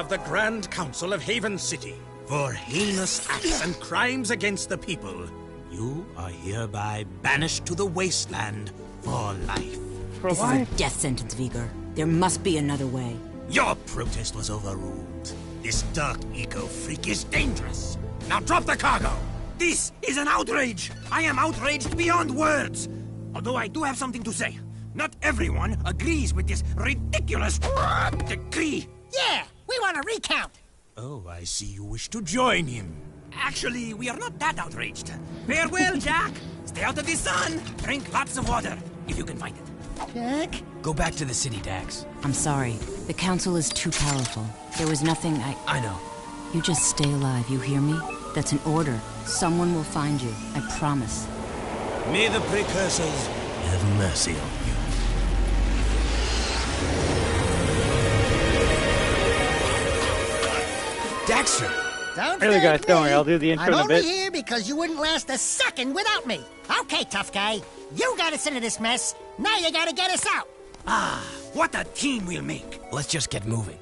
of the Grand Council of Haven City for heinous acts and crimes against the people. You are hereby banished to the wasteland for life. For life? This is a death sentence, Vigor. There must be another way. Your protest was overruled. This dark eco-freak is dangerous. Now drop the cargo! This is an outrage! I am outraged beyond words! Although I do have something to say. Not everyone agrees with this ridiculous decree. Yeah, we want a recount. Oh, I see you wish to join him. Actually, we are not that outraged. Farewell, Jack. Stay out of the sun. Drink lots of water, if you can find it. Jack? Go back to the city, Dax. I'm sorry. The council is too powerful. There was nothing I know. You just stay alive, you hear me? That's an order. Someone will find you, I promise. May the precursors have mercy on you. Daxter! Don't Hey guys, don't worry, I'll do the intro in a I'm bit. only here because you wouldn't last a second without me. Okay, tough guy. You got us into this mess. Now you gotta get us out. Ah, what a team we'll make. Let's just get moving.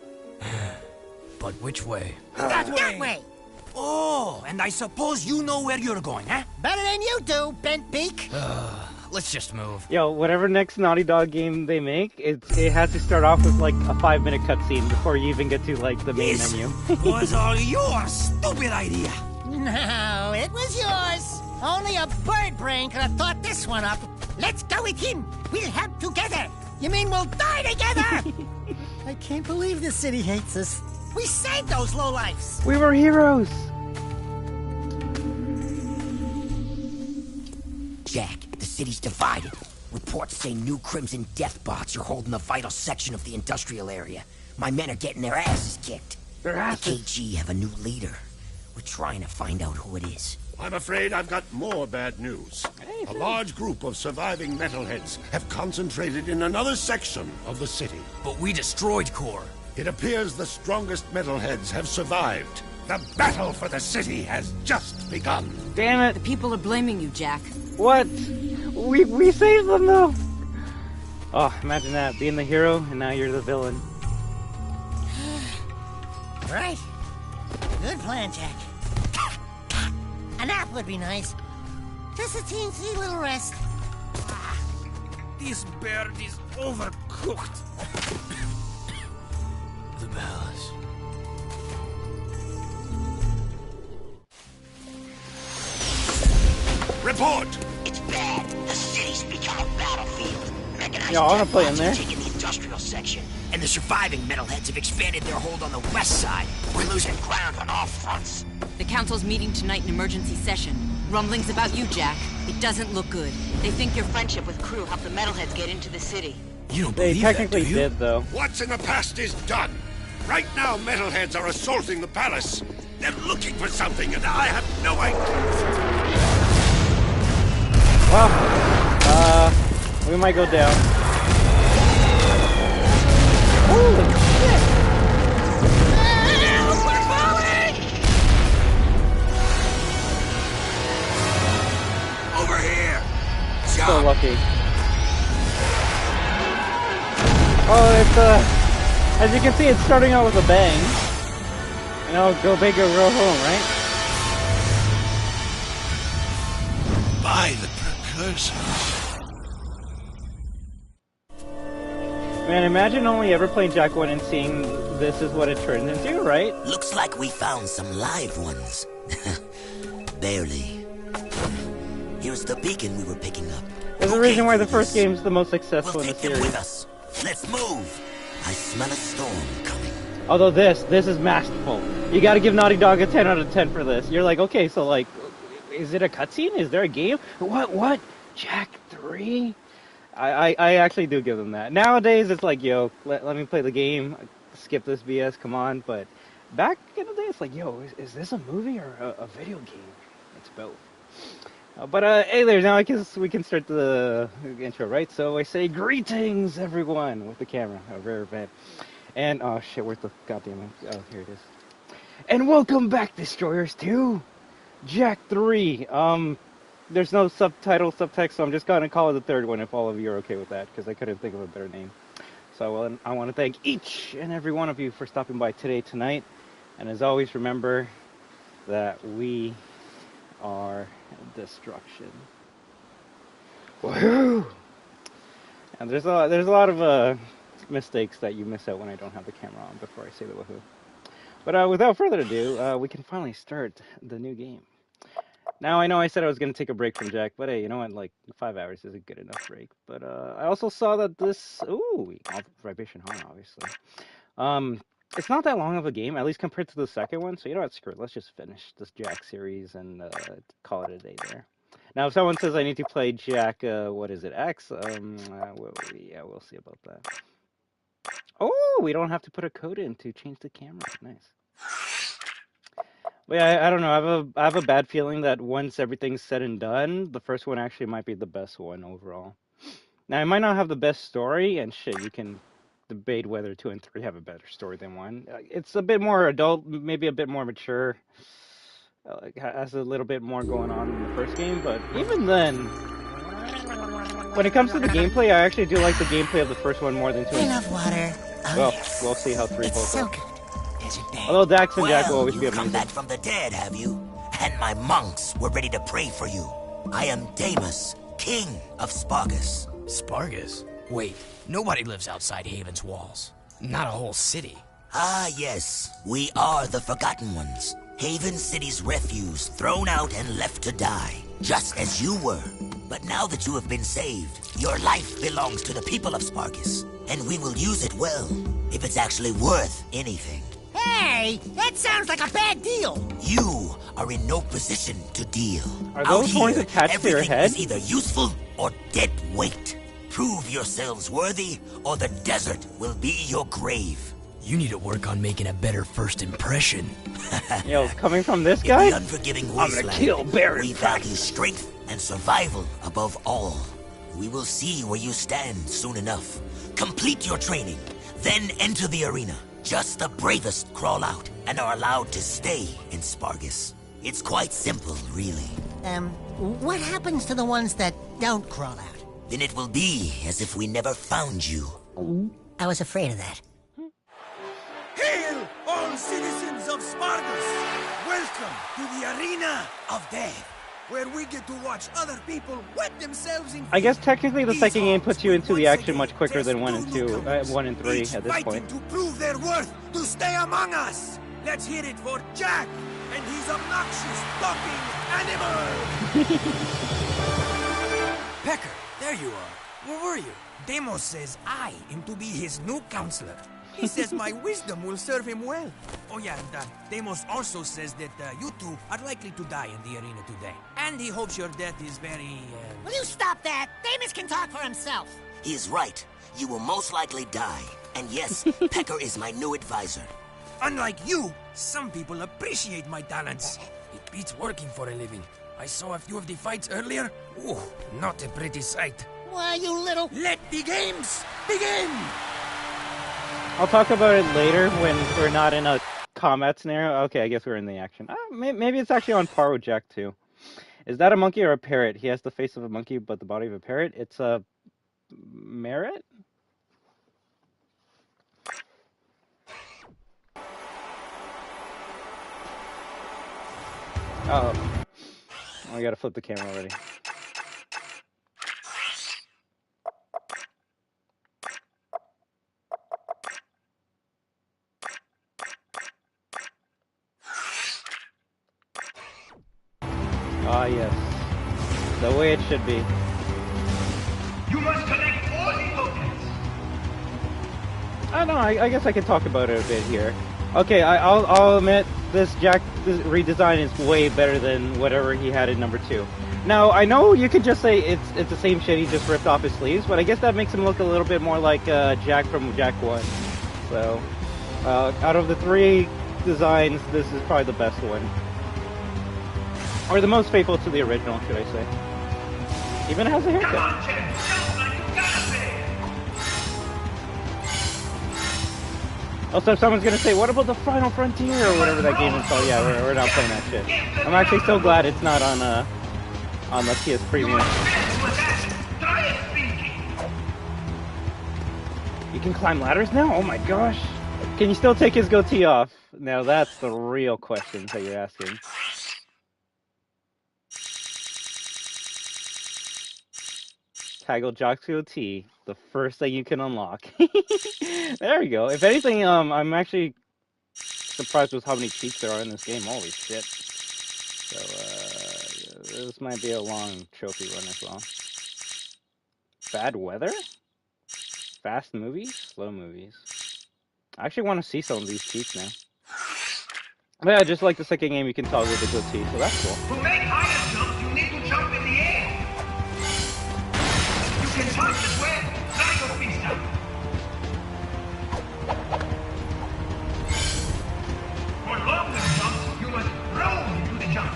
But which way? That way. Oh, and I suppose you know where you're going, huh? Better than you do, bent beak. Let's just move. Yo, whatever next Naughty Dog game they make, it has to start off with like a 5-minute cutscene before you even get to like the main This menu. was all your stupid idea. No, it was yours. Only a bird brain could have thought this one up. Let's go with him. We'll help together. You mean we'll die together? I can't believe this city hates us. We saved those lowlifes. We were heroes. Jack, the city's divided. Reports say new Crimson Death bots are holding a vital section of the industrial area. My men are getting their asses kicked. Their asses? The KG have a new leader. We're trying to find out who it is. I'm afraid I've got more bad news. A large group of surviving metalheads have concentrated in another section of the city. But we destroyed Core. It appears the strongest metalheads have survived. The battle for the city has just begun. Damn it. The people are blaming you, Jack. What? We saved them though. Oh, imagine that. Being the hero and now you're the villain. Right. Good plan, Jack. A nap would be nice. Just a teensy little rest. This bird is overcooked. The bells. Report! It's bad. The city's become a battlefield. Mechanized Yeah, I wanna death play in bots there. have taken the industrial section, and the surviving metalheads have expanded their hold on the west side. We're losing ground on all fronts. The council's meeting tonight in emergency session. Rumblings about you, Jack. It doesn't look good. They think your friendship with Crew helped the metalheads get into the city. You don't They believe technically that, do you? did though. What's in the past is done. Right now, metalheads are assaulting the palace. They're looking for something, and I have no idea. Well, we might go down. Holy shit! We're falling! Over here. So lucky. Oh, it's as you can see, it's starting out with a bang. You know, go big or go home, right? By the precursors. Man, imagine only ever playing Jack 1 and seeing this is what it turned into, right? Looks like we found some live ones. Barely. Here's the beacon we were picking up. There's a reason why the first game's the most successful We'll in the take them with series. us. Let's move. I smell a storm coming. Although this is masterful. You gotta give Naughty Dog a 10 out of 10 for this. You're like, okay, so like, is it a cutscene? Is there a game? What? Jack 3? I actually do give them that. Nowadays, it's like, yo, let me play the game, skip this BS, come on. But back in the day, it's like, yo, is this a movie or a video game? It's both. Hey there, now I guess we can start the intro, right? So I say, greetings, everyone, with the camera. Oh, very bad. And, oh shit, where's the goddamn, oh, here it is. And welcome back, Destroyers, to Jack 3. There's no subtitle, subtext, so I'm just gonna call it the third one if all of you are okay with that, because I couldn't think of a better name. So I want to thank each and every one of you for stopping by today, tonight. And as always, remember that we are destruction. Woohoo! And there's a lot of mistakes that you miss out when I don't have the camera on before I say the woohoo. But without further ado, we can finally start the new game. Now, I know I said I was going to take a break from Jack, but hey, you know what? Like, 5 hours is a good enough break. But I also saw that this... Ooh, Vibration Home, obviously. It's not that long of a game, at least compared to the second one. So, you know what? Screw it. Let's just finish this Jack series and call it a day there. Now, if someone says I need to play Jack, what is it, X? Yeah, we'll see about that. Oh, we don't have to put a code in to change the camera. Nice. But yeah, I don't know. I have a bad feeling that once everything's said and done, the first one actually might be the best one overall. Now, it might not have the best story, and shit, you can debate whether 2 and 3 have a better story than 1. It's a bit more adult, maybe a bit more mature. Has a little bit more going on in the first game, but even then, when it comes to the gameplay, I actually do like the gameplay of the first one more than 2 and 3. Enough water. Well, we'll see how 3 holds up. So good. Although Dax and Jack will always be You've amazing. come back from the dead, have you? And my monks were ready to pray for you. I am Deimos, king of Spargus. Spargus? Wait, nobody lives outside Haven's walls. Not a whole city. Ah, yes. We are the Forgotten Ones. Haven City's refuse, thrown out and left to die. Just as you were. But now that you have been saved, your life belongs to the people of Spargus. And we will use it well, if it's actually worth anything. Hey, that sounds like a bad deal. You are in no position to deal. Are those horns attached to your everything head? is either useful or dead weight. Prove yourselves worthy, or the desert will be your grave. You need to work on making a better first impression. Yo, coming from this In guy? the unforgiving I'm gonna wasteland, kill Baron we value strength and survival above all. We will see where you stand soon enough. Complete your training, then enter the arena. Just the bravest crawl out and are allowed to stay in Spargus. It's quite simple, really. What happens to the ones that don't crawl out? Then it will be as if we never found you. I was afraid of that. Hail, all citizens of Spargus! Welcome to the Arena of Death, where we get to watch other people wet themselves in. I guess technically the second game puts you into the action much quicker than 1 and 2, 1 and 3 at this point. To prove their worth, to stay among us. Let's hear it for Jack and his obnoxious talking animal. Pecker, there you are. Where were you? Deimos says I am to be his new counselor. He says my wisdom will serve him well. Oh yeah, and Deimos also says that you two are likely to die in the arena today. And he hopes your death is very... Will you stop that? Deimos can talk for himself. He is right. You will most likely die. And yes, Pecker is my new advisor. Unlike you, some people appreciate my talents. It beats working for a living. I saw a few of the fights earlier. Ooh, not a pretty sight. Why, you little... Let the games begin! I'll talk about it later when we're not in a combat scenario. Okay, I guess we're in the action. Maybe it's actually on par with Jack 2. Is that a monkey or a parrot? He has the face of a monkey but the body of a parrot. It's a... Merit? Oh. I gotta flip the camera already. Ah, yes. The way it should be. You must collect all the tokens. I don't know, I guess I could talk about it a bit here. Okay, I'll admit, this redesign is way better than whatever he had in number 2. Now, I know you could just say it's the same shit, he just ripped off his sleeves, but I guess that makes him look a little bit more like Jack from Jack 1. So, out of the 3 designs, this is probably the best one. Or the most faithful to the original, should I say. Even has a haircut. Come on, Jack. Jump like you gotta be. Also, if someone's gonna say, what about the Final Frontier, or whatever that game is called, yeah, we're not playing that shit. I'm actually so glad it's not on the PS Premium. You can climb ladders now? Oh my gosh. Can you still take his goatee off? Now that's the real questions that you're asking. Toggle Jock's goatee, the first thing you can unlock. There we go. If anything, I'm actually surprised with how many cheats there are in this game. Holy shit. So, this might be a long trophy run as well. Bad weather? Fast movies? Slow movies. I actually want to see some of these cheats now. But yeah, just like the second game, you can toggle the goatee, so that's cool. To make higher jumps, you need to jump in the air. You can touch as well. Try your pizza. For longer jumps, you must roll into the jump.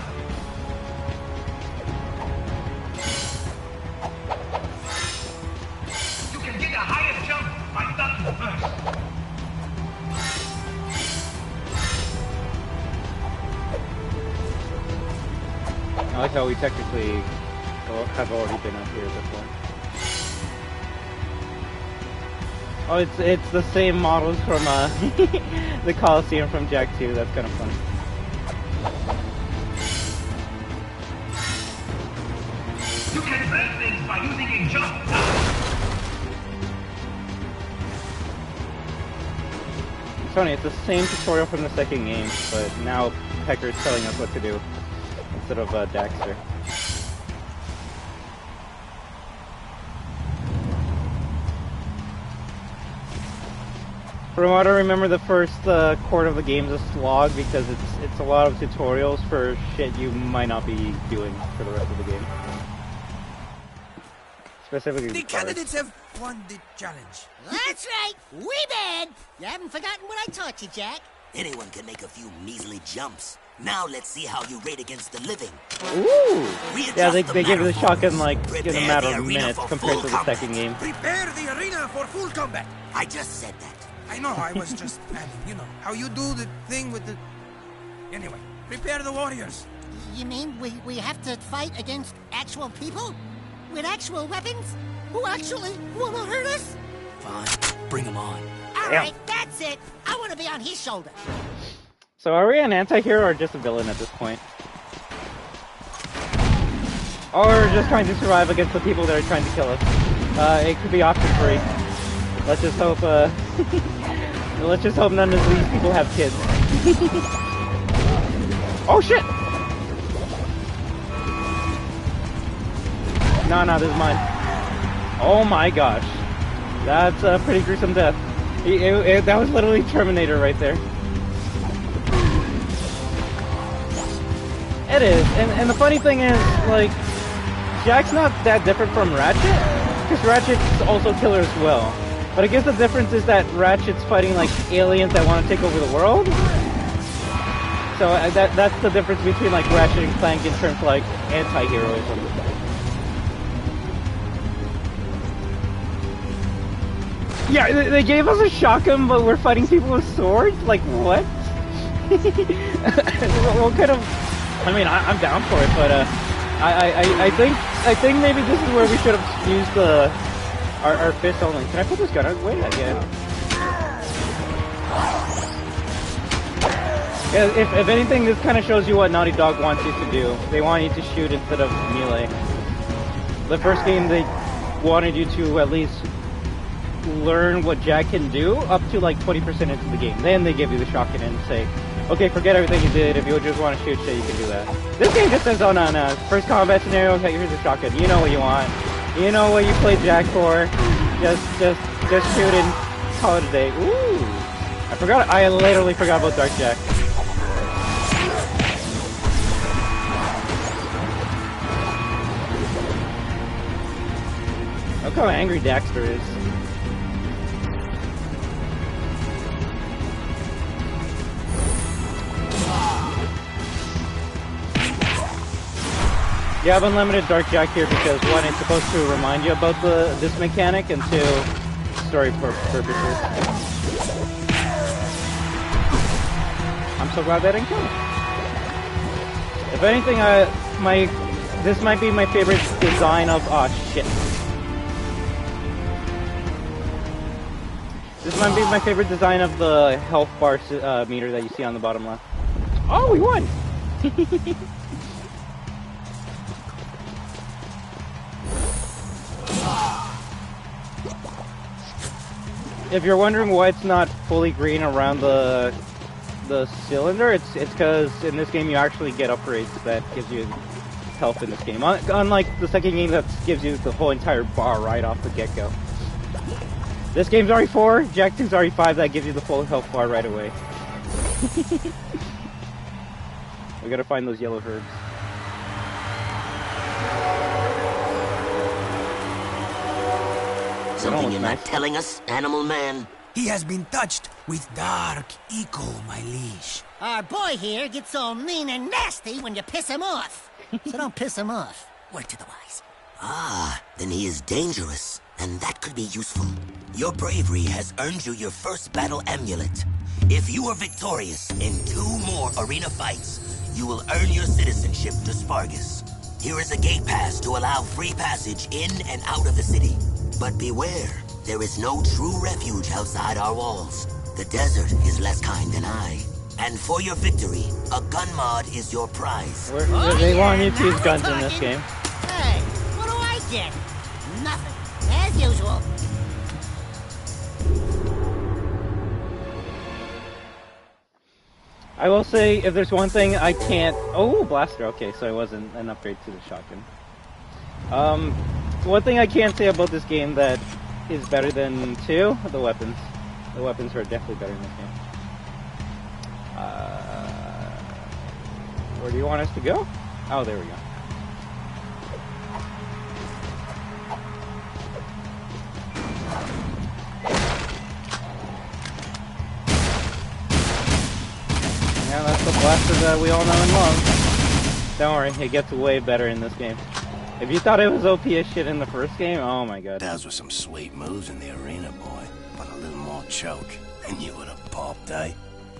You can get a higher jump by ducking first. I like how we technically have already been up here before. Oh, it's the same models from the Coliseum from Jak 2. That's kind of funny. You can break things by using a jump. Sony, it's the same tutorial from the second game, but now Pecker's telling us what to do instead of Daxter. From what I remember, the first quarter of the game is a slog because it's a lot of tutorials for shit you might not be doing for the rest of the game. Specifically, The candidates have won the challenge. That's right. We bad. You haven't forgotten what I taught you, Jak. Anyone can make a few measly jumps. Now let's see how you rate against the living. Ooh! Yeah, they give you the shotgun like in a matter of the arena minutes for compared full to the combat. second game. Prepare the arena for full combat. I just said that. I know, I was just adding, you know, how you do the thing with the... Anyway, prepare the warriors. You mean we have to fight against actual people? With actual weapons? Who actually want to hurt us? Fine, bring him on. All right, that's it. I want to be on his shoulder. So are we an anti-hero or just a villain at this point? Or we're just trying to survive against the people that are trying to kill us? It could be option 3. Let's just hope, let's just hope none of these people have kids. Oh shit! No, this is mine. Oh my gosh. That's a pretty gruesome death. That was literally Terminator right there. It is, and the funny thing is, like, Jak's not that different from Ratchet, because Ratchet's also killer as well. But I guess the difference is that Ratchet's fighting, like, aliens that want to take over the world. So that's the difference between, like, Ratchet and Clank in terms of, like, anti-heroism. Yeah, they gave us a shotgun, but we're fighting people with swords? Like, what? What kind of... I mean, I'm down for it, but I think maybe this is where we should have used our fist only. Can I put this gun out? Wait, I can. Yeah, if anything, this kind of shows you what Naughty Dog wants you to do. They want you to shoot instead of melee. The first game, they wanted you to at least learn what Jak can do up to like 20% into the game. Then they give you the shotgun and say, okay, forget everything you did. If you just want to shoot shit, you can do that. This game just says, oh no, first combat scenario, okay, here's a shotgun. You know what you want. You know what you played Jak for. Just shoot and call it a day. Ooh. I literally forgot about Dark Jak. Look how angry Daxter is. You have unlimited Dark Jak here because one, it's supposed to remind you about this mechanic, and two, story purposes. I'm so glad that didn't kill me. If anything, this might be my favorite design of... oh shit. This might be my favorite design of the health bar meter that you see on the bottom left. Oh, we won! If you're wondering why it's not fully green around the cylinder, it's because in this game you actually get upgrades that gives you health in this game. Unlike the second game that gives you the whole entire bar right off the get-go. This game's RE4, Jak 2's RE5 that gives you the full health bar right away. We gotta find those yellow herbs. Something you're not telling us, Animal Man? He has been touched with dark eco, my liege. Our boy here gets all mean and nasty when you piss him off. So don't piss him off. Word to the wise. Ah, then he is dangerous, and that could be useful. Your bravery has earned you your first battle amulet. If you are victorious in 2 more arena fights, you will earn your citizenship to Spargus. Here is a gate pass to allow free passage in and out of the city. But beware, there is no true refuge outside our walls. The desert is less kind than I. And for your victory, a gun mod is your prize. They want you to use guns in this game. Hey, what do I get? Nothing. As usual. I will say, if there's one thing I can't... Oh, blaster. Okay, so it wasn't an upgrade to the shotgun. One thing I can't say about this game that is better than 2, the weapons. The weapons are definitely better in this game. Where do you want us to go? Oh, there we go. Yeah, that's the blaster that we all know and love. Don't worry, it gets way better in this game. If you thought it was OP as shit in the first game, oh my god. Those were some sweet moves in the arena, boy. But a little more choke, and you would have popped, eh?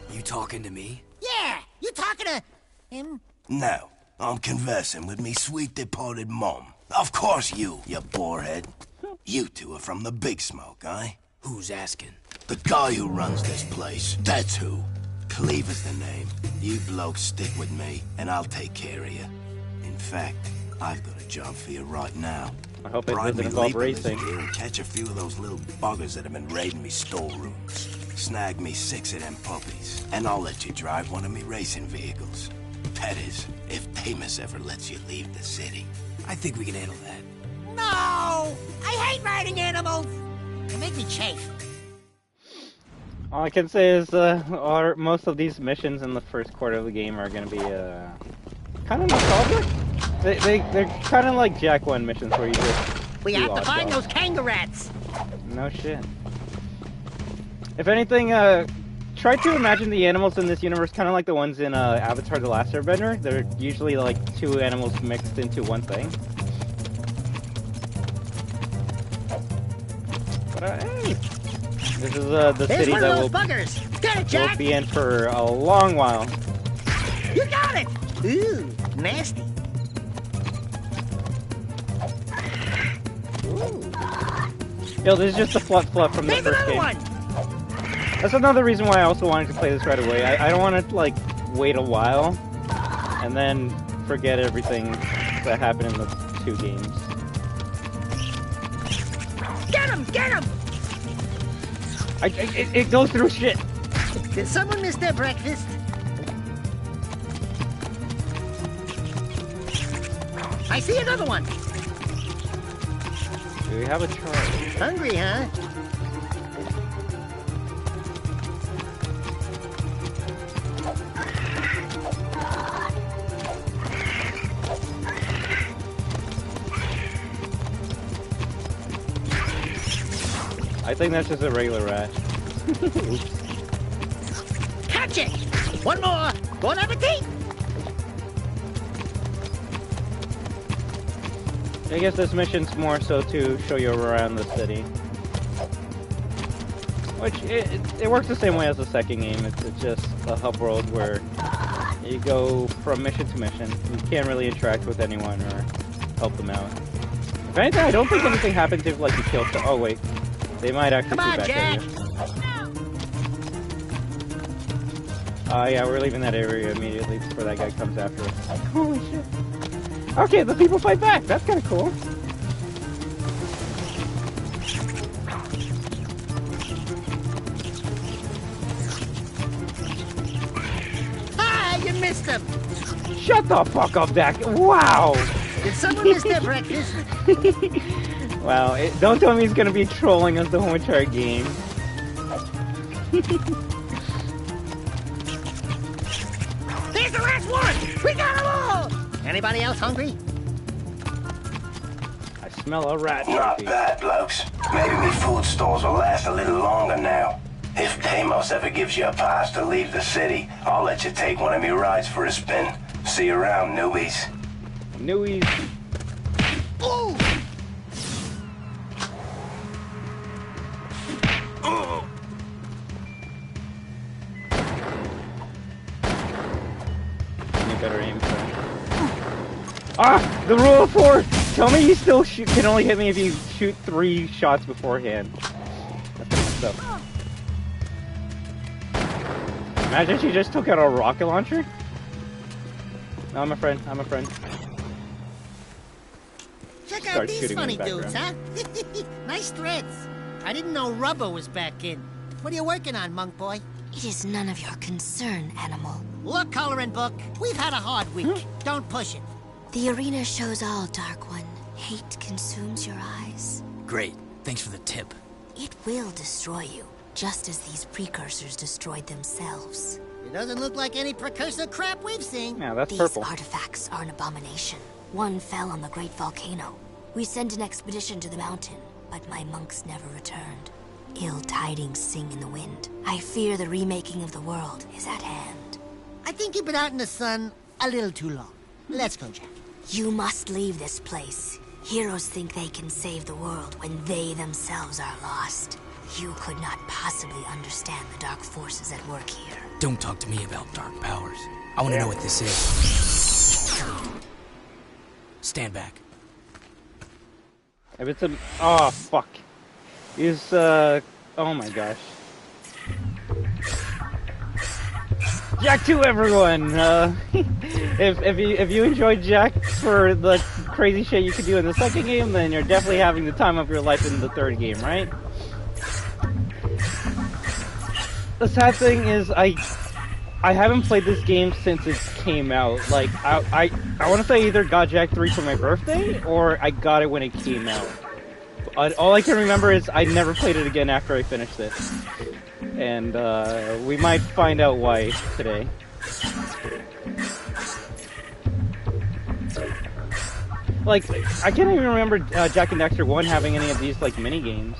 You talking to me? Yeah, you talking to him? No, I'm conversing with me sweet departed mom. Of course you borehead. You two are from the Big Smoke, eh? Who's asking? The guy who runs this place, that's who. Cleve is the name. You blokes stick with me, and I'll take care of you. In fact, I've got a job for you right now. I hope it Bribe doesn't me involve Leapers racing. here and catch a few of those little buggers that have been raiding me storerooms. Snag me 6 of them puppies, and I'll let you drive one of me racing vehicles. That is, if Damus ever lets you leave the city. I think we can handle that. No! I hate riding animals! They make me chafe. All I can say is most of these missions in the first quarter of the game are going to be kind of nostalgic. They're kind of like Jak 1 missions where you just We do have to odd find jobs. those kangaroos. No shit. If anything, try to imagine the animals in this universe kind of like the ones in Avatar: The Last Airbender. They're usually like 2 animals mixed into one thing. But hey, this is the There's city one that of will those buggers. Get it, we'll Jack! be in for a long while. You got it! Ooh, nasty. Yo, this is just the fluff from the There's first another game. one! That's another reason why I also wanted to play this right away. I don't want to, like, wait a while and then forget everything that happened in the 2 games. Get him! Get him! It goes through shit. Did someone miss their breakfast? I see another one. Do we have a charge? Hungry, huh? I think that's just a regular rat. Oops. Catch it! One more! Bon appetit! I guess this mission's more so to show you around the city. Which, it works the same way as the second game. It's just a hub world where you go from mission to mission. You can't really interact with anyone or help them out. If anything, I don't think anything happens if, like, you kill... Oh, wait. They might actually Come be on, back at Jack! you. Yeah, we're leaving that area immediately before that guy comes after us. Holy shit. Okay, the people fight back. That's kind of cool. Ah, you missed him. Shut the fuck up, Dak. Wow. Did someone miss their breakfast? Wow, don't tell me he's gonna be trolling us the whole entire game. Here's the last one! We got them all! Anybody else hungry? I smell a rat. Not bad, blokes. Maybe me food stores will last a little longer now. If Deimos ever gives you a pass to leave the city, I'll let you take one of me rides for a spin. See you around, newbies. Newbies. Ooh! Better aim for. Ah! The rule of 4! Tell me you still can only hit me if you shoot 3 shots beforehand. That's messed up. Imagine she just took out a rocket launcher. No, I'm a friend. I'm a friend. Check out these funny dudes, huh? Nice threads. I didn't know rubber was back in. What are you working on, monk boy? It is none of your concern, animal. Look, coloring book. We've had a hard week. Don't push it. The arena shows all, Dark One. Hate consumes your eyes. Great. Thanks for the tip. It will destroy you, just as these precursors destroyed themselves. It doesn't look like any precursor crap we've seen. Yeah, that's These purple. artifacts are an abomination. One fell on the Great Volcano. We sent an expedition to the mountain, but my monks never returned. Ill tidings sing in the wind. I fear the remaking of the world is at hand. I think you've been out in the sun a little too long. Let's go, Jack. You must leave this place. Heroes think they can save the world when they themselves are lost. You could not possibly understand the dark forces at work here. Don't talk to me about dark powers. I want to know what this is. Stand back. If it's a... Oh, fuck. Is, oh my gosh. Jack 2, everyone! If you enjoyed Jack for the crazy shit you could do in the second game, then you're definitely having the time of your life in the third game, right? The sad thing is, I haven't played this game since it came out. Like, I want to say I either got Jack 3 for my birthday, or I got it when it came out. All I can remember is I never played it again after I finished it. And, we might find out why today. Like, I can't even remember Jack and Daxter 1 having any of these, like, mini-games.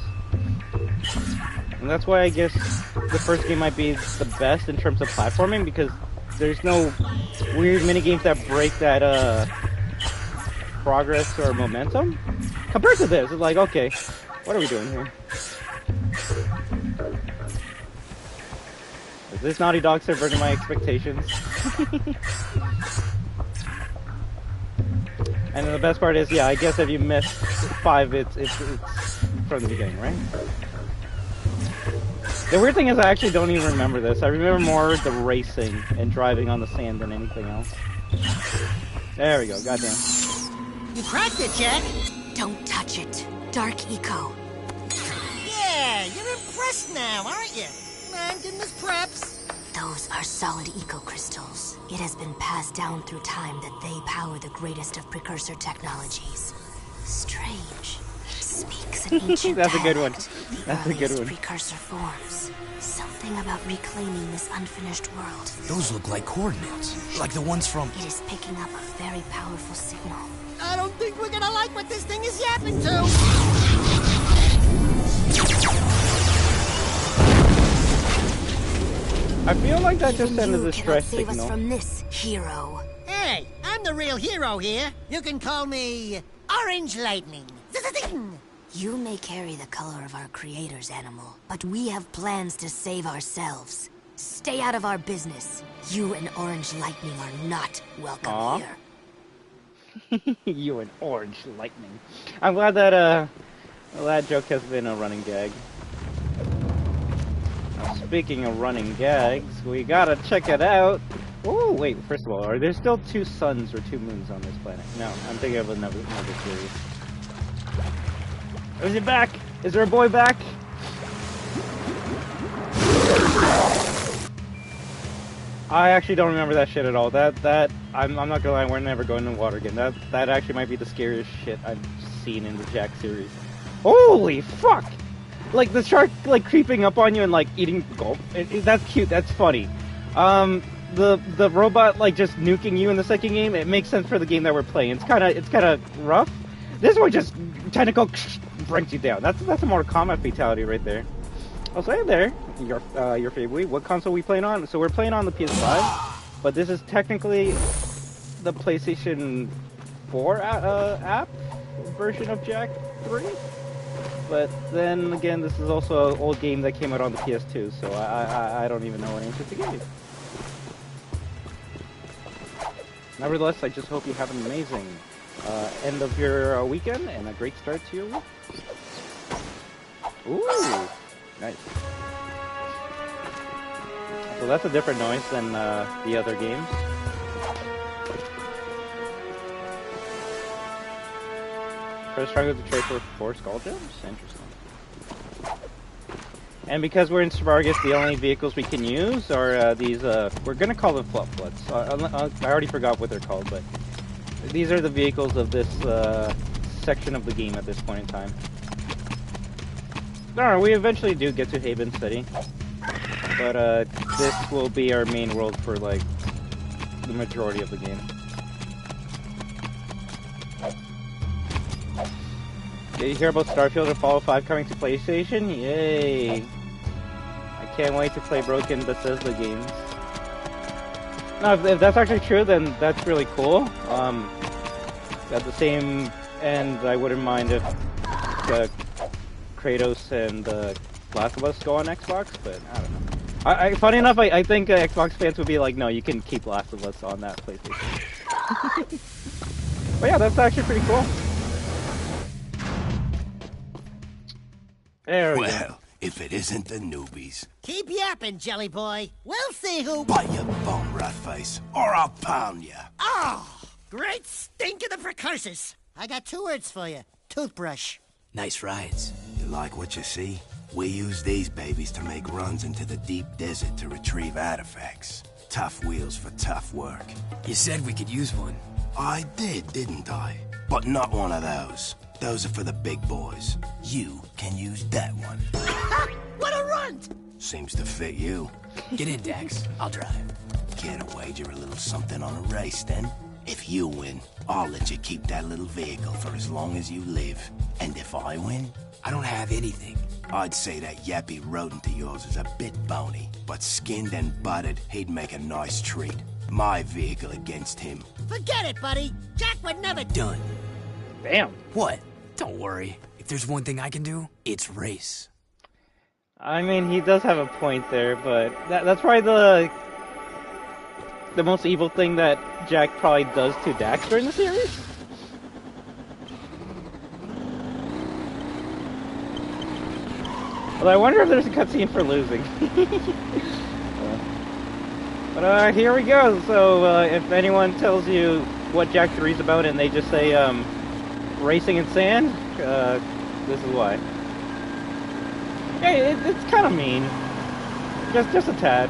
And that's why I guess the first game might be the best in terms of platforming, because there's no weird mini-games that break that, progress or momentum. Compared to this, it's like, okay, what are we doing here? Is this Naughty Dog subverting my expectations? And then the best part is, yeah, I guess if you miss 5, it's from the beginning, right? The weird thing is I actually don't even remember this. I remember more the racing and driving on the sand than anything else. There we go, goddamn. You cracked it, Jack! Don't touch it. Dark Eco. Yeah, you're impressed now, aren't you? Man, give us preps. Those are solid eco crystals. It has been passed down through time that they power the greatest of precursor technologies. Strange. It speaks an ancient That's a good one. dialect, That's a good one. Precursor forms. Something about reclaiming this unfinished world. Those look like coordinates. Like the ones from... It is picking up a very powerful signal. I don't think we're gonna like what this thing is yapping to. I feel like that just sent a You distress cannot save us signal. from this, hero. Hey, I'm the real hero here. You can call me Orange Lightning. Zing. You may carry the color of our creator's animal, but we have plans to save ourselves. Stay out of our business. You and Orange Lightning are not welcome Aw. here. You and Orange Lightning. I'm glad that joke has been a running gag. Speaking of running gags, we gotta check it out. Oh, wait, first of all, are there still 2 suns or 2 moons on this planet? No, I'm thinking of another series. Is he back? Is there a boy back? I actually don't remember that shit at all. I'm not gonna lie, we're never going in the water again. That actually might be the scariest shit I've seen in the Jack series. Holy fuck! Like, the shark, like, creeping up on you and, like, eating gulp. That's cute, that's funny. The robot, like, just nuking you in the second game, it makes sense for the game that we're playing. It's kinda rough. This one just, tentacle, brings you down. That's a Mortal Kombat fatality right there. Oh, so hey there, your favorite. What console are we playing on? So we're playing on the PS5, but this is technically the PlayStation 4 app version of Jack 3. But then again, this is also an old game that came out on the PS2, so I don't even know what answer to give you. Nevertheless, I just hope you have an amazing end of your weekend and a great start to your week. Ooh, nice. So that's a different noise than the other games. First try with the trade for 4 skull gems? Interesting. And because we're in Spargus, the only vehicles we can use are these, we're gonna call them flip-flips. I already forgot what they're called, but these are the vehicles of this section of the game at this point in time. No, we eventually do get to Haven City, but this will be our main world for, like, the majority of the game. Did you hear about Starfield and Fallout 5 coming to PlayStation? Yay! I can't wait to play Broken Bethesda games. No, if that's actually true, then that's really cool. At the same end, I wouldn't mind if Kratos and Last of Us go on Xbox, but I don't know. Funny enough, I think Xbox fans would be like, no, you can keep Last of Us on that PlayStation. But yeah, that's actually pretty cool. There we go. If it isn't the newbies. Keep yapping, Jelly Boy. We'll see who... Bite your bum, Ratface, or I'll pound ya. Oh, great stink of the precursors. I got 2 words for you. Toothbrush. Nice rides. You like what you see? We use these babies to make runs into the deep desert to retrieve artifacts. Tough wheels for tough work. You said we could use one. I did, didn't I? But not one of those. Those are for the big boys. You can use that one. What a runt! Seems to fit you. Get in, Dax. I'll drive. Care to wager a little something on a race, then? If you win, I'll let you keep that little vehicle for as long as you live. And if I win... I don't have anything. I'd say that yappy rodent of yours is a bit bony, but skinned and buttered, he'd make a nice treat. My vehicle against him. Forget it, buddy. Jack would never... Done. Damn. What? Don't worry. If there's one thing I can do, it's race. I mean, he does have a point there, but that's probably the most evil thing that Jack probably does to Dax during the series. Although I wonder if there's a cutscene for losing. But here we go. So if anyone tells you what Jack 3's about and they just say racing in sand, this is why. Hey, it's kind of mean. Just a tad.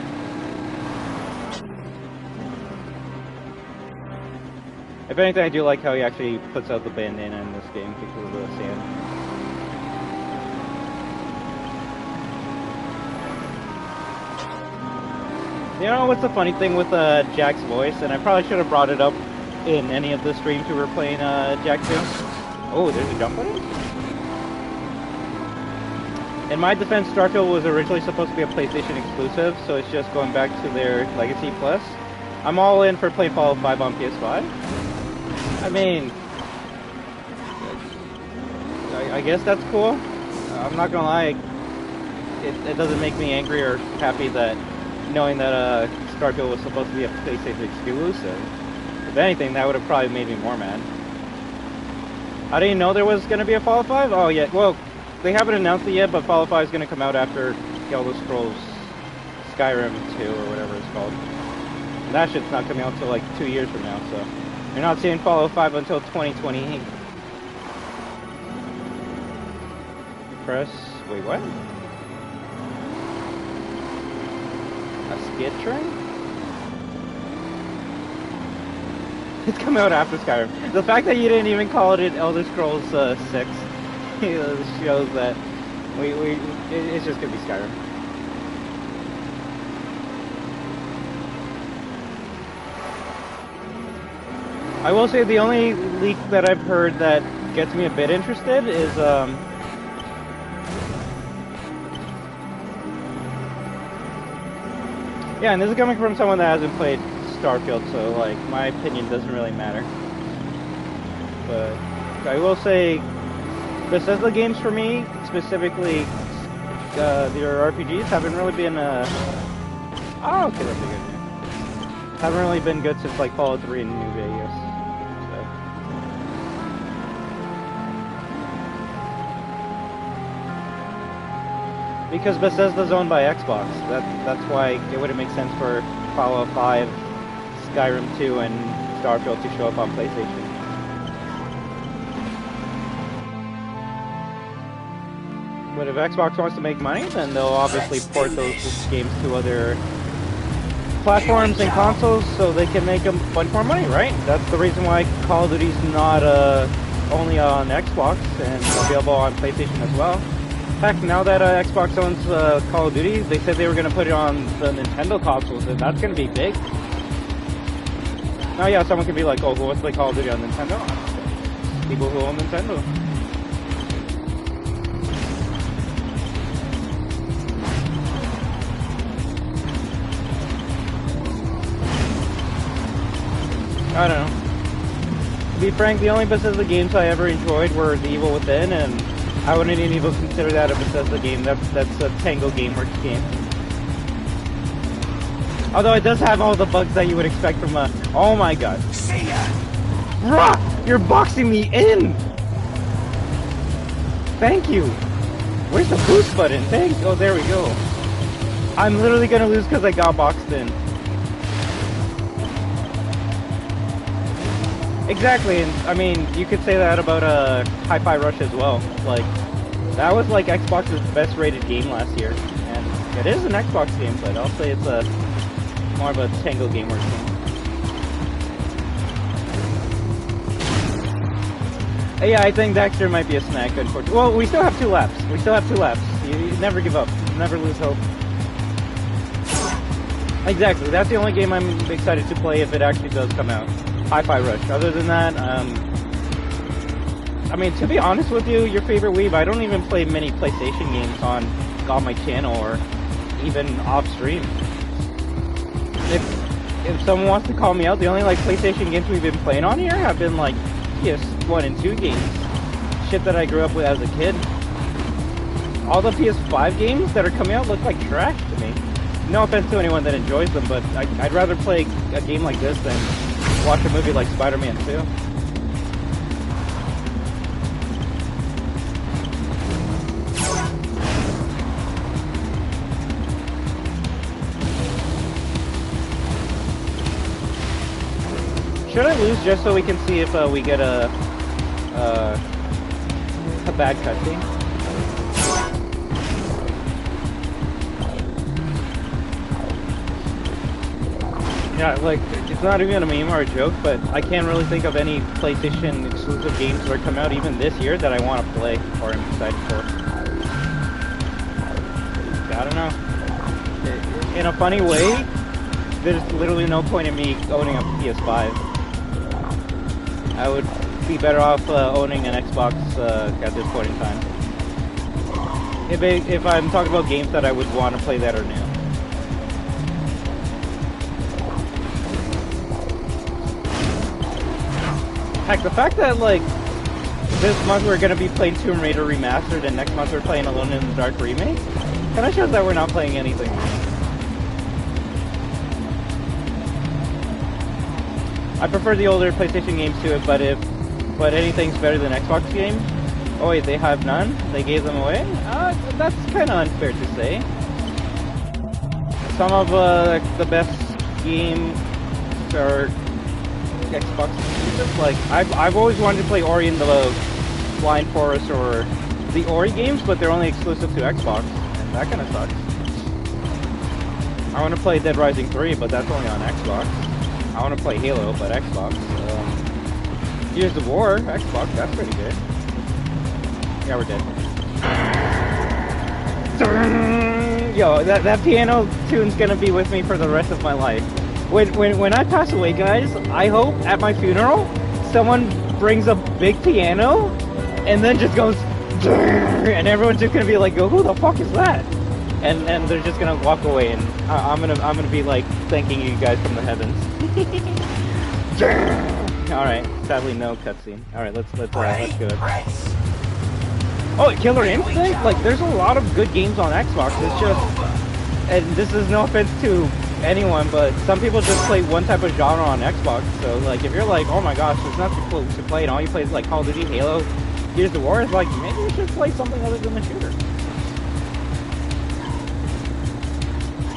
If anything, I do like how he actually puts out the bandana in this game because of the sand. You know what's the funny thing with Jack's voice, and I probably should have brought it up in any of the streams we were playing Jack 2. Oh, there's a jump button? In my defense, Starfield was originally supposed to be a PlayStation exclusive, so it's just going back to their Legacy Plus. I'm all in for playing Fallout 5 on PS5. I mean, I guess that's cool. I'm not gonna lie, it doesn't make me angry or happy that knowing that Starfield was supposed to be a PlayStation exclusive. If anything, that would have probably made me more mad. I didn't know there was going to be a Fallout 5? Oh yeah, well, they haven't announced it yet, but Fallout 5 is going to come out after Elder Scrolls Skyrim 2 or whatever it's called. And that shit's not coming out until like 2 years from now, so you're not seeing Fallout 5 until 2028. Press. Wait, what? A skid train? It's coming out after Skyrim. The fact that you didn't even call it Elder Scrolls 6 shows that it's just gonna be Skyrim. I will say the only leak that I've heard that gets me a bit interested is yeah, and this is coming from someone that hasn't played Starfield, so like my opinion doesn't really matter. But I will say Bethesda games for me, specifically their RPGs, haven't really been oh, okay, that's a good name. Haven't really been good since like Fallout 3 and New Vegas. So. Because Bethesda's owned by Xbox. That's why it wouldn't make sense for Fallout 5, Skyrim 2, and Starfield to show up on PlayStation. But if Xbox wants to make money, then they'll obviously port those games to other platforms and consoles so they can make a bunch more money, right? That's the reason why Call of Duty's not only on Xbox and available on PlayStation as well. Heck, now that Xbox owns Call of Duty, they said they were going to put it on the Nintendo consoles, and that's going to be big. Now, yeah, someone can be like, oh, who wants to play Call of Duty on Nintendo? People who own Nintendo. I don't know. To be frank, the only Bethesda games I ever enjoyed were The Evil Within, and I wouldn't even consider that a Bethesda game. That's a Tango Gameworks game. Although it does have all the bugs that you would expect from a... Oh my god. See ya! Rah! You're boxing me in! Thank you! Where's the boost button? Thanks! Oh, there we go. I'm literally gonna lose because I got boxed in. Exactly, and I mean, you could say that about Hi-Fi Rush as well. Like, that was like Xbox's best rated game last year. And it is an Xbox game, but I'll say it's more of a Tango Gameworks game. Yeah, I think Dexter might be a snack, unfortunately. Well, we still have 2 laps. You never give up. Never lose hope. Exactly, that's the only game I'm excited to play if it actually does come out. Hi-Fi Rush. Other than that, I mean, to be honest with you, your favorite weeb, I don't even play many PlayStation games on my channel or even off-stream. If someone wants to call me out, the only like PlayStation games we've been playing on here have been like PS1 and 2 games. Shit that I grew up with as a kid. All the PS5 games that are coming out look like trash to me. No offense to anyone that enjoys them, but I'd rather play a game like this than watch a movie like Spider-Man 2. Should I lose just so we can see if we get a bad cutscene? Yeah, like, it's not even a meme or a joke, but I can't really think of any PlayStation exclusive games that are coming out even this year that I want to play or am excited for. I don't know. In a funny way, there's literally no point in me owning a PS5. I would be better off owning an Xbox at this point in time. If I'm talking about games that I would want to play that are new. Heck, the fact that, like, this month we're going to be playing Tomb Raider Remastered and next month we're playing Alone in the Dark Remake kind of shows that we're not playing anything new. I prefer the older PlayStation games to it, but anything's better than Xbox games. Oh wait, they have none? They gave them away? That's kind of unfair to say. some of the best games are Xbox exclusive. Like I've always wanted to play Ori and the Blind Forest or the Ori games, but they're only exclusive to Xbox, and that kind of sucks. I want to play Dead Rising 3, but that's only on Xbox. I want to play Halo, but Xbox. Gears of War, Xbox, that's pretty good. Yeah, we're dead. Yo, that piano tune's gonna be with me for the rest of my life. When I pass away, guys, I hope at my funeral someone brings a big piano and then just goes and everyone's just gonna be like, who the fuck is that? And they're just gonna walk away, and I'm gonna be like thanking you guys from the heavens. All right, sadly no cutscene. All right, let's go. Oh, Killer Instinct? Like, there's a lot of good games on Xbox. It's just, and this is no offense to anyone, but some people just play one type of genre on Xbox. So, like, if you're like, oh my gosh, there's nothing cool to play, and all you play is like Call of Duty, Halo, Gears of War, it's like, maybe you should play something other than the shooter.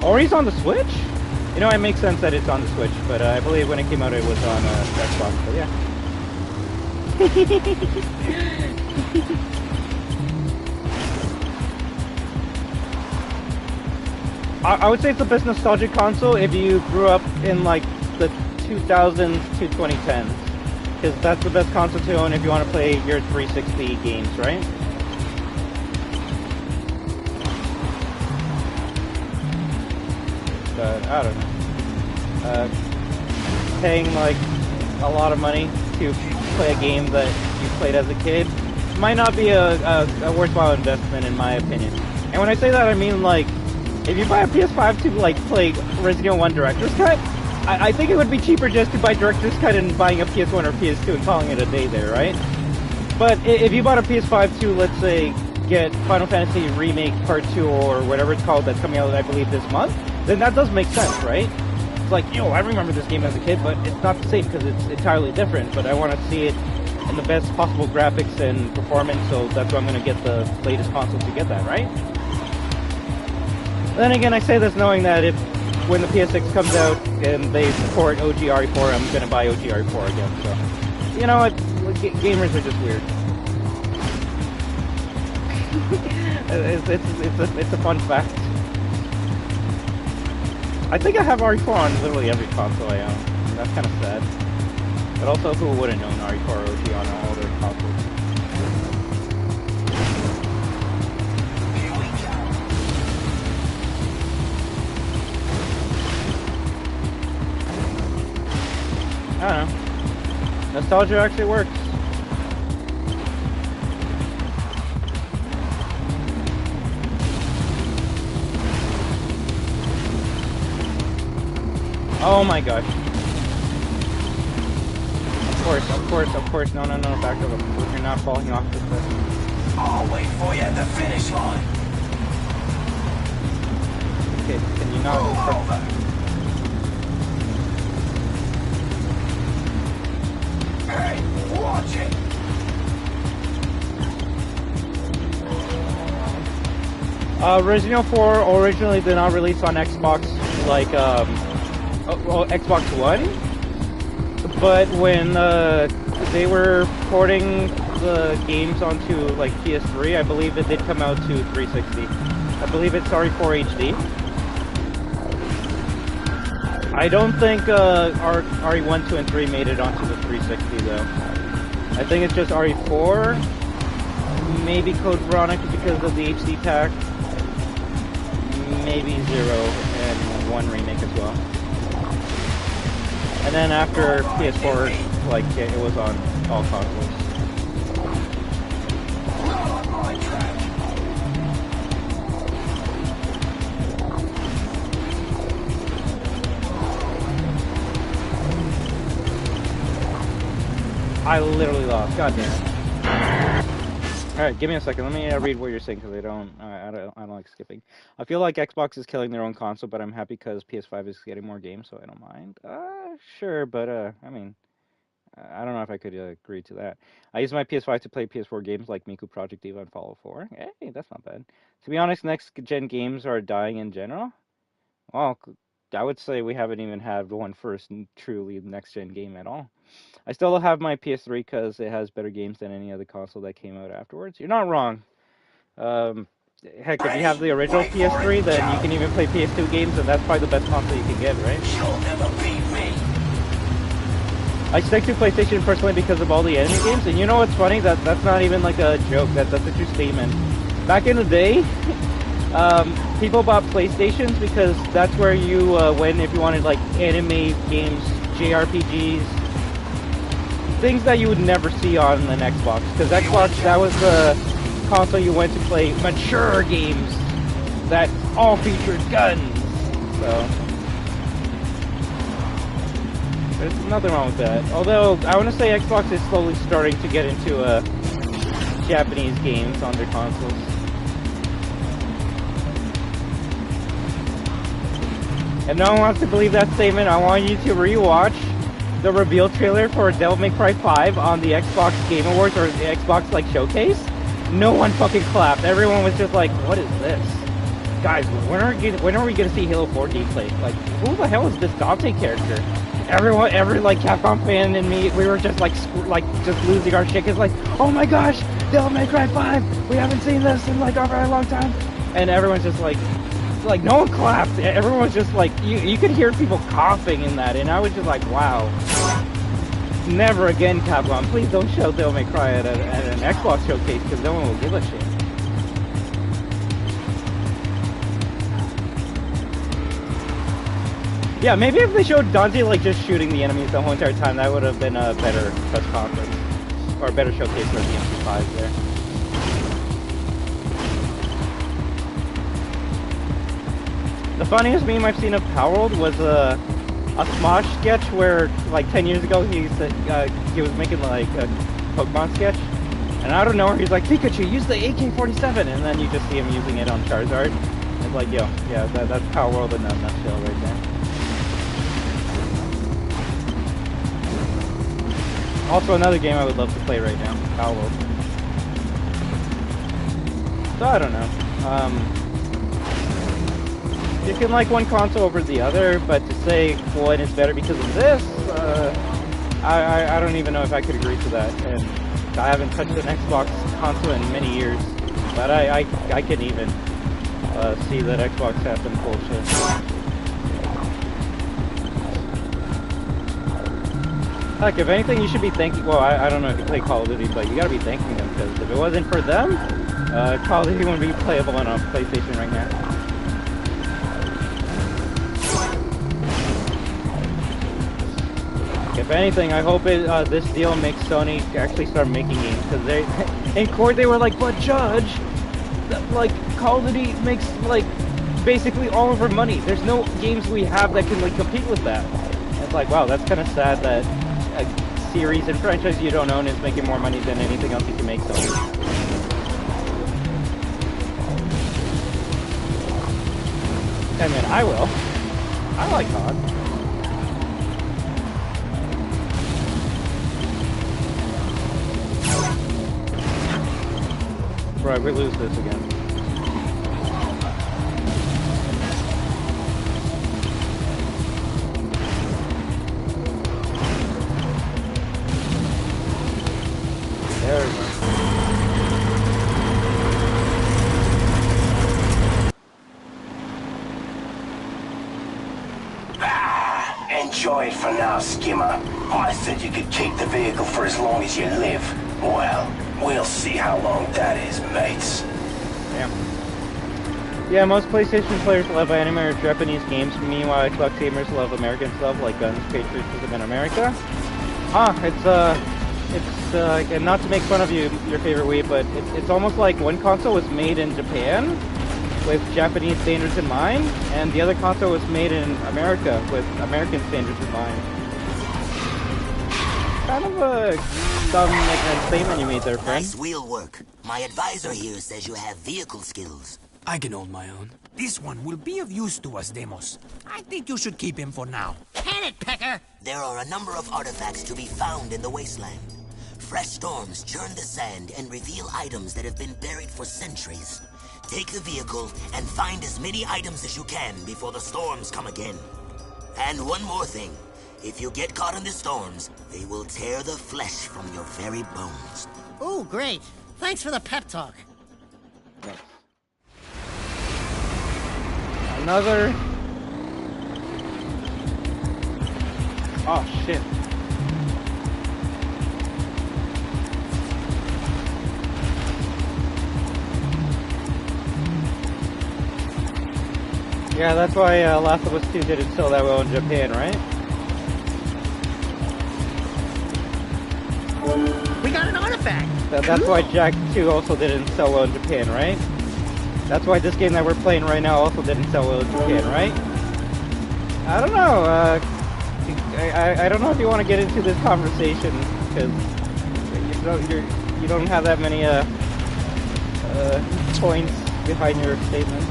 Ori's on the Switch? You know, it makes sense that it's on the Switch, but I believe when it came out it was on Xbox, but yeah. I would say it's the best nostalgic console if you grew up in like the 2000s to 2010s. Because that's the best console to own if you want to play your 360 games, right? But I don't know. Paying like a lot of money to play a game that you played as a kid might not be a worthwhile investment in my opinion. And when I say that, I mean like, if you buy a PS5 to like play Resident Evil 1 Director's Cut, I think it would be cheaper just to buy Director's Cut and buying a PS1 or PS2 and calling it a day there, right? But if you bought a PS5 to, let's say, get Final Fantasy Remake Part 2 or whatever it's called that's coming out, I believe, this month, then that does make sense, right? It's like, yo, I remember this game as a kid, but it's not the same because it's entirely different, but I want to see it in the best possible graphics and performance, so that's why I'm going to get the latest console to get that, right? Then again, I say this knowing that when the PS6 comes out and they support OG RE4, I'm gonna buy OG RE4 again. So, you know what? Gamers are just weird. it's a fun fact. I think I have RE4 on literally every console I own. That's kind of sad. But also, who wouldn't own RE4 or OG on all their consoles? I don't know. Nostalgia actually works. Oh my gosh. Of course. No, back up. You're not falling off this cliff. I'll wait for you at the finish line. Okay, can you not move over? Hey, watch it! Resident Evil 4 originally did not release on Xbox, like, Xbox One, but when they were porting the games onto, like, PS3, I believe it did come out to 360. I believe it's RE4 HD. I don't think RE1, 2, and 3 made it onto the 360 though. I think it's just RE4, maybe Code Veronica because of the HD pack, maybe 0 and 1 remake as well. And then after PS4, like, it was on all consoles. I literally lost. God damn it. Alright, give me a second. Let me read what you're saying because I don't like skipping. I feel like Xbox is killing their own console, but I'm happy because PS5 is getting more games, so I don't mind. Sure, but I mean, I don't know if I could agree to that. I use my PS5 to play PS4 games like Miku Project Diva and Fallout 4. Hey, that's not bad. To be honest, next-gen games are dying in general. Well, I would say we haven't even had one first truly next-gen game at all. I still have my PS3 because it has better games than any other console that came out afterwards. You're not wrong. Heck, if you have the original PS3, then you can even play PS2 games, and that's probably the best console you can get, right? You'll never beat me. I stick to PlayStation personally because of all the enemy games, and you know what's funny? That's not even like a joke. That's a true statement. Back in the day, people bought PlayStations because that's where you went if you wanted like anime games, JRPGs, things that you would never see on an Xbox. Because Xbox, that was the console you went to play mature games that all featured guns. So there's nothing wrong with that. Although I want to say Xbox is slowly starting to get into Japanese games on their consoles. If no one wants to believe that statement, I want you to rewatch the reveal trailer for Devil May Cry 5 on the Xbox Game Awards or the Xbox like showcase. No one fucking clapped. Everyone was just like, "What is this, guys? When are we gonna see Halo 4 gameplay? Like, who the hell is this Dante character?" Every like Capcom fan and me, we were just like just losing our shit. It's like, "Oh my gosh, Devil May Cry 5! We haven't seen this in like a very long time," and everyone's just like no one clapped. Everyone was just like, you could hear people coughing in that, and I was just like, wow. Never again, Capcom. Please don't show Devil May Cry at an Xbox showcase, because no one will give a shit. Yeah, maybe if they showed Dante like just shooting the enemies the whole entire time, that would have been a better press conference. Or a better showcase for the MP5 there. The funniest meme I've seen of Power World was a Smosh sketch where, like 10 years ago, he was making like a Pokemon sketch, and out of nowhere he's like, "Pikachu, use the AK-47," and then you just see him using it on Charizard. It's like, yo, yeah, that's Power World in a nutshell right there. Also, another game I would love to play right now, Power World. So I don't know. You can like one console over the other, but to say one is better because of this, I don't even know if I could agree to that. And I haven't touched an Xbox console in many years, but I can even see that Xbox has some bullshit. Heck, if anything, you should be thanking. Well, I don't know if you play Call of Duty, but you gotta be thanking them, because if it wasn't for them, Call of Duty wouldn't be playable on a PlayStation right now. If anything, I hope this deal makes Sony actually start making games, because they, in court they were like, "But Judge, like Call of Duty makes like basically all of our money. There's no games we have that can like compete with that." And it's like, wow, that's kind of sad that a series and franchise you don't own is making more money than anything else you can make. Sony. I mean, I will. I like COD. Right, we lose this again. There we go. Enjoy it for now, Skimmer. I said you could keep the vehicle for as long as you live. Well, we'll see how long that is, mates. Yeah, most PlayStation players love anime or Japanese games. Meanwhile, Xbox gamers love American stuff like guns, patriotism, and America. And not to make fun of your favorite Wii, but it's almost like one console was made in Japan with Japanese standards in mind, and the other console was made in America with American standards in mind. Kind of a dumb statement you made there, friend. Nice wheel work. My advisor here says you have vehicle skills. I can hold my own. This one will be of use to us, Demos. I think you should keep him for now. Can it, Pecker? There are a number of artifacts to be found in the wasteland. Fresh storms churn the sand and reveal items that have been buried for centuries. Take the vehicle and find as many items as you can before the storms come again. And one more thing. If you get caught in the storms, they will tear the flesh from your very bones. Oh, great. Thanks for the pep talk. Another... Oh, shit. Yeah, that's why Last of Us 2 didn't sell that well in Japan, right? We got an artifact! That's why Jak 2 also didn't sell well in Japan, right? That's why this game that we're playing right now also didn't sell well in Japan, right? I don't know, I don't know if you want to get into this conversation, because you don't have that many points behind your statements.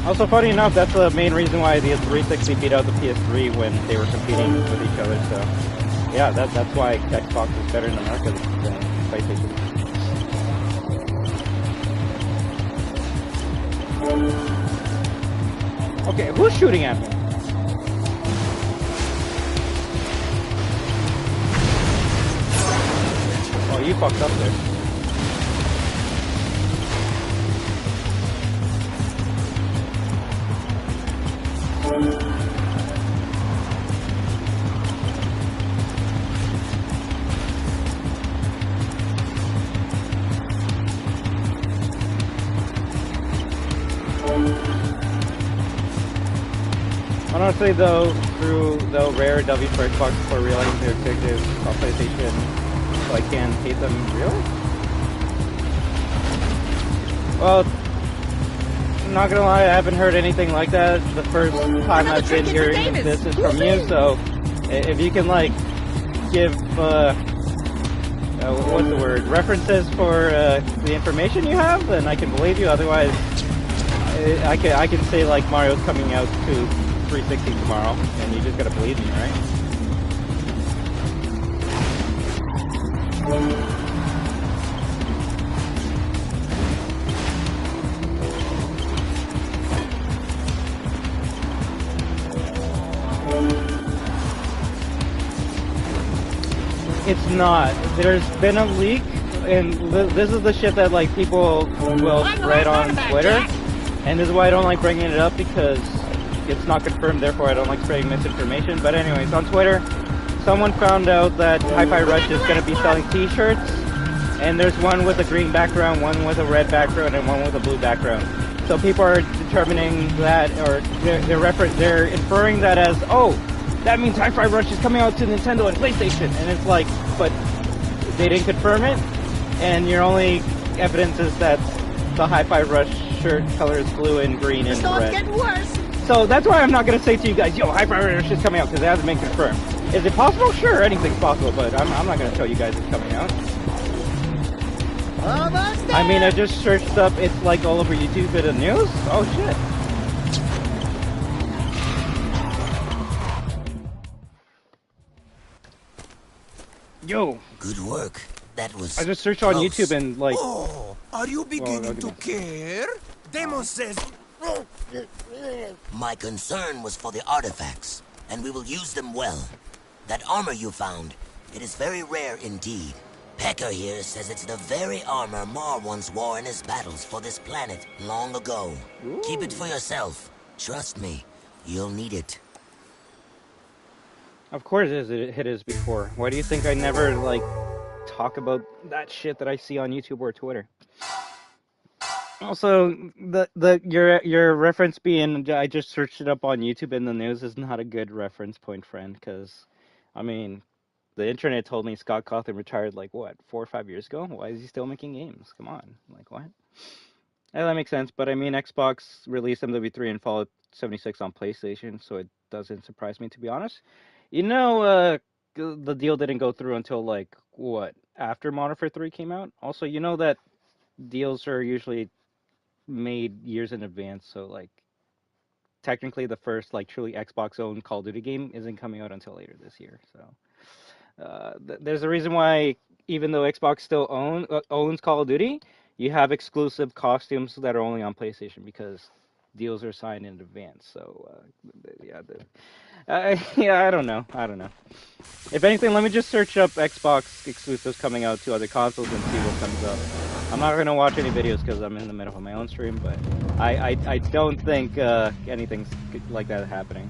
Also, funny enough, that's the main reason why the 360 beat out the PS3 when they were competing with each other, so... Yeah, that's why Xbox is better in America than PlayStation. Okay, who's shooting at me? Oh, you fucked up there. Honestly, though, through the rare W for Xbox for realizing their objectives on PlayStation, so I can hate them, really? Well, I'm not gonna lie, I haven't heard anything like that. The first time I've been hearing this is from you, so if you can, like, give, what's the word, references for the information you have, then I can believe you. Otherwise, I can say, like, Mario's coming out to 360 tomorrow, and you just gotta believe me, right? It's not. There's been a leak, and this is the shit that, like, people will spread on Twitter, and this is why I don't like bringing it up, because it's not confirmed, therefore I don't like spreading misinformation. But anyways, on Twitter, someone found out that Hi-Fi Rush is going to be selling t-shirts, and there's one with a green background, one with a red background, and one with a blue background. So people are determining that, or they're inferring that as, oh, that means Hi-Fi Rush is coming out to Nintendo and PlayStation. And it's like, but they didn't confirm it, and your only evidence is that the Hi-Fi Rush shirt color is blue and green and red. Getting worse. So that's why I'm not going to say to you guys, yo, Hi-Fi Rush is coming out, because it hasn't been confirmed. Is it possible? Sure, anything's possible, but I'm not going to tell you guys it's coming out. I mean, I just searched up, it's like all over YouTube bit of news. Oh, shit. Yo. Good work. That was I just searched on YouTube and, like... Oh, are you beginning to care? Demo says... My concern was for the artifacts, and we will use them well. That armor you found, it is very rare indeed. Pecker here says it's the very armor Mar once wore in his battles for this planet long ago. Ooh. Keep it for yourself. Trust me, you'll need it. Of course it is before. Why do you think I never, like, talk about that shit that I see on YouTube or Twitter? Also, your reference being I just searched it up on YouTube in the news is not a good reference point, friend, because, I mean, the internet told me Scott Cawthon retired, like, what, 4 or 5 years ago? Why is he still making games? Come on. Like, what? Yeah, that makes sense, but I mean, Xbox released MW3 and Fallout 76 on PlayStation, so it doesn't surprise me, to be honest. You know, the deal didn't go through until, like, what, after Modern Warfare 3 came out? Also, you know that deals are usually made years in advance, so, like, technically the first, like, truly Xbox-owned Call of Duty game isn't coming out until later this year, so... There's a reason why, even though Xbox still owns Call of Duty, you have exclusive costumes that are only on PlayStation because deals are signed in advance. So yeah, I don't know. If anything, let me just search up Xbox exclusives coming out to other consoles and see what comes up. I'm not gonna watch any videos because I'm in the middle of my own stream, but I don't think anything's like that happening.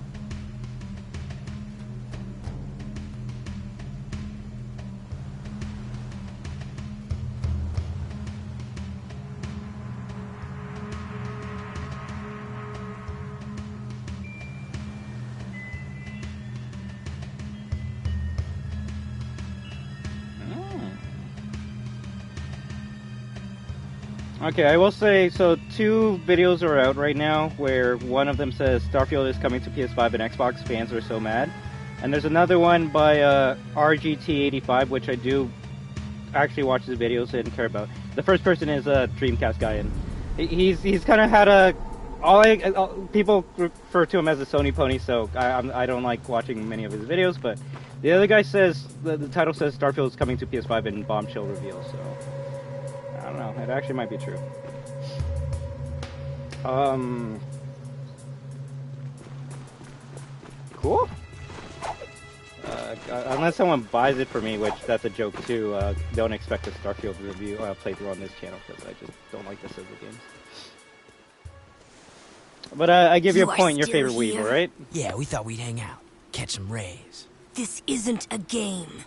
Okay, I will say, so 2 videos are out right now where one of them says Starfield is coming to PS5 and Xbox, fans are so mad. And there's another one by RGT85, which I do actually watch his videos and care about. The first person is a Dreamcast guy, and he's kind of had people refer to him as a Sony pony, so I don't like watching many of his videos, but the other guy says, the title says Starfield is coming to PS5 and bombshell reveal, so... I don't know, it actually might be true. Cool. Unless someone buys it for me, which that's a joke too, don't expect a Starfield review playthrough on this channel, because I just don't like the Sizzle games. But I give you a point, your favorite weeb, right? Yeah, we thought we'd hang out, catch some rays. This isn't a game.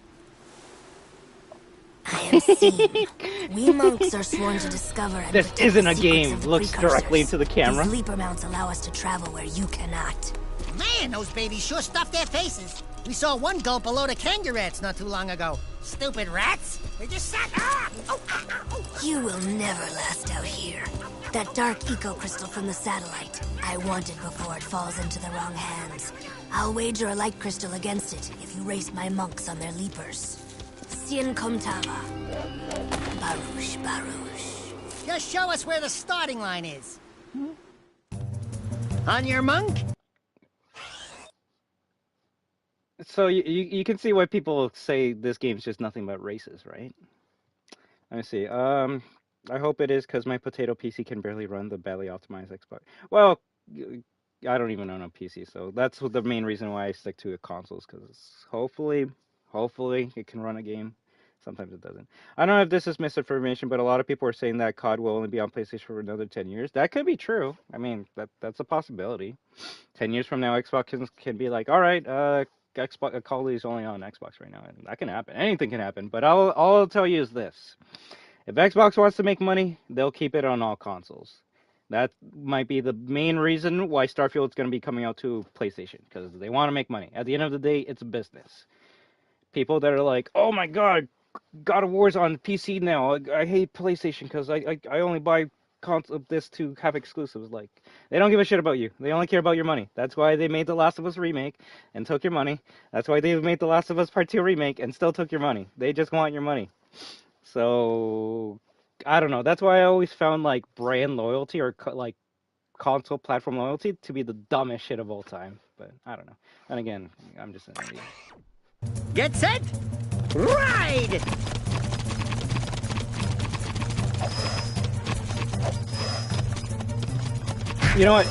I am seen. We monks are sworn to discover and this isn't a game. Looks directly into the camera. These leaper mounts allow us to travel where you cannot. Man, those babies sure stuffed their faces. We saw one gulp a load of kangaroos not too long ago. Stupid rats. They just sat... You will never last out here. That dark eco-crystal from the satellite. I want it before it falls into the wrong hands. I'll wager a light crystal against it if you race my monks on their leapers. Sien Komtava. Baruch, Baruch. Just show us where the starting line is. On your monk? So you can see why people say this game's just nothing but races, right? Let me see. I hope it is, because my potato PC can barely run the badly optimized Xbox. Well, I don't even own a PC, so that's the main reason why I stick to the consoles, because hopefully it can run a game. Sometimes it doesn't. I don't know if this is misinformation, but a lot of people are saying that COD will only be on PlayStation for another 10 years. That could be true. I mean, that's a possibility. 10 years from now, Xbox can be like, all right, Xbox Call of Duty is only on Xbox right now, and that can happen. Anything can happen. But all I'll tell you is this: if Xbox wants to make money, they'll keep it on all consoles. That might be the main reason why Starfield is going to be coming out to PlayStation, because they want to make money. At the end of the day, it's a business. People that are like, oh my god, God of War's on PC now. I hate PlayStation because I only buy this to have exclusives. Like, they don't give a shit about you. They only care about your money. That's why they made The Last of Us remake and took your money. That's why they made The Last of Us Part 2 remake and still took your money. They just want your money. So, I don't know. That's why I always found, like, brand loyalty or, like, console platform loyalty to be the dumbest shit of all time. But, I don't know. And again, I'm just an idiot. Get set, ride! You know what?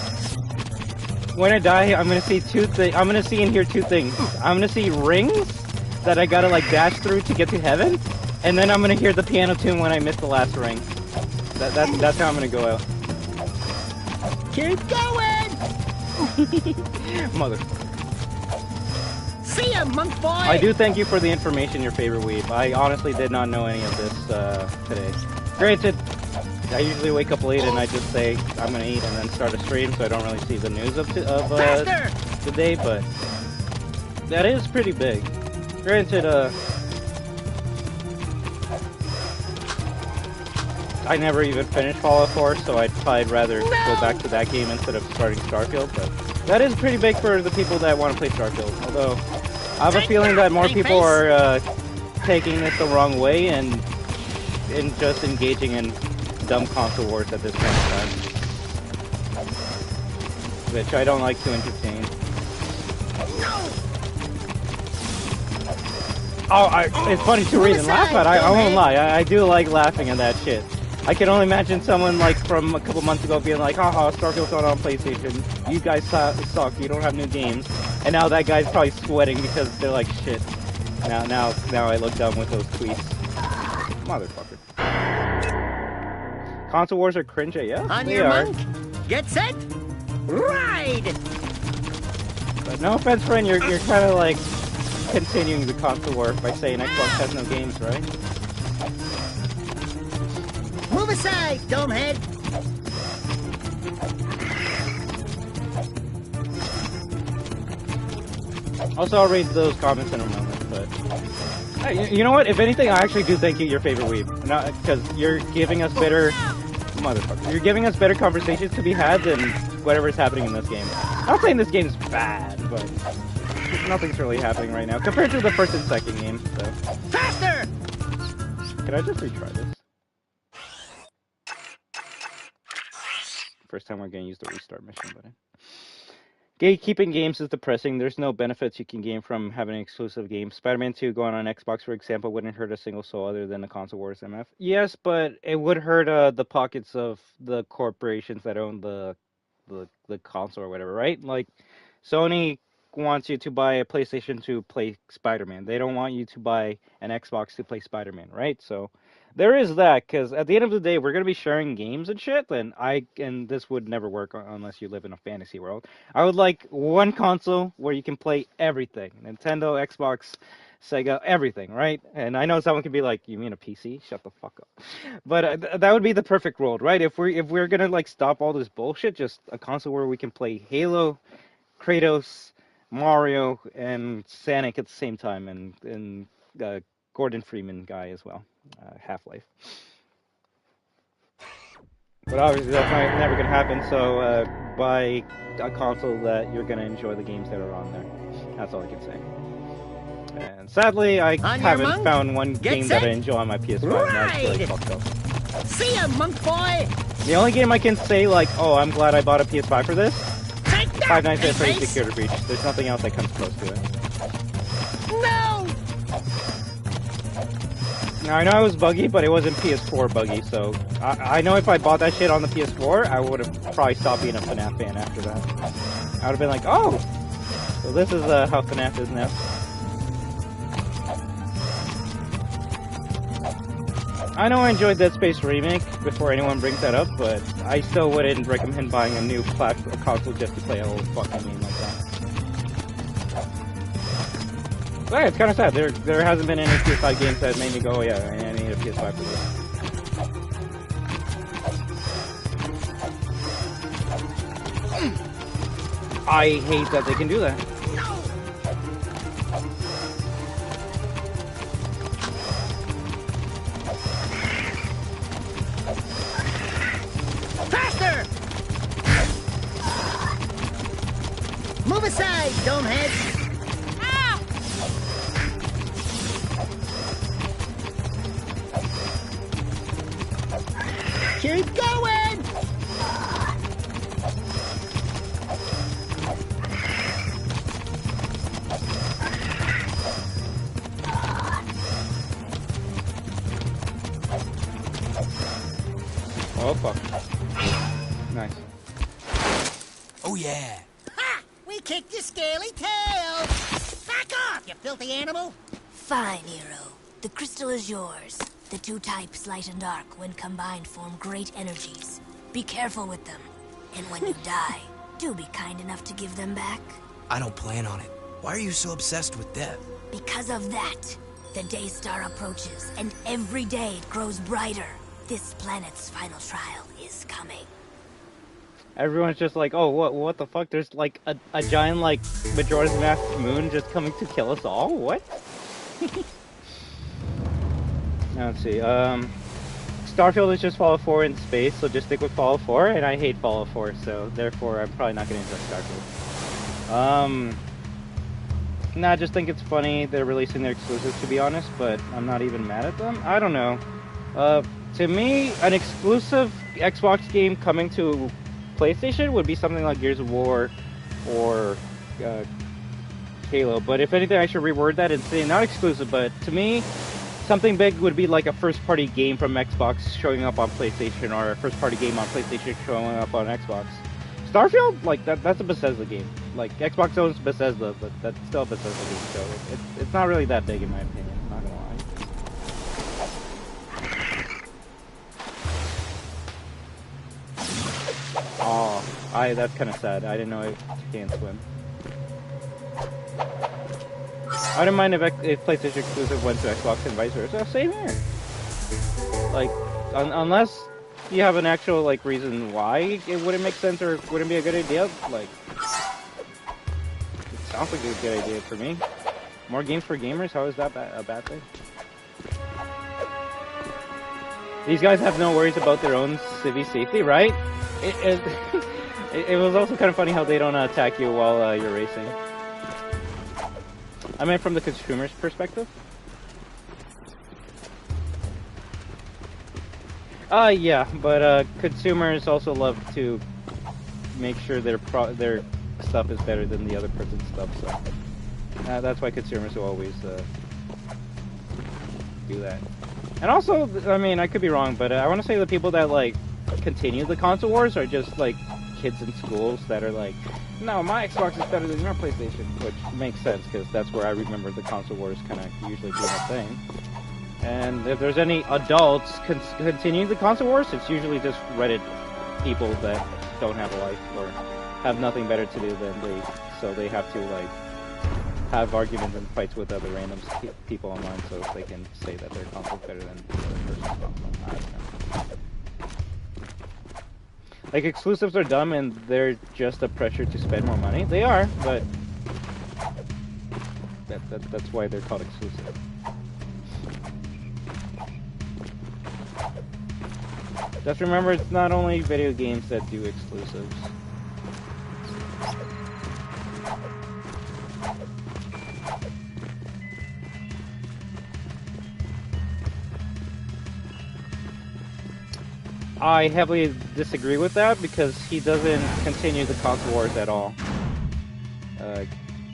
When I die, I'm gonna see two things. I'm gonna see and hear two things. I'm gonna see rings that I gotta like dash through to get to heaven, and then I'm gonna hear the piano tune when I miss the last ring. That's how I'm gonna go out. Keep going! Mother. See ya, monk boy! I do thank you for the information, your favorite weeb. I honestly did not know any of this today. Granted, I usually wake up late and I just say I'm gonna eat and then start a stream, so I don't really see the news of the day, but that is pretty big. Granted, I never even finished Fallout 4, so I'd probably rather go back to that game instead of starting Starfield, but that is pretty big for the people that want to play Starfield. Although, I have a feeling that more people are taking this the wrong way and just engaging in dumb console wars at this point in time, which I don't like to entertain. It's funny to read and laugh at. I won't lie. I do like laughing at that shit. I can only imagine someone like from a couple months ago being like, haha, Starfield's not on PlayStation. You guys suck. You don't have new games. And now that guy's probably sweating because they're like, shit. Now I look dumb with those tweets. Motherfucker. Console wars are cringe, yeah. On they your are. monk, get set, ride! But no offense, friend, you're kind of like continuing the console war by saying Xbox has no games, right? Move aside, domehead! Also, I'll read those comments in a moment, but... Hey, you know what? If anything, I actually do thank you, your favorite weeb. Because you're giving us better... Motherfucker. You're giving us better conversations to be had than whatever's happening in this game. I'm not saying this game's bad, but... nothing's really happening right now, compared to the first and second game, so... Faster! Can I just retry this? First time we're gonna use the restart mission button. Gatekeeping games is depressing. There's no benefits you can gain from having an exclusive game. Spider-Man 2 going on Xbox, for example, wouldn't hurt a single soul other than the console wars MF. Yes, but it would hurt the pockets of the corporations that own the console or whatever, right? Like, Sony wants you to buy a PlayStation to play Spider-Man. They don't want you to buy an Xbox to play Spider-Man, right? So there is that, because at the end of the day, we're going to be sharing games and shit, and this would never work unless you live in a fantasy world. I would like one console where you can play everything. Nintendo, Xbox, Sega, everything, right? And I know someone could be like, you mean a PC? Shut the fuck up. But that would be the perfect world, right? If we're going to like stop all this bullshit, just a console where we can play Halo, Kratos, Mario, and Sonic at the same time, and Gordon Freeman guy as well. Half-Life. But obviously that's never going to happen, so buy a console that you're going to enjoy the games that are on there. That's all I can say. And sadly, I haven't found one game that I enjoy on my PS5, and that's really fucked up. See ya, monk boy! The only game I can say, like, oh, I'm glad I bought a PS5 for this, Five Nights at Freddy's Security Breach. There's nothing else that comes close to it. No! Now, I know it was buggy, but it wasn't PS4 buggy, so I know if I bought that shit on the PS4, I would have probably stopped being a FNAF fan after that. I would have been like, oh! So this is how FNAF is now. I know I enjoyed Dead Space Remake before anyone brings that up, but I still wouldn't recommend buying a new console just to play a whole fucking game like that. But yeah, it's kind of sad. There hasn't been any PS5 games that made me go, oh yeah, I need a PS5 for this. I hate that they can do that. Faster! Move aside, domehead! Keep going! Oh fuck. Nice. Oh yeah. Ha! We kicked your scaly tail! Back off, you filthy animal! Fine, hero. The crystal is yours. The two types, light and dark, when combined, form great energies. Be careful with them. And when you die, do be kind enough to give them back. I don't plan on it. Why are you so obsessed with death? Because of that, the day star approaches, and every day it grows brighter. This planet's final trial is coming. Everyone's just like, oh, what the fuck? There's like a giant, like, Majora's Mask moon just coming to kill us all? What? Let's see, Starfield is just Fallout 4 in space, so just stick with Fallout 4, and I hate Fallout 4, so therefore I'm probably not going to enjoy Starfield. Nah, I just think it's funny they're releasing their exclusives, to be honest, but I'm not even mad at them. I don't know. To me, an exclusive Xbox game coming to PlayStation would be something like Gears of War or Halo. But if anything, I should reword that and say not exclusive, but to me, something big would be like a first-party game from Xbox showing up on PlayStation, or a first-party game on PlayStation showing up on Xbox. Starfield, like that's a Bethesda game. Like Xbox owns Bethesda, but that's still a Bethesda game, so it's not really that big in my opinion. Not gonna lie. Oh, that's kind of sad. I didn't know it can't swim. I don't mind if PlayStation exclusive went to Xbox and vice versa. Same here. Like, unless you have an actual like reason why it wouldn't make sense or wouldn't be a good idea. Like, it sounds like a good idea for me. More games for gamers. How is that a bad thing? These guys have no worries about their own civvy safety, right? It was also kind of funny how they don't attack you while you're racing. I meant from the consumer's perspective. Yeah, but consumers also love to make sure their stuff is better than the other person's stuff, so that's why consumers will always do that. And also, I mean, I could be wrong, but I want to say the people that like continue the console wars are just like kids in schools that are like, no, my Xbox is better than your PlayStation, which makes sense because that's where I remember the console wars kind of usually being a thing. And if there's any adults continuing the console wars, it's usually just Reddit people that don't have a life or have nothing better to do than so they have to like have arguments and fights with other random people online so they can say that their console's better than the other person's console. I don't know. Like, exclusives are dumb and they're just a pressure to spend more money. They are, but that's why they're called exclusive. Just remember, it's not only video games that do exclusives. I heavily disagree with that because he doesn't continue the console wars at all.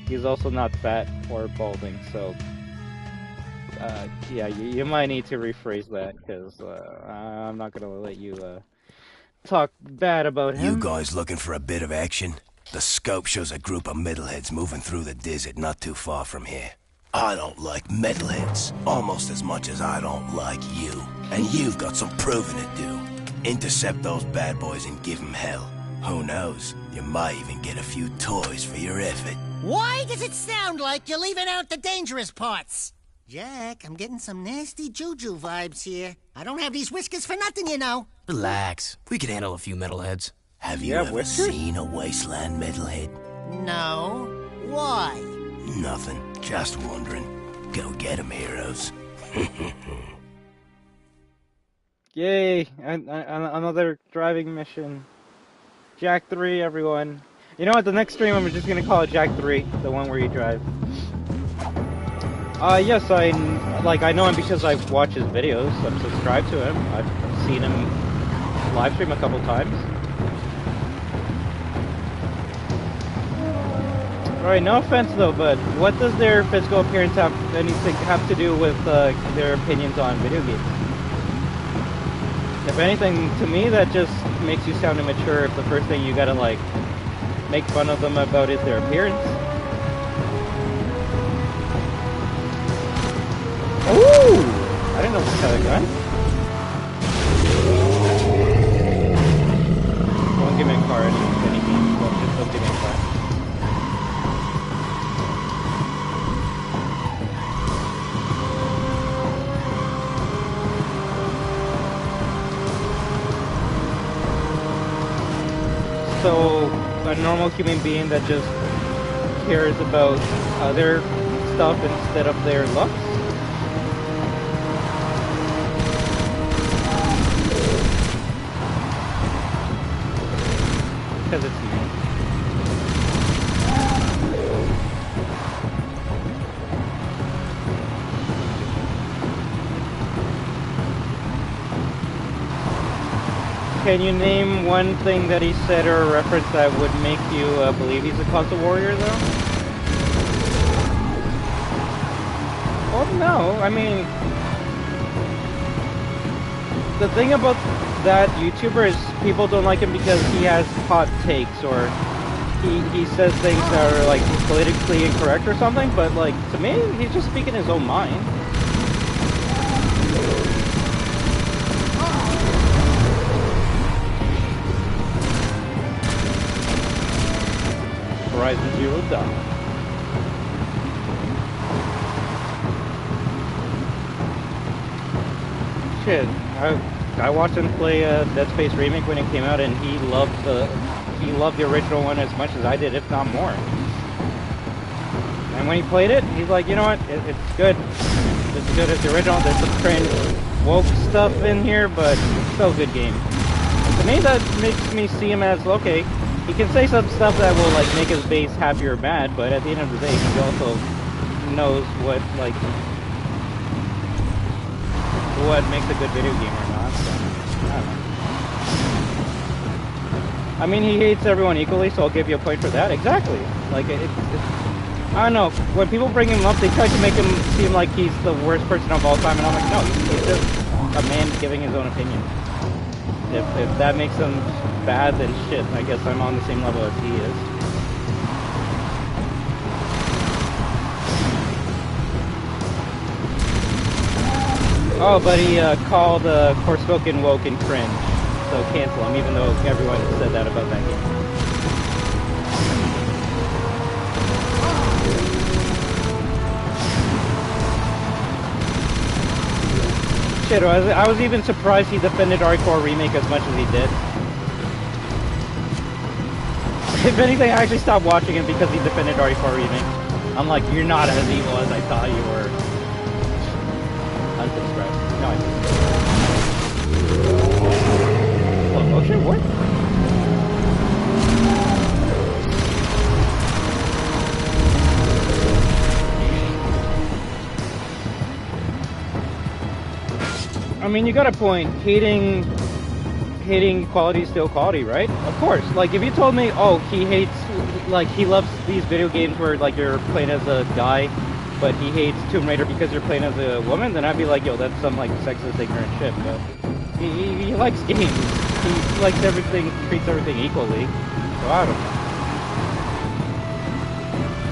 He's also not fat or balding, so yeah, you might need to rephrase that because I'm not gonna let you talk bad about him. You guys looking for a bit of action? The scope shows a group of metalheads moving through the desert not too far from here. I don't like metalheads almost as much as I don't like you, and you've got some proving to do. Intercept those bad boys and give them hell. Who knows? You might even get a few toys for your effort. Why does it sound like you're leaving out the dangerous parts? Jack, I'm getting some nasty juju vibes here. I don't have these whiskers for nothing, you know. Relax. We can handle a few metalheads. Have you ever seen a wasteland metalhead? No. Why? Nothing. Just wondering. Go get 'em, heroes. Yay! Another driving mission. Jack 3, everyone. You know what? The next stream I'm just gonna call it Jack 3, the one where you drive. Yes, I know him because I've watched his videos. I'm subscribed to him. I've seen him live stream a couple times. Alright, no offense though, but what does their physical appearance have to do with their opinions on video games? If anything, to me, that just makes you sound immature if the first thing you gotta, like, make fun of them about is their appearance. Ooh! I didn't know this had a gun. Don't give me a car any game. Just don't give me a car. So, a normal human being that just cares about other stuff instead of their looks? Because it's me. Can you name one thing that he said or a reference that would make you believe he's a console warrior, though? Well, no, I mean, the thing about that YouTuber is people don't like him because he has hot takes, or he says things that are like politically incorrect or something, but like, to me, he's just speaking his own mind. Horizon Zero Dawn. Shit, I watched him play Dead Space Remake when it came out, and he loved the original one as much as I did, if not more. And when he played it, he's like, you know what, it's good. It's as good as the original. There's some cringe woke stuff in here, but it's still a good game. And to me, that makes me see him as, okay, he can say some stuff that will like make his base happy or mad, but at the end of the day, he also knows what makes a good video game or not. So, I don't know. I mean, he hates everyone equally, so I'll give you a point for that. Exactly. Like, I don't know. When people bring him up, they try to make him seem like he's the worst person of all time, and I'm like, no, he's just a man giving his own opinion. If that makes him bad, then shit, I guess I'm on the same level as he is. Oh, but he called Forspoken woke and cringe, so cancel him, even though everyone said that about that game. Shit, I was even surprised he defended RE4 Remake as much as he did. If anything, I actually stopped watching him because he defended RE4 Remake. I'm like, you're not as evil as I thought you were. Unsubscribe. No, I didn't. Slow motion? What? I mean, you got a point. Hating quality is still quality, right? Of course. Like, if you told me, oh, he hates, like, he loves these video games where, like, you're playing as a guy, but he hates Tomb Raider because you're playing as a woman, then I'd be like, yo, that's some, like, sexist, ignorant shit. But he likes games. He likes everything, treats everything equally. So I don't know.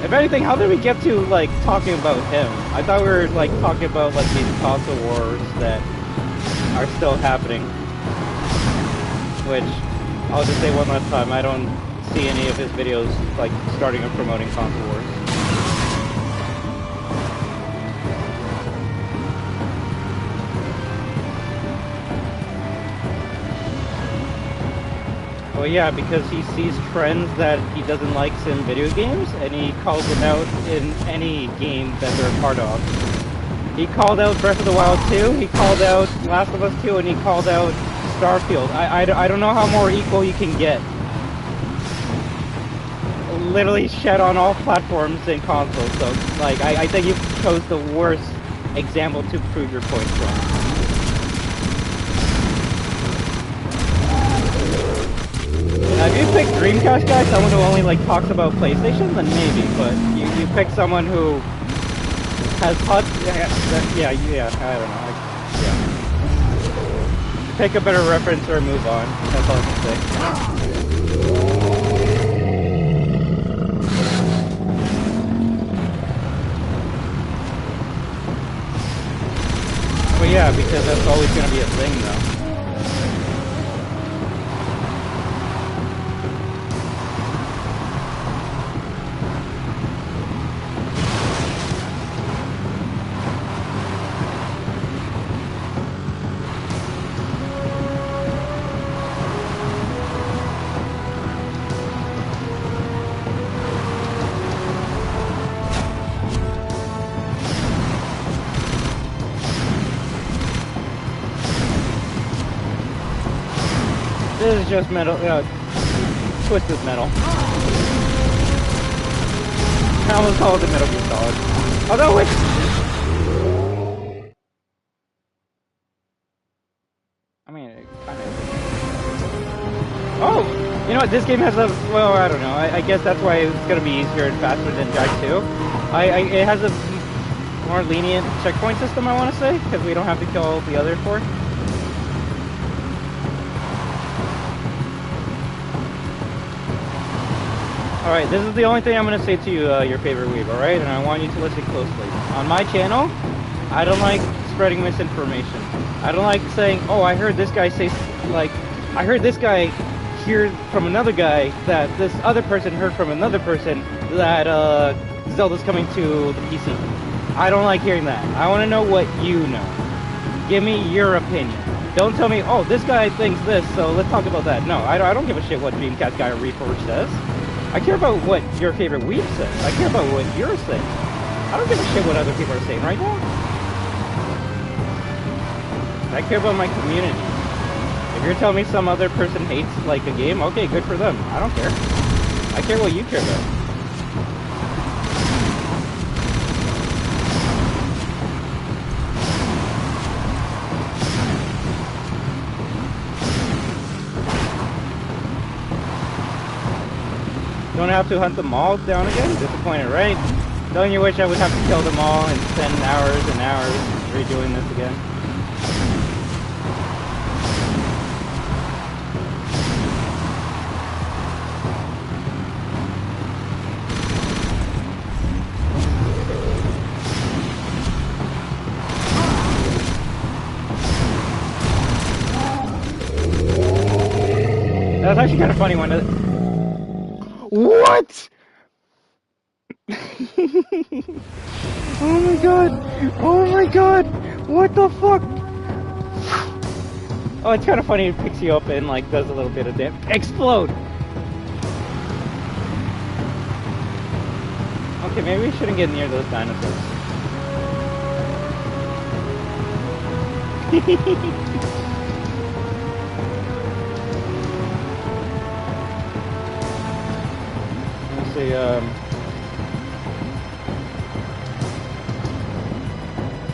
If anything, how did we get to, like, talking about him? I thought we were, like, talking about, like, these console wars that are still happening. Which, I'll just say one last time, I don't see any of his videos, like, starting or promoting console wars. Well, yeah, because he sees trends that he doesn't like in video games, and he calls them out in any game that they're a part of. He called out Breath of the Wild 2, he called out Last of Us 2, and he called out Starfield. I don't know how more equal you can get. Literally shed on all platforms and consoles, so, like, I think you chose the worst example to prove your point from. Now, if you pick Dreamcast guy, someone who only, like, talks about PlayStation, then maybe, but you pick someone who has hot... Yeah, I don't know. Yeah. Pick a better reference or move on. That's all I can say. Well, yeah, because that's always going to be a thing, though. This is just metal, Twisted Metal. I almost called it Metal Gear Solid. Although it's... I mean, it kind of... Oh! You know what, this game has a... Well, I don't know. I guess that's why it's going to be easier and faster than Jak 2. It has a more lenient checkpoint system, I want to say, because we don't have to kill the other 4. Alright, this is the only thing I'm going to say to you, your favorite weeb, alright? And I want you to listen closely. On my channel, I don't like spreading misinformation. I don't like saying, oh, I heard this guy say, like, I heard this guy hear from another guy that this other person heard from another person that, Zelda's coming to the PC. I don't like hearing that. I want to know what you know. Give me your opinion. Don't tell me, oh, this guy thinks this, so let's talk about that. No, I don't give a shit what Dreamcast Guy or Reforge says. I care about what your favorite weeb says. I care about what you're saying. I don't give a shit what other people are saying right now. I care about my community. If you're telling me some other person hates, like, a game, okay, good for them. I don't care. I care what you care about. Don't have to hunt them all down again? Disappointed, right? Don't you wish I would have to kill them all and spend hours and hours redoing this again? That's actually kind of funny when it... What? Oh my god! Oh my god! What the fuck? Oh, it's kind of funny. It picks you up and like does a little bit of damage. Explode! Okay, maybe we shouldn't get near those dinosaurs.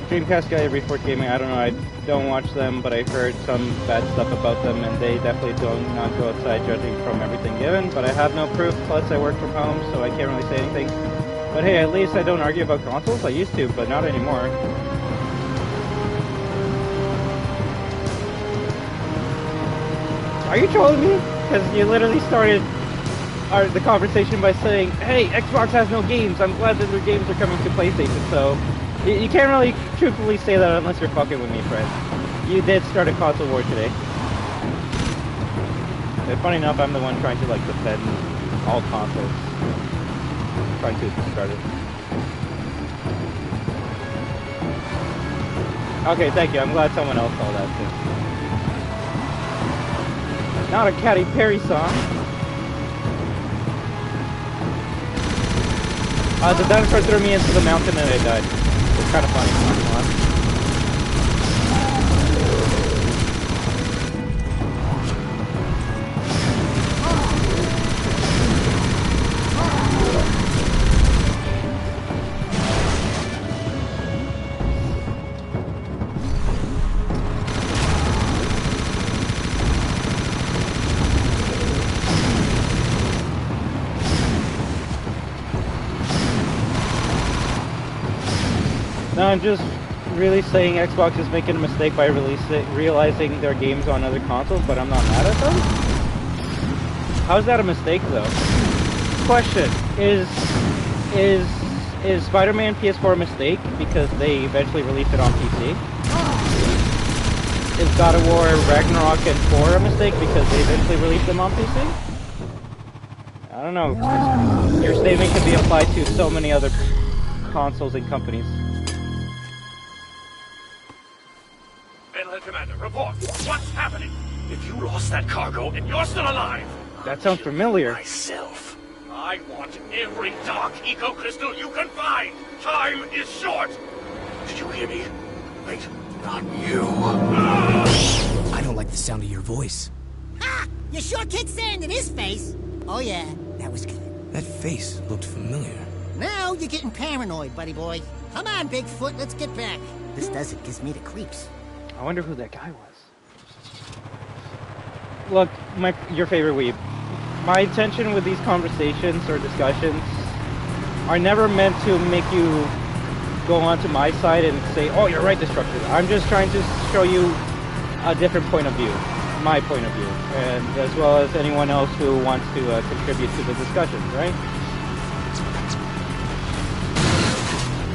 Dreamcast Guy, Reforge Gaming, I don't know, I don't watch them, but I've heard some bad stuff about them, and they definitely do not go outside judging from everything given, but I have no proof, plus I work from home, so I can't really say anything. But hey, at least I don't argue about consoles. I used to, but not anymore. Are you trolling me? Because you literally started the conversation by saying, hey, Xbox has no games, I'm glad that their games are coming to PlayStation, so you can't really truthfully say that unless you're fucking with me, friend. You did start a console war today. And funny enough, I'm the one trying to like defend all consoles. Trying to start it. Okay, thank you, I'm glad someone else saw that too. Not a Katy Perry song. The dinosaur threw me into the mountain and I died. It's kind of funny. Not gonna lie. No, I'm just really saying Xbox is making a mistake by realizing their games on other consoles, but I'm not mad at them. How's that a mistake, though? Question: Is Spider-Man PS4 a mistake because they eventually released it on PC? Is God of War, Ragnarok, and 4 a mistake because they eventually released them on PC? I don't know. Your statement can be applied to so many other consoles and companies. Commander, report. What's happening? If you lost that cargo and you're still alive... That sounds familiar. Myself. I want every dark eco crystal you can find. Time is short. Did you hear me? Wait, not you. I don't like the sound of your voice. Ha! You sure kicked sand in his face. Oh yeah, that was good. That face looked familiar. Now you're getting paranoid, buddy boy. Come on, Bigfoot, let's get back. This desert gives me the creeps. I wonder who that guy was. Look, your favorite weeb. My intention with these conversations or discussions are never meant to make you go onto my side and say, oh, you're right, Destructor. I'm just trying to show you a different point of view, my point of view, and as well as anyone else who wants to contribute to the discussion, right?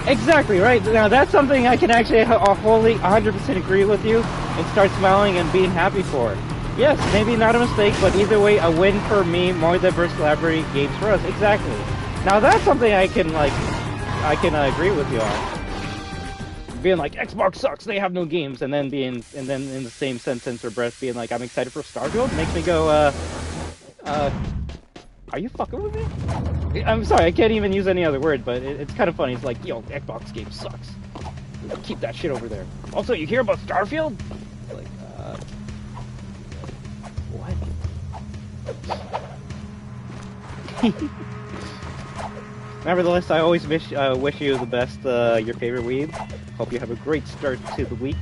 Exactly, right? Now that's something I can actually wholly 100% agree with you and start smiling and being happy for. Yes, maybe not a mistake, but either way, a win for me, more diverse collaborative games for us. Exactly. Now that's something I can agree with you on. Being like, Xbox sucks, they have no games, and then in the same sentence or breath being like, I'm excited for Starfield, makes me go, are you fucking with me? I'm sorry, I can't even use any other word, but it's kind of funny. It's like, yo, Xbox game sucks. Keep that shit over there. Also, you hear about Starfield? Like, what? Nevertheless, I always wish you the best, your favorite weeb. Hope you have a great start to the week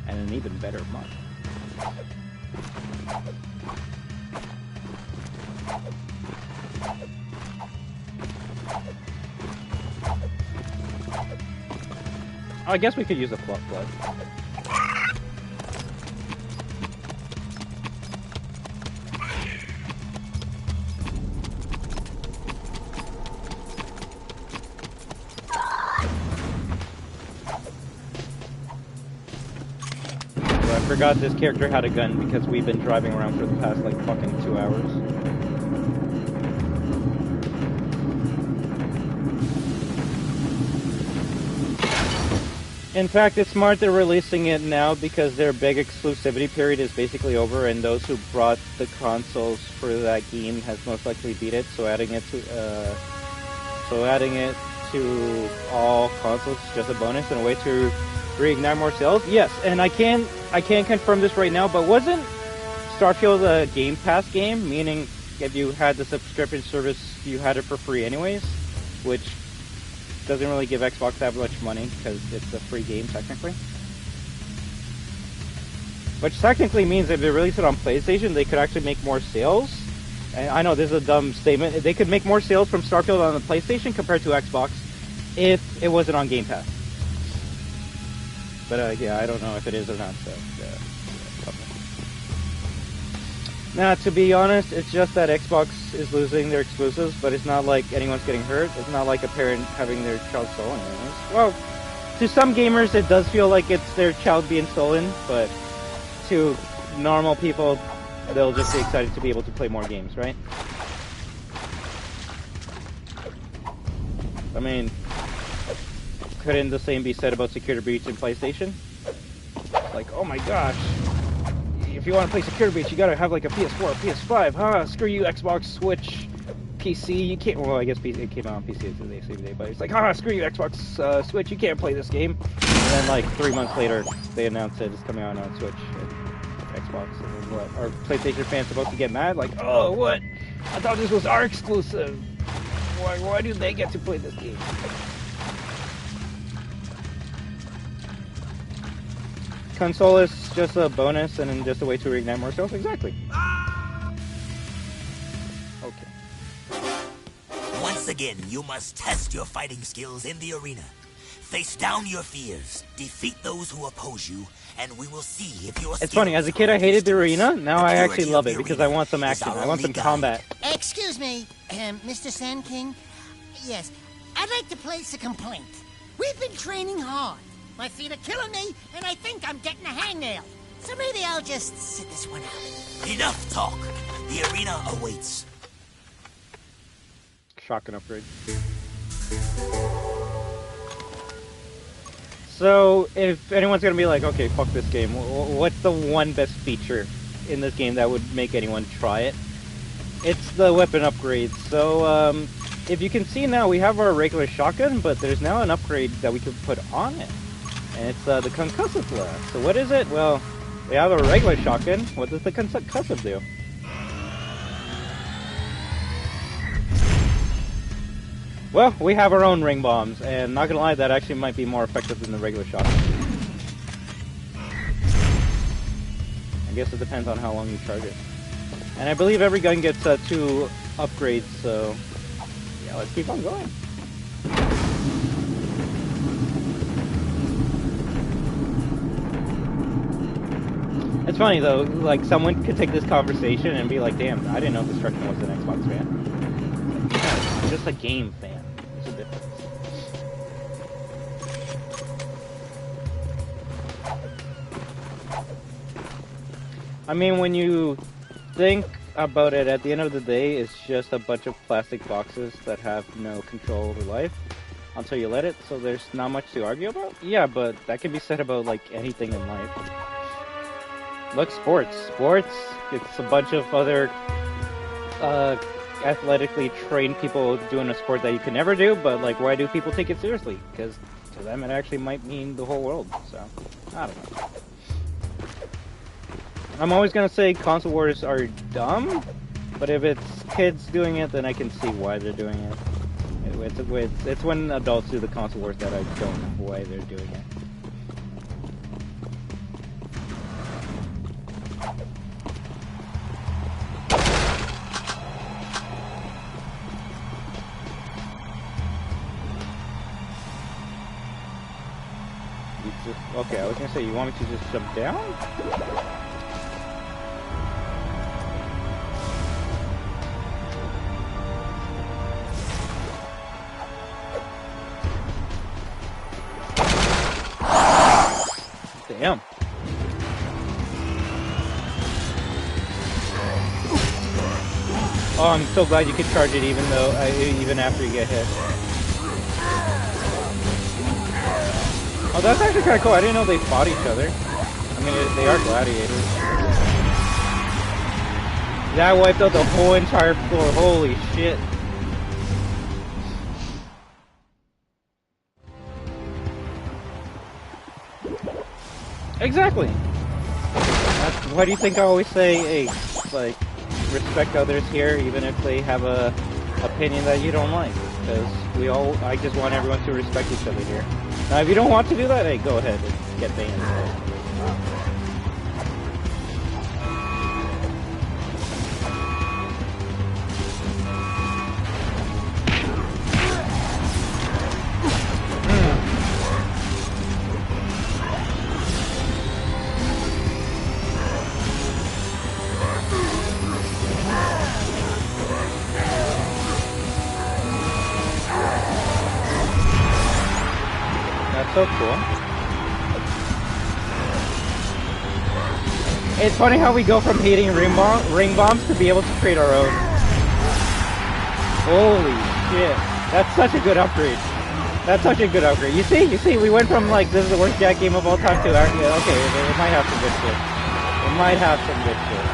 and an even better month. Oh, I guess we could use a fluff blood. I forgot this character had a gun because we've been driving around for the past like fucking 2 hours. In fact, it's smart they're releasing it now because their big exclusivity period is basically over, and those who brought the consoles for that game has most likely beat it. So adding it to all consoles is just a bonus and a way to reignite more sales. Yes, and I can't confirm this right now, but wasn't Starfield a Game Pass game? Meaning, if you had the subscription service, you had it for free anyways, which doesn't really give Xbox that much money because it's a free game technically. Which technically means if they release it on PlayStation, they could actually make more sales. And I know this is a dumb statement. They could make more sales from Starfield on the PlayStation compared to Xbox if it wasn't on Game Pass. But yeah, I don't know if it is or not. So now, to be honest, it's just that Xbox is losing their exclusives, but it's not like anyone's getting hurt. It's not like a parent having their child stolen. Anyways. Well, to some gamers, it does feel like it's their child being stolen, but to normal people, they'll just be excited to be able to play more games, right? I mean, couldn't the same be said about Security Breach in PlayStation? Like, oh my gosh. If you want to play Security Breach, you gotta have like a PS4 or PS5, huh? Screw you, Xbox, Switch, PC, you can't. Well, I guess it came out on PC the same day, but it's like, screw you, Xbox, Switch, you can't play this game. And then, like, 3 months later, they announced it's coming out on Switch and Xbox. And then what? Are PlayStation fans supposed to get mad? Like, oh, what? I thought this was our exclusive. Why do they get to play this game? Console is just a bonus and just a way to reignite more sales. Exactly. Okay. Once again, you must test your fighting skills in the arena. Face down your fears, defeat those who oppose you, and we will see if your It's funny, as a kid I hated the arena, now I actually love it because I want some action, I want some combat. Excuse me, Mr. Sand King? Yes, I'd like to place a complaint. We've been training hard. My feet are killing me, and I think I'm getting a hangnail. So maybe I'll just sit this one out. Enough talk. The arena awaits. Shotgun upgrade. So, if anyone's gonna be like, okay, fuck this game, what's the one best feature in this game that would make anyone try it? It's the weapon upgrades. So, if you can see now, we have our regular shotgun, but there's now an upgrade that we can put on it. And it's the concussive blast. So what is it? Well, we have a regular shotgun. What does the concussive do? Well, we have our own ring bombs, and not gonna lie, that actually might be more effective than the regular shotgun. I guess it depends on how long you charge it. And I believe every gun gets 2 upgrades, so yeah, let's keep on going. It's funny though, like someone could take this conversation and be like, damn, I didn't know Destruction was an Xbox fan. Yeah, I'm just a game fan. There's a difference. I mean, when you think about it, at the end of the day, it's just a bunch of plastic boxes that have no control over life until you let it, so there's not much to argue about. Yeah, but that can be said about like anything in life. Look, sports, it's a bunch of other athletically trained people doing a sport that you can never do, but like, why do people take it seriously? Because to them it actually might mean the whole world, so I don't know. I'm always gonna say console wars are dumb, but if it's kids doing it, then I can see why they're doing it. It's when adults do the console wars that I don't know why they're doing it. Okay, I was gonna say, you want me to just jump down? Damn. Oh, I'm so glad you could charge it even after you get hit. Oh, that's actually kind of cool. I didn't know they fought each other. I mean, they are gladiators. That wiped out the whole entire floor. Holy shit. Exactly. Why do you think I always say, hey, like, respect others here, even if they have a opinion that you don't like? Because I just want everyone to respect each other here. Now, if you don't want to do that, hey, go ahead and get banned. So cool. It's funny how we go from hating ring bombs to be able to create our own. Holy shit. That's such a good upgrade. That's such a good upgrade. You see, we went from like, this is the worst Jack game of all time to, okay, it might have some good shit. It might have some good shit.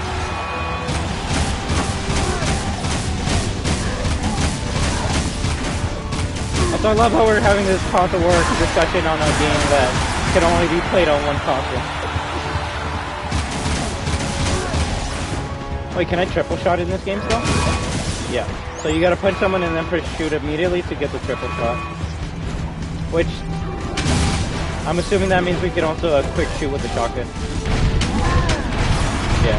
So I love how we're having this console war discussion on a game that can only be played on one console. Wait, can I triple shot in this game still? Yeah. So you gotta punch someone and then push shoot immediately to get the triple shot. Which, I'm assuming that means we can also quick shoot with the shotgun. Yeah.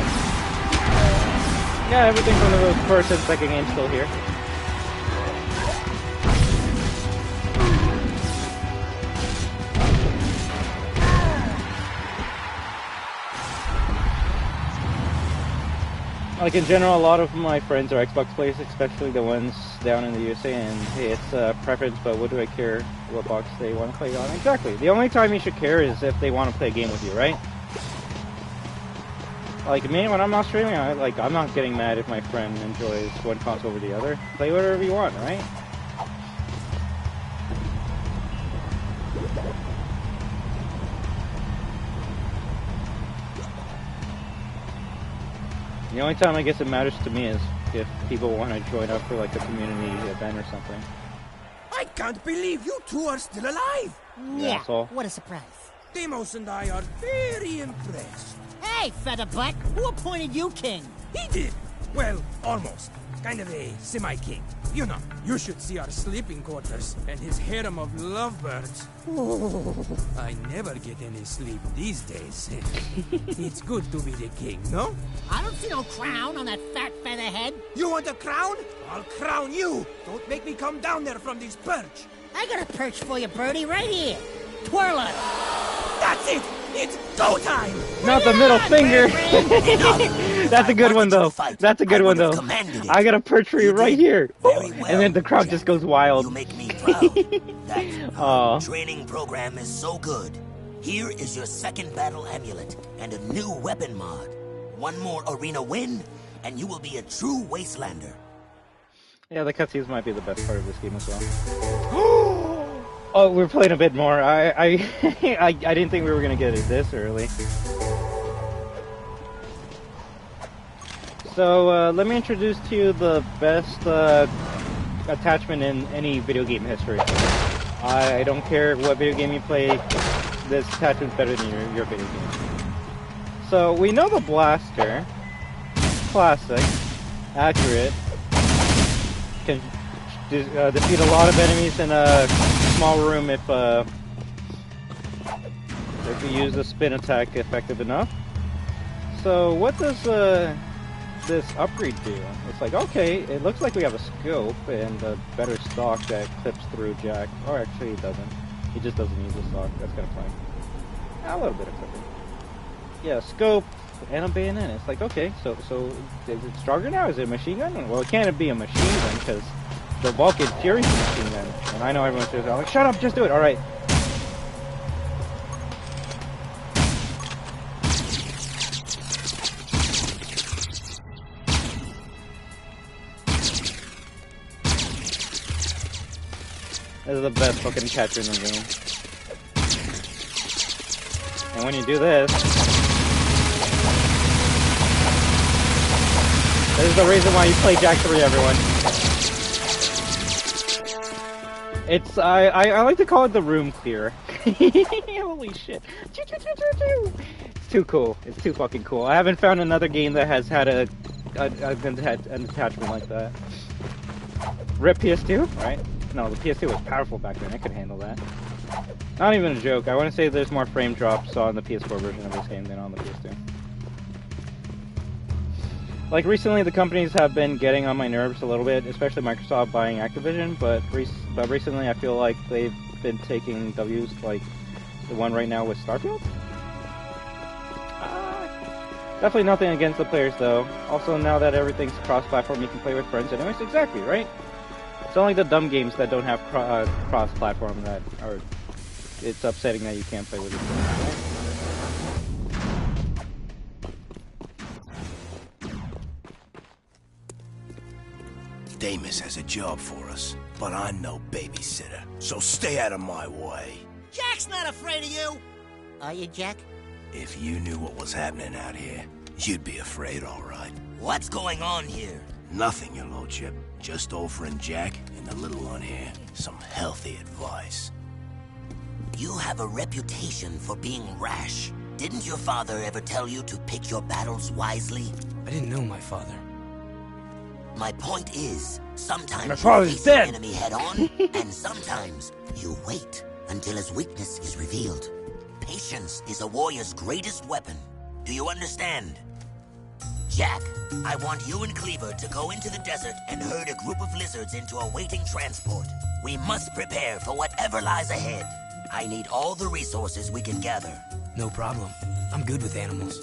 Yeah, everything from the first and second game still here. Like in general, a lot of my friends are Xbox players, especially the ones down in the USA, and hey, it's a preference, but what do I care what box they want to play on? Exactly. The only time you should care is if they want to play a game with you, right? Like me, when I'm Australian, I'm not getting mad if my friend enjoys one console over the other. Play whatever you want, right? The only time I guess it matters to me is if people want to join up for like a community event or something. I can't believe you two are still alive! Yeah, what a surprise. Deimos and I are very impressed. Hey, Featherbutt, who appointed you king? He did. Well, almost. Kind of a semi-king. You know, you should see our sleeping quarters and his harem of lovebirds. Oh, I never get any sleep these days. It's good to be the king, no? I don't see no crown on that fat featherhead. You want a crown? I'll crown you. Don't make me come down there from this perch. I got a perch for you, birdie, right here. Twirl it. That's it! It's go time! Not the middle finger! That's a good one, though. That's a good one, though. I got a perch for you right here. And then the crowd just goes wild. You make me proud. That training program is so good. Here is your second battle amulet and a new weapon mod. One more arena win, and you will be a true wastelander. Yeah, the cutscenes might be the best part of this game as well. Oh, we're playing a bit more. I didn't think we were gonna get it this early. So let me introduce to you the best attachment in any video game history. I don't care what video game you play. This attachment's better than your video game. So we know the blaster, classic, accurate, can defeat a lot of enemies in a small room if you use the spin attack effective enough. So what does this upgrade do? It's like, okay, it looks like we have a scope and a better stock that clips through Jack. Or actually it doesn't. He just doesn't use the stock. That's kind of funny. A little bit of clipping. Yeah, scope and a bayonet. It's like, okay, so is it stronger now? Is it a machine gun? Well, it can't be a machine gun because the Vulcan Fury's a machine gun. And I know everyone says, I'm like, shut up, just do it. All right. This is the best fucking catcher in the game. And when you do this is the reason why you play Jak 3, everyone. It's, I like to call it the room clear. Holy shit. It's too cool. It's too fucking cool. I haven't found another game that has had an attachment like that. Rip PS2, right? No, the PS2 was powerful back then. It could handle that. Not even a joke. I want to say there's more frame drops on the PS4 version of this game than on the PS2. Like, recently the companies have been getting on my nerves a little bit, especially Microsoft buying Activision, but recently I feel like they've been taking W's, like the one right now with Starfield. Definitely nothing against the players, though. Also, now that everything's cross-platform, you can play with friends anyways. Exactly, right? It's only the dumb games that don't have cross-platform that are... It's upsetting that you can't play with your friends, right? Damus has a job for us, but I'm no babysitter, so stay out of my way. Jack's not afraid of you! Are you, Jack? If you knew what was happening out here, you'd be afraid, all right. What's going on here? Nothing, your lordship. Just old friend Jack and the little one here. Some healthy advice. You have a reputation for being rash. Didn't your father ever tell you to pick your battles wisely? I didn't know my father. My point is, sometimes my father's you face dead. an enemy head-on, and sometimes you wait until his weakness is revealed. Patience is a warrior's greatest weapon. Do you understand? Jack, I want you and Cleaver to go into the desert and herd a group of lizards into a waiting transport. We must prepare for whatever lies ahead. I need all the resources we can gather. No problem. I'm good with animals.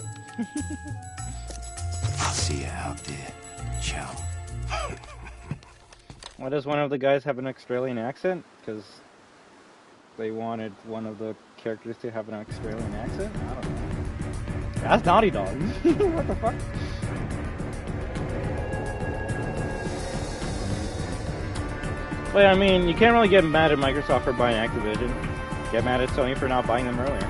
I'll see you out there, chum. Why does one of the guys have an Australian accent? Because they wanted one of the characters to have an Australian accent? I don't know. That's Naughty Dog. What the fuck? But I mean, you can't really get mad at Microsoft for buying Activision. Get mad at Sony for not buying them earlier.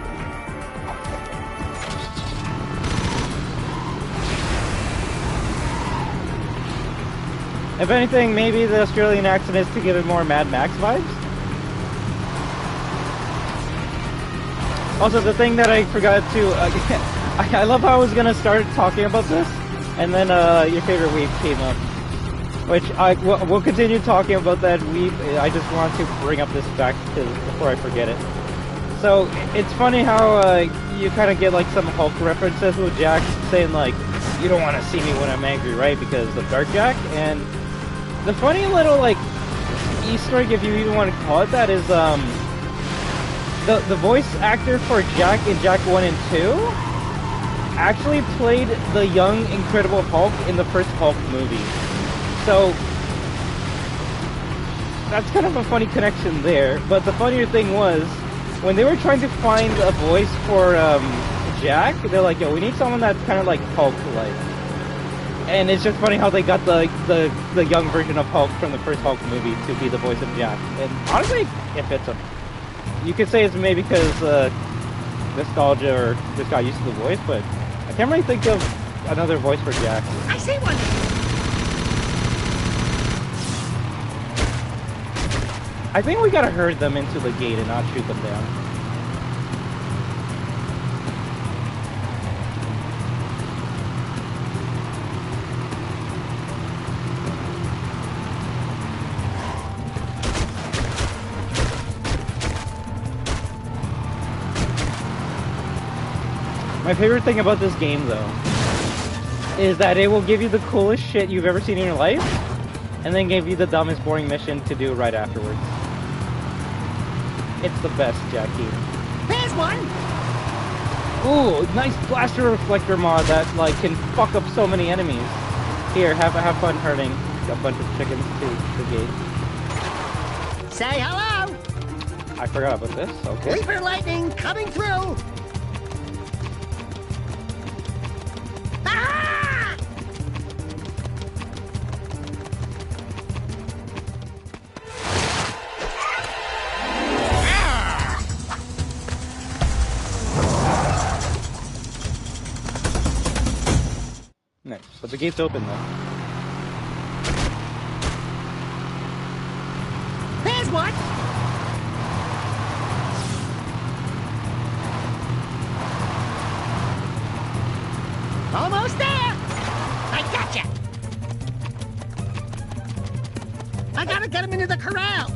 If anything, maybe the Australian accent is to give it more Mad Max vibes. Also, the thing that I forgot to... I love how I was going to start talking about this, and then your favorite weeb came up. Which, we'll continue talking about that weeb. I just want to bring up this fact before I forget it. So, it's funny how you kind of get like some Hulk references with Jack saying like, you don't want to see me when I'm angry, right? Because of Dark Jack, and... The funny little, like, Easter egg, if you even want to call it that, is, the voice actor for Jack in Jack 1 and 2 actually played the young Incredible Hulk in the first Hulk movie. So that's kind of a funny connection there. But the funnier thing was, when they were trying to find a voice for Jack, they're like, yo, we need someone that's kind of like Hulk-like. And it's just funny how they got the young version of Hulk from the first Hulk movie to be the voice of Jack. And honestly, it fits him. You could say it's maybe because nostalgia or just got used to the voice, but I can't really think of another voice for Jack. I see one. I think we gotta herd them into the gate and not shoot them down. My favorite thing about this game, though, is that it will give you the coolest shit you've ever seen in your life, and then give you the dumbest, boring mission to do right afterwards. It's the best, Jackie. There's one! Ooh, nice blaster reflector mod that, like, can fuck up so many enemies. Here, have fun herding a bunch of chickens to the gate. Say hello! I forgot about this, okay. Leaper lightning coming through! Ah! Nice, but the gate's open though. There's one! Almost there! I gotcha! I gotta get him into the corral!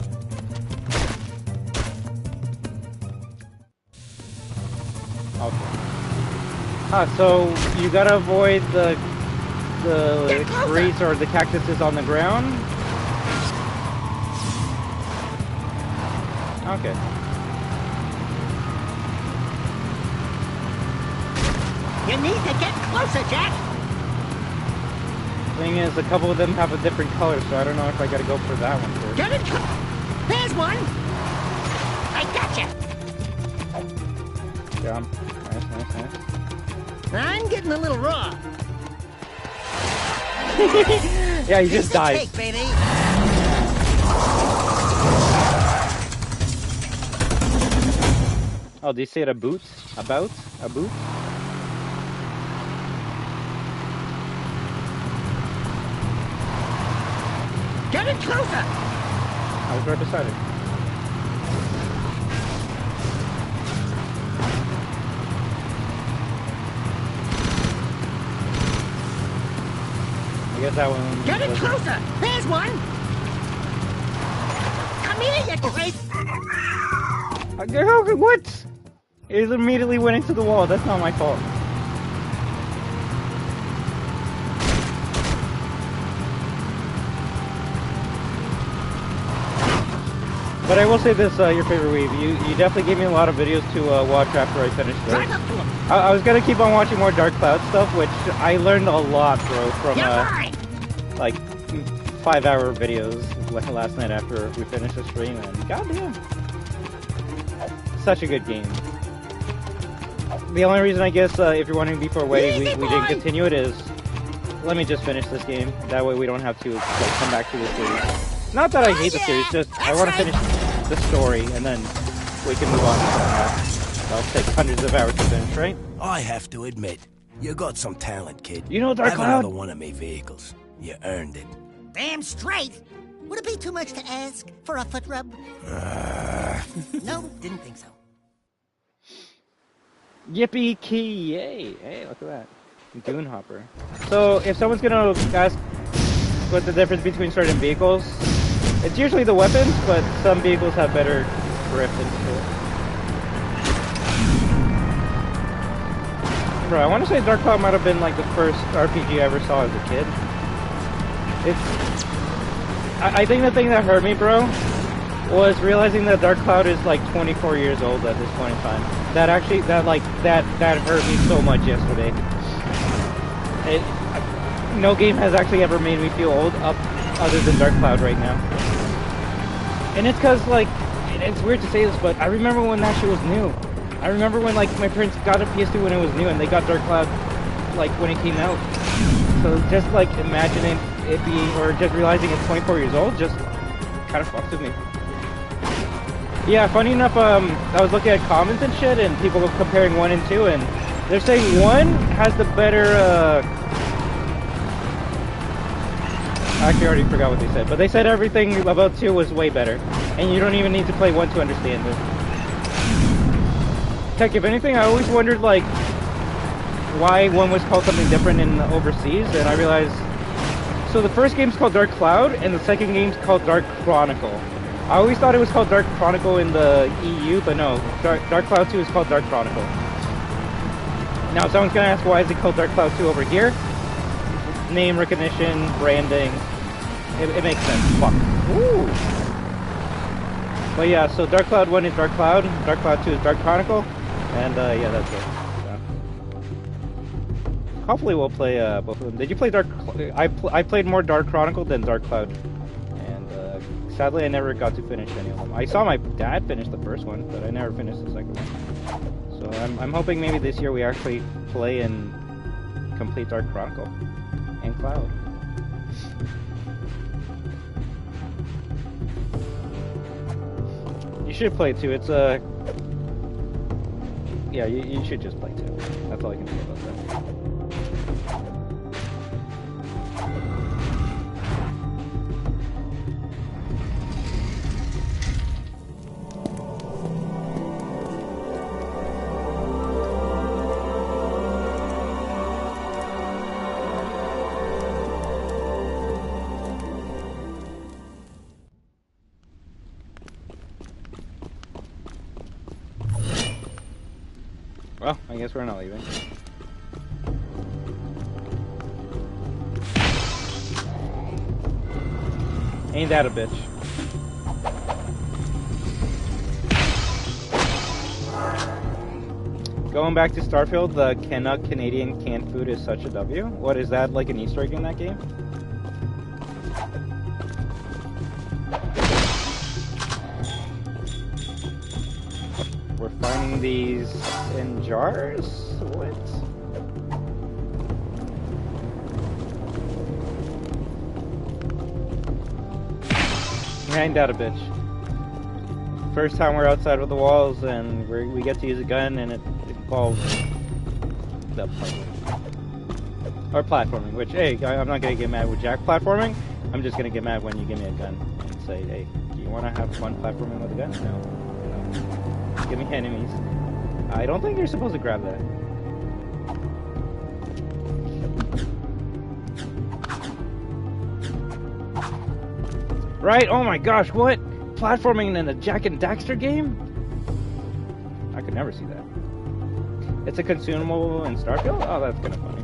Okay. So you gotta avoid the trees or the cactuses on the ground? Okay. You need to get closer, Jack! Thing is, a couple of them have a different color, so I don't know if I gotta go for that one first. Get it! There's one! I gotcha! Yeah, nice. I'm getting a little raw. Yeah, he just died. Take, baby. Oh, did you say it a boot? About? A boot? Get it closer! I was right beside it. I guess that one... Get it closer! There's one! Come here, you creep! What? It immediately went into the wall. That's not my fault. But I will say this, your favorite weave, you definitely gave me a lot of videos to watch after I finished this. I was gonna keep on watching more Dark Cloud stuff, which I learned a lot, bro, from like 5-hour videos last night after we finished the stream, and goddamn, such a good game. The only reason, I guess, if you're wondering before we didn't continue it is, let me just finish this game. That way we don't have to come back to the series. Not that I hate the series, just I want to finish the story, and then we can move on to something else. That'll take hundreds of hours to finish, right? I have to admit, you got some talent, kid. You know Dark Cloud? Have another one of me vehicles. You earned it. Damn straight! Would it be too much to ask for a foot rub? No, didn't think so. Yippee-ki-yay! Hey, look at that. Dune Hopper. So, if someone's gonna ask what the difference between certain vehicles, it's usually the weapons, but some vehicles have better grip and control. Bro, I want to say Dark Cloud might have been like the first RPG I ever saw as a kid. I think the thing that hurt me, bro, was realizing that Dark Cloud is like 24 years old at this point in time. That actually, that hurt me so much yesterday. No game has actually ever made me feel old other than Dark Cloud right now. And it's cause like, it's weird to say this, but I remember when that shit was new. I remember when like my parents got a PS2 when it was new and they got Dark Cloud like when it came out. So just like imagining it being, or just realizing it's 24 years old just kind of fucks with me. Yeah, funny enough, I was looking at comments and shit and people were comparing 1 and 2 and they're saying 1 has the better, I actually already forgot what they said, but they said everything about 2 was way better. And you don't even need to play 1 to understand it. Heck, if anything, I always wondered, like, why 1 was called something different in overseas, and I realized... So the first game's called Dark Cloud, and the second game's called Dark Chronicle. I always thought it was called Dark Chronicle in the EU, but no, Dark Cloud 2 is called Dark Chronicle. Now, someone's gonna ask, why is it called Dark Cloud 2 over here? Name recognition, branding... It makes sense. Fuck. Ooh. But yeah, so Dark Cloud 1 is Dark Cloud 2 is Dark Chronicle, and yeah, that's it. So. Hopefully we'll play both of them. Did you play Dark... I played more Dark Chronicle than Dark Cloud, and sadly I never got to finish any of them. I saw my dad finish the first one, but I never finished the second one. So I'm hoping maybe this year we actually play and complete Dark Chronicle and Cloud. You should play 2. It's yeah, you should just play 2. That's all I can say about that. Well, I guess we're not leaving. Ain't that a bitch? Going back to Starfield, the Canuck Canadian canned food is such a W. What is that, like an Easter egg in that game? We're finding these in jars? What? Ain't that a bitch? First time we're outside of the walls and we get to use a gun and it involves the puzzling. Or platforming, which, hey, I'm not gonna get mad with Jack platforming. I'm just gonna get mad when you give me a gun and say, hey, do you wanna have fun platforming with a gun? No. Give me enemies. I don't think you're supposed to grab that. Right? Oh my gosh, what? Platforming in a Jack and Daxter game? I could never see that. It's a consumable in Starfield? Oh, that's kind of funny.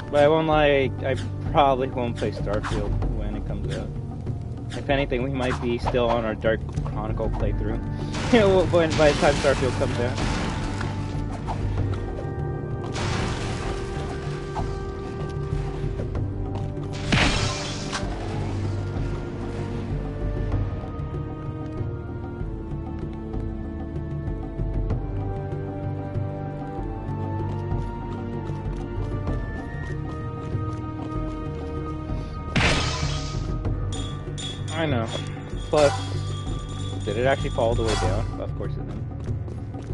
But I won't lie, I probably won't play Starfield when it comes out. If anything, we might be still on our Dark Chronicle playthrough. By the time Starfield comes out. I know. Plus, did it actually fall all the way down? Of course it didn't.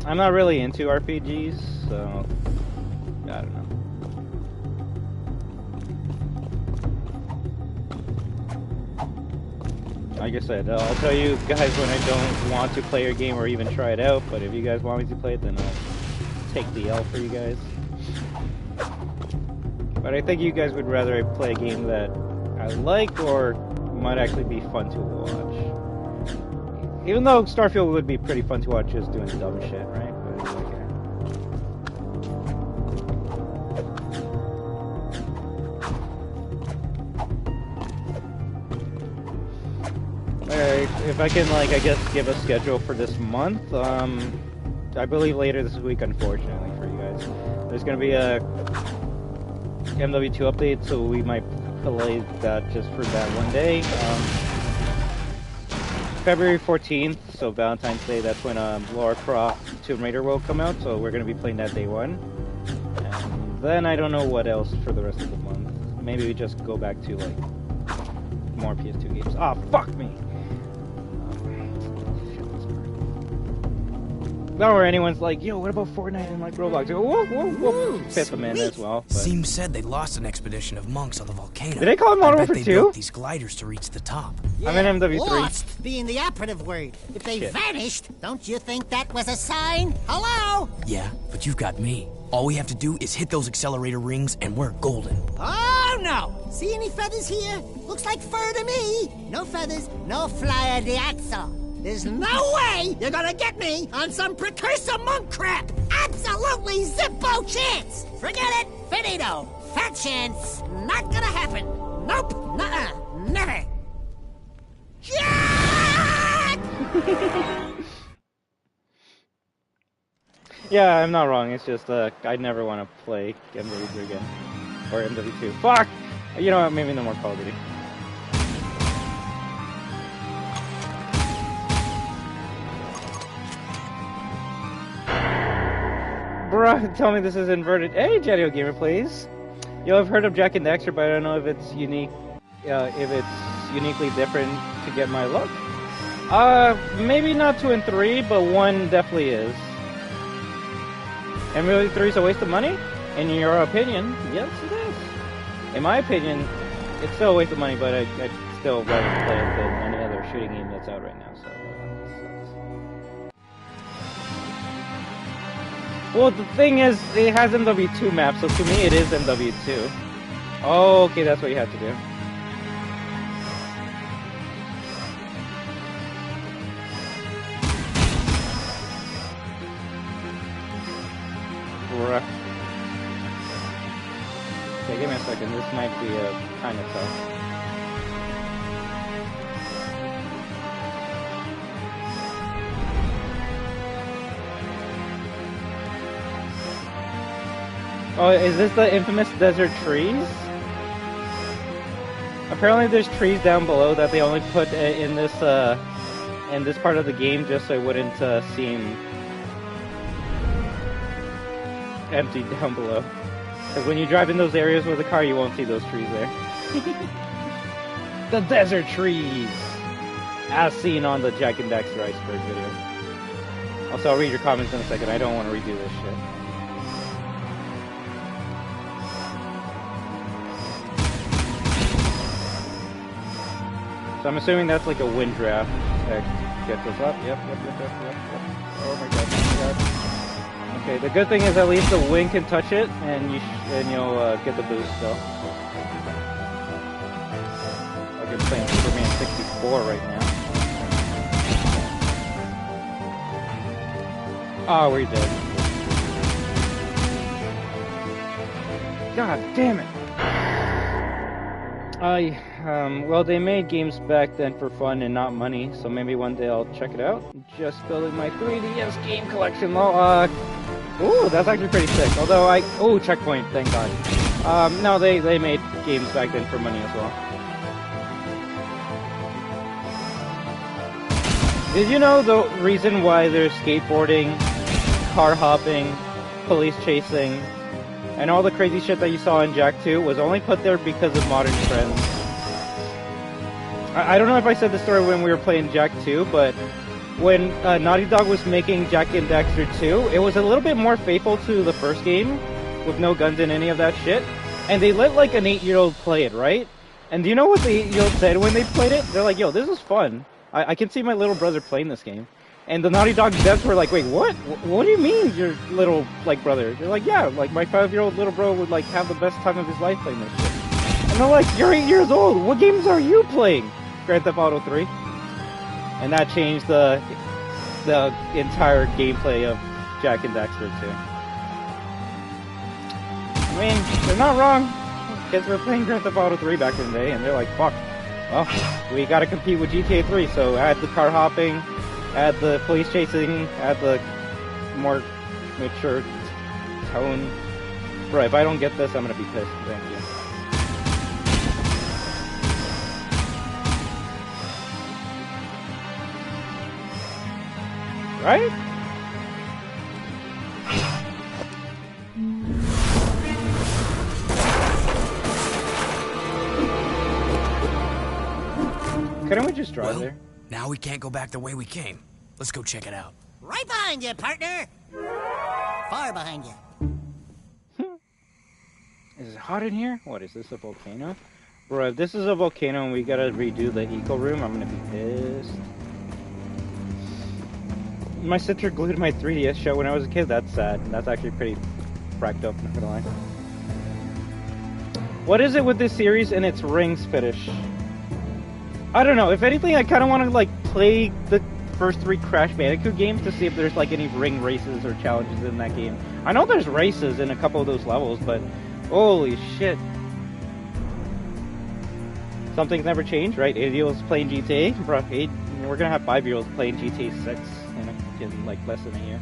I'm not really into RPGs, so I don't know. Like I said, I'll tell you guys when I don't want to play your game or even try it out, but if you guys want me to play it, then I'll take the L for you guys. But I think you guys would rather I play a game that I like or might actually be fun to watch. Even though Starfield would be pretty fun to watch just doing dumb shit, right? But it's okay. if I can, like, I guess give a schedule for this month, I believe later this week, unfortunately, for you guys. There's gonna be a MW2 update, so we might play that just for that one day. February 14th, so Valentine's Day, that's when Lara Croft Tomb Raider will come out, so we're gonna be playing that day one. And then I don't know what else for the rest of the month. Maybe we just go back to, like, more PS2 games. Ah, fuck me! Not where anyone's like, yo, what about Fortnite and like Roblox? Whoa, whoa, whoa. Fit them in as well. But... Seems said they lost an expedition of monks on the volcano. Did they call it Modern Warfare 2? They built these gliders to reach the top. Yeah, I'm in MW3. Lost being the operative word. If they vanished, don't you think that was a sign? Hello? Yeah, but you've got me. All we have to do is hit those accelerator rings and we're golden. Oh, no. See any feathers here? Looks like fur to me. No feathers, no flyer de axle. There's no way you're gonna get me on some precursor monk crap! Absolutely zippo chance! Forget it, finito! Fat chance, not gonna happen! Nope, nuh-uh, never! Jack! Yeah, I'm not wrong, it's just, I'd never want to play MW3 again. Or MW2. Fuck! You know what, maybe no more Call of Duty. Bruh, tell me this is inverted. Hey, Jetio Gamer, please. Yo, I've heard of Jak and Daxter, but I don't know if it's unique, if it's uniquely different to get my look. Maybe not 2 and 3, but 1 definitely is. And really 3 is a waste of money? In your opinion, yes it is. In my opinion, it's still a waste of money, but I'd still rather play it than any other shooting game that's out right now, so... Well, the thing is, it has MW2 maps, so to me it is MW2. Oh, okay, that's what you have to do. Bruh. Okay, give me a second, this might be kind of tough. Oh, is this the infamous desert trees? Apparently there's trees down below that they only put in this part of the game just so it wouldn't seem empty down below. Because when you drive in those areas with a car, you won't see those trees there. The desert trees! As seen on the Jak and Daxter Iceberg video. Also, I'll read your comments in a second. I don't want to redo this shit. So I'm assuming that's like a wind draft that gets us up. Yep. Oh my god. Okay, the good thing is at least the wind can touch it, and you'll get the boost still. Like I'm playing Superman 64 right now. Oh, we're dead. God damn it. Well, they made games back then for fun and not money, so maybe one day I'll check it out. Just building my 3DS game collection. Well, ooh, that's actually pretty sick. Although ooh, Checkpoint, thank God. No, they made games back then for money as well. Did you know the reason why there's skateboarding, car hopping, police chasing, and all the crazy shit that you saw in Jak 2 was only put there because of modern trends? I don't know if I said the story when we were playing Jak 2, but when Naughty Dog was making Jak and Daxter 2, it was a little bit more faithful to the first game, with no guns and any of that shit, and they let like an 8-year-old play it, right? And do you know what the 8-year-old said when they played it? They're like, yo, this is fun. I can see my little brother playing this game. And the Naughty Dog devs were like, wait, what? What do you mean, your little, like, brother? They're like, yeah, like, my 5-year-old little bro would, like, have the best time of his life playing this shit. And they're like, you're 8 years old, what games are you playing? Grand Theft Auto 3. And that changed the entire gameplay of Jak and Daxter 2. I mean, they're not wrong. Kids were playing Grand Theft Auto 3 back in the day, and they're like, fuck, Well, we gotta compete with GTA 3, so add the car hopping, add the police chasing, add the more mature tone. Bro, if I don't get this, I'm gonna be pissed. Thank you. Right? Couldn't we just drive there? Now we can't go back the way we came. Let's go check it out. Right behind you, partner. Far behind you. Is it hot in here? What, is this a volcano? Bro, if this is a volcano and we gotta redo the eco room, I'm gonna be pissed. My sister glued my 3DS show when I was a kid. That's sad. That's actually pretty fracked up, not gonna lie. What is it with this series and its rings fetish? I don't know. If anything, I kind of want to like play the first 3 Crash Bandicoot games to see if there's like any ring races or challenges in that game. I know there's races in a couple of those levels, but holy shit. Something's never changed, right? 8-year-olds playing GTA? Bro, we're gonna have 5-year-olds playing GTA 6 in like less than a year.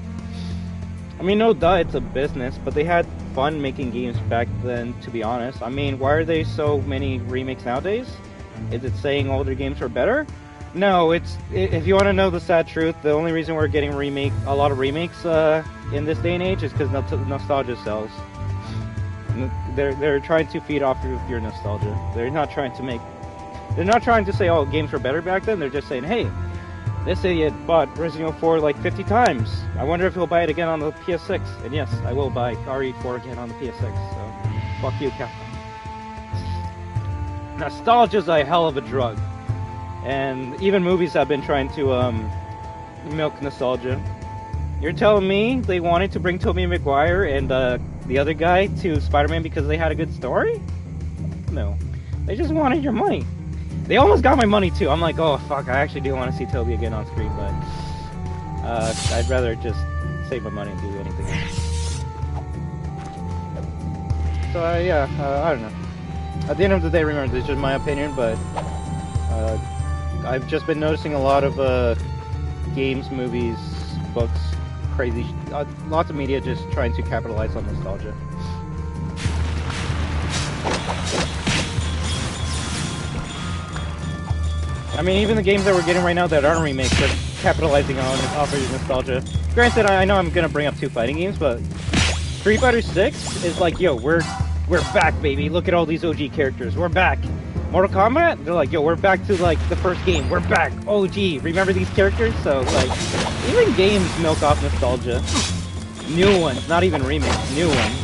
I mean, no duh, it's a business, but they had fun making games back then, to be honest. I mean, why are there so many remakes nowadays? Is it saying older games are better? No, if you want to know the sad truth, the only reason we're getting a lot of remakes in this day and age is because nostalgia sells. They're trying to feed off of your nostalgia. They're not trying to say, oh, games were better back then. They're just saying, hey, this idiot bought Resident Evil 4 like 50 times. I wonder if he'll buy it again on the PS6. And yes, I will buy RE4 again on the PS6. So, fuck you, Capcom. Nostalgia's a hell of a drug. And even movies have been trying to milk nostalgia. You're telling me they wanted to bring Tobey Maguire and the other guy to Spider-Man because they had a good story? No. They just wanted your money. They almost got my money too. I'm like, oh fuck, I actually do want to see Tobey again on screen, but I'd rather just save my money and do anything else. So yeah, I don't know. At the end of the day, remember, this is just my opinion, but I've just been noticing a lot of games, movies, books, crazy, lots of media just trying to capitalize on nostalgia. I mean, even the games that we're getting right now that aren't remakes are capitalizing on off of nostalgia. Granted, I know I'm gonna bring up 2 fighting games, but Street Fighter 6 is like, yo, we're back, baby. Look at all these OG characters. We're back. Mortal Kombat, they're like, yo, we're back to like the first game. We're back. OG. Remember these characters? So like, even games milk off nostalgia. New ones, not even remakes. New ones.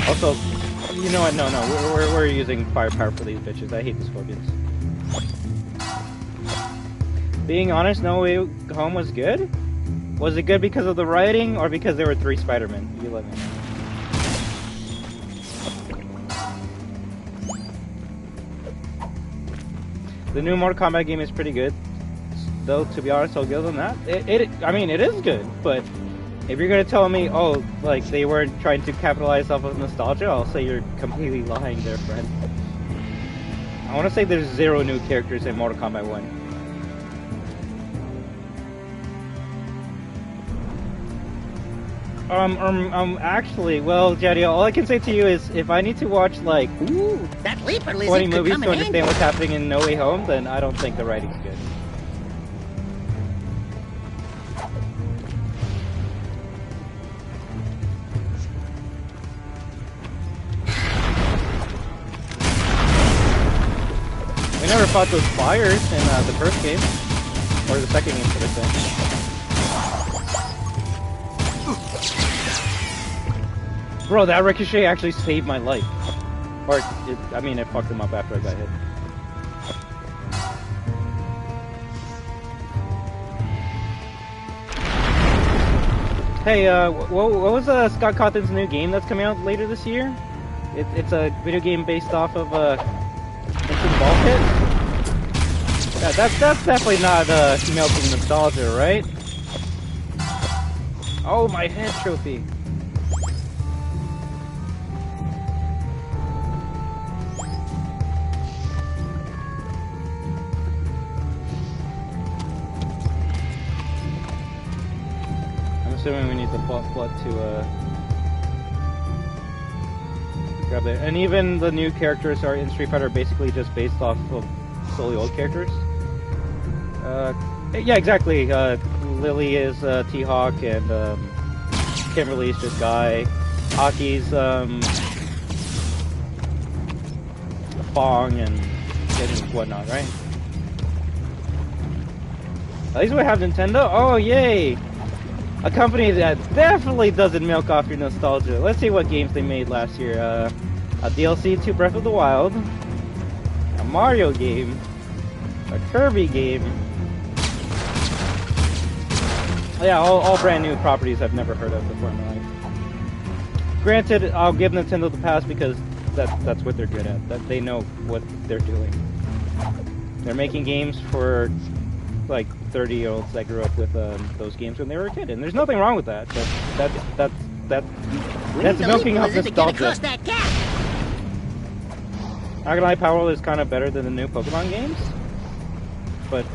Also, you know what? No, we're using firepower for these bitches. I hate the scorpions. Being honest, No Way Home was good. Was it good because of the writing or because there were 3 Spider-Men? You let me know. The new Mortal Kombat game is pretty good. Though, to be honest, I'll give them that. I mean, it is good, but if you're gonna tell me, oh, like, they weren't trying to capitalize off of nostalgia, I'll say you're completely lying there, friend. I want to say there's 0 new characters in Mortal Kombat 1. Actually, well, Jadiel, all I can say to you is, if I need to watch, like, that leaper 20 movies to understand what's happening in No Way Home, then I don't think the writing's good. We never fought those flyers in the first game, or the second game, should I say. Bro, that ricochet actually saved my life. Or, I mean, it fucked him up after I got hit. Hey, what was Scott Cawthon's new game that's coming out later this year? It's a video game based off of Instant Ball Pit? Yeah, that's definitely not milking nostalgia, right? Oh, my head trophy. assuming we need the blood to grab it. And even the new characters are in Street Fighter basically just based off of solely old characters. Yeah, exactly. Lily is T-Hawk, and Kimberly's just Guy. Aki's Fong and whatnot, right? At least we have Nintendo. Oh, yay! A company that definitely doesn't milk off your nostalgia. Let's see what games they made last year. A DLC to Breath of the Wild, a Mario game, a Kirby game. Yeah, all brand new properties I've never heard of before in my life. Granted, I'll give Nintendo the pass because that's what they're good at. That they know what they're doing. They're making games for like 30-year-olds that grew up with those games when they were a kid, and there's nothing wrong with that. But that's milking off nostalgia. Not gonna lie, Power World is kind of better than the new Pokemon games, but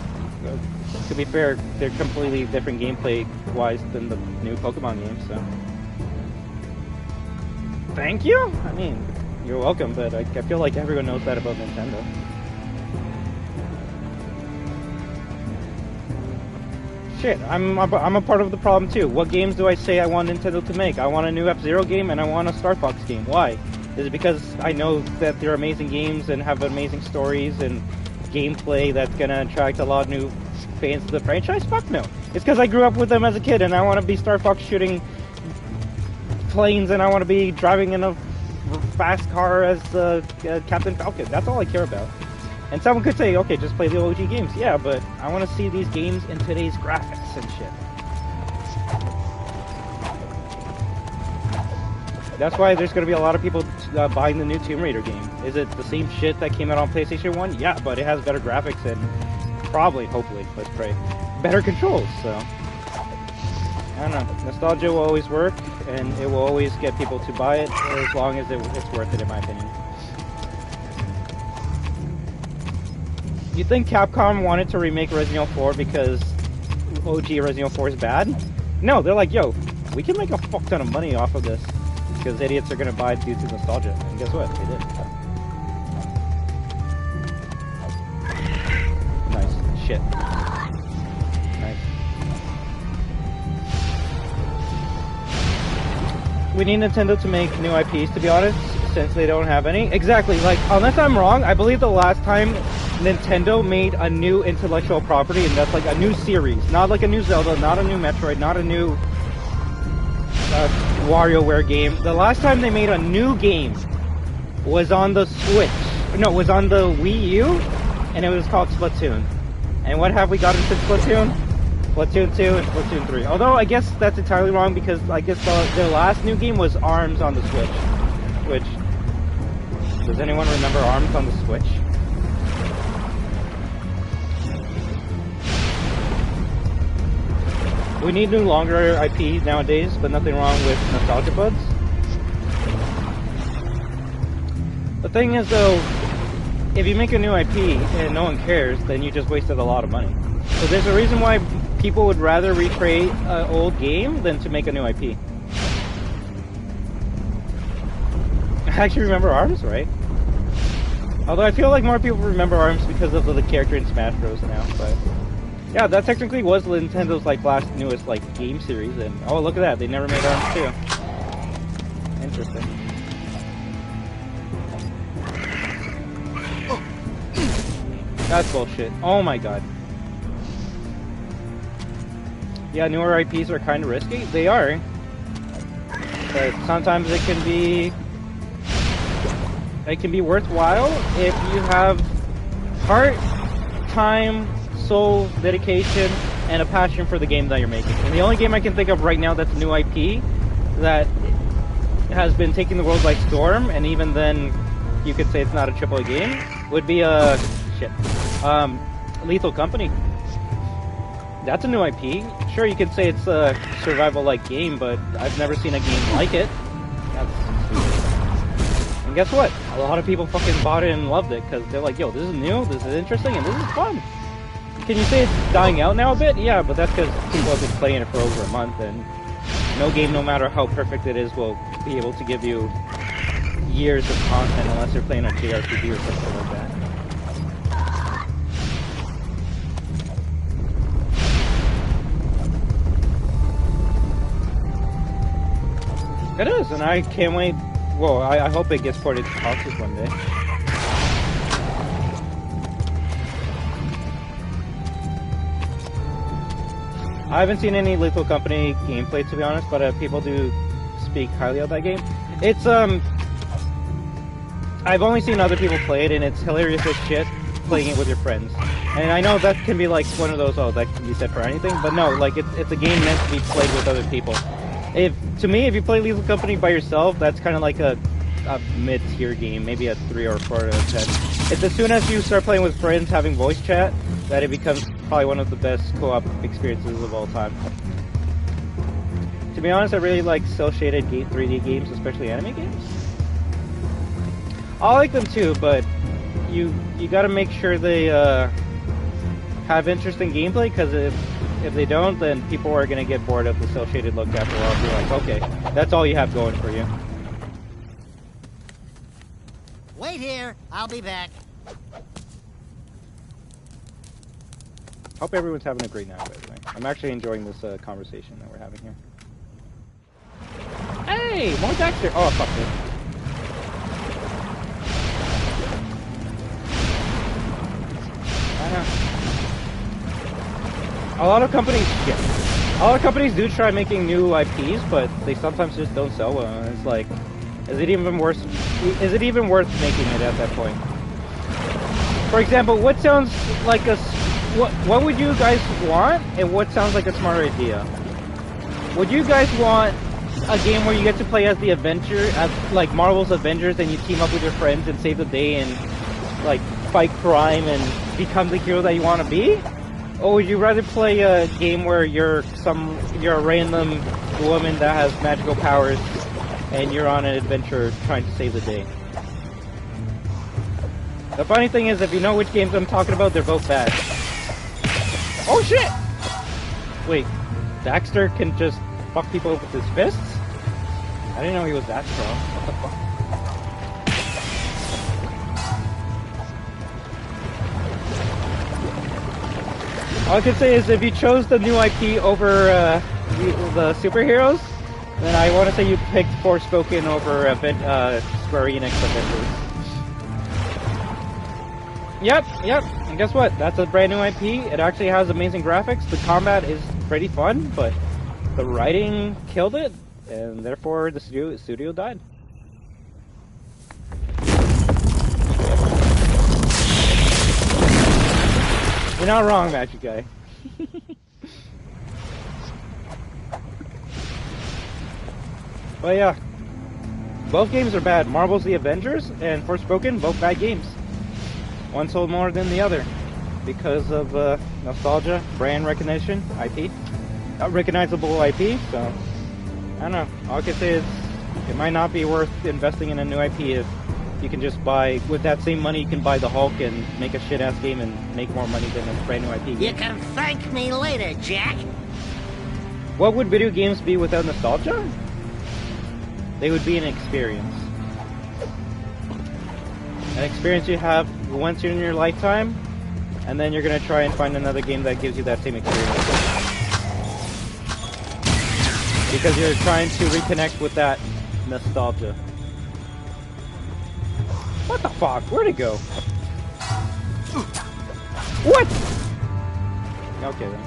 to be fair, they're completely different gameplay-wise than the new Pokemon games. So, thank you. I mean, you're welcome, but I feel like everyone knows that about Nintendo. Shit, I'm a part of the problem too. What games do I say I want Nintendo to make? I want a new F-Zero game and I want a Star Fox game. Why? Is it because I know that they're amazing games and have amazing stories and gameplay that's gonna attract a lot of new fans to the franchise? Fuck no. It's because I grew up with them as a kid and I want to be Star Fox shooting planes and I want to be driving in a fast car as Captain Falcon. That's all I care about. And someone could say, okay, just play the OG games. Yeah, but I want to see these games in today's graphics and shit. That's why there's going to be a lot of people buying the new Tomb Raider game. Is it the same shit that came out on PlayStation 1? Yeah, but it has better graphics and probably, hopefully, let's pray, better controls, so. I don't know. Nostalgia will always work, and it will always get people to buy it as long as it's worth it, in my opinion. You think Capcom wanted to remake Resident Evil 4 because OG Resident Evil 4 is bad? No, they're like, yo, we can make a fuck ton of money off of this because idiots are gonna buy it due to nostalgia. And guess what? They did. Nice. Shit. Nice. We need Nintendo to make new IPs, to be honest, since they don't have any. Exactly, like, unless I'm wrong, I believe the last time Nintendo made a new intellectual property, and that's like a new series, not like a new Zelda, not a new Metroid, not a new WarioWare game. The last time they made a new game was on the Switch. No, it was on the Wii U, and it was called Splatoon. And what have we gotten since Splatoon? Splatoon 2 and Splatoon 3. Although I guess that's entirely wrong because I guess the last new game was ARMS on the Switch. Which, does anyone remember ARMS on the Switch? We need new longer IPs nowadays, but nothing wrong with nostalgia buds. The thing is though, if you make a new IP and no one cares, then you just wasted a lot of money. So there's a reason why people would rather recreate an old game than to make a new IP. I actually remember ARMS, right? Although I feel like more people remember ARMS because of the character in Smash Bros. Now, but yeah, that technically was Nintendo's like last newest like game series, and oh look at that, they never made ARMS 2. Interesting. That's bullshit. Oh my god. Yeah, newer IPs are kind of risky. They are, but sometimes it can be worthwhile if you have heart, time, soul, dedication, and a passion for the game that you're making. And the only game I can think of right now that's a new IP that has been taking the world by storm, and even then you could say it's not a AAA game, would be Lethal Company. That's a new IP. Sure, you could say it's a survival-like game, but I've never seen a game like it. That's stupid. And guess what? A lot of people fucking bought it and loved it, because they're like, yo, this is new, this is interesting, and this is fun. Can you say it's dying out now a bit? Yeah, but that's because people have been playing it for over a month, and no game, no matter how perfect it is, will be able to give you years of content unless you're playing a JRPG or something like that. It is, and I can't wait. Well, I hope it gets ported to consoles one day. I haven't seen any Lethal Company gameplay, to be honest, but people do speak highly of that game. It's, I've only seen other people play it, and it's hilarious as shit playing it with your friends. And I know that can be like one of those, oh, that can be said for anything, but no, like, it's a game meant to be played with other people. To me, if you play Lethal Company by yourself, that's kind of like a mid-tier game, maybe a 3 or 4 out of 10. It's as soon as you start playing with friends, having voice chat, that it becomes probably one of the best co-op experiences of all time. To be honest, I really like cel-shaded 3D games, especially anime games. I like them too, but you gotta make sure they have interesting gameplay, because if they don't, then people are gonna get bored of the cel-shaded look after a while. Be like, okay, that's all you have going for you. Wait here, I'll be back. Hope everyone's having a great night, by the way. I'm actually enjoying this conversation that we're having here. Hey, more Dexter! Oh, fuck this. A lot of companies do try making new IPs, but they sometimes just don't sell well. And it's like, is it even worth making it at that point? For example, what sounds like what would you guys want, and what sounds like a smart idea? Would you guys want a game where you get to play as the Avenger, as like Marvel's Avengers, and you team up with your friends and save the day and like fight crime and become the hero that you want to be? Or would you rather play a game where you're a random woman that has magical powers and you're on an adventure trying to save the day? The funny thing is, if you know which games I'm talking about, they're both bad. Oh shit! Wait, Daxter can just fuck people with his fists? I didn't know he was that strong. What the fuck? All I could say is, if you chose the new IP over the superheroes, then I want to say you picked Forspoken over Square Enix Avengers. Yep. And guess what? That's a brand new IP. It actually has amazing graphics. The combat is pretty fun, but the writing killed it, and therefore the studio died. You're not wrong, Magic Guy. But yeah, both games are bad. Marvel's The Avengers and Forspoken, both bad games. One sold more than the other because of nostalgia, brand recognition, IP, recognizable IP. So I don't know. All I can say is it might not be worth investing in a new IP if you can just buy, with that same money, you can buy the Hulk and make a shit-ass game and make more money than a brand new IP game. You can thank me later, Jack. What would video games be without nostalgia? They would be an experience. An experience you have once in your lifetime, and then you're going to try and find another game that gives you that same experience. Because you're trying to reconnect with that nostalgia. What the fuck? Where'd it go? What? Okay then.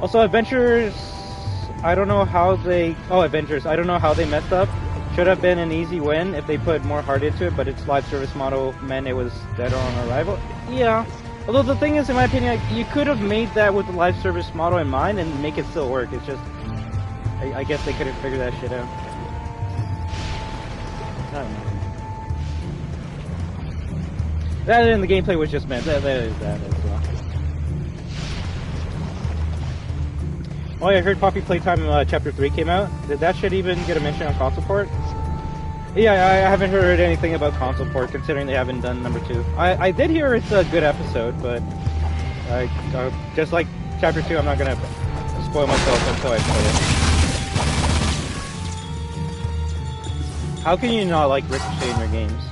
Also, Adventures, I don't know how they... Oh, Adventures, I don't know how they messed up. Should have been an easy win if they put more heart into it, but its live service model meant it was dead on arrival. Yeah. Although the thing is, in my opinion, you could have made that with the live service model in mind and make it still work. It's just... I guess they couldn't figure that shit out. I don't know. That and the gameplay was just meant. That is that as well. Oh yeah, I heard Poppy Playtime Chapter 3 came out. Did that shit even get a mention on console port? Yeah, I haven't heard anything about console port, considering they haven't done number 2. I did hear it's a good episode, but just like Chapter 2, I'm not gonna spoil myself until I play it. How can you not like Ricochet in your games?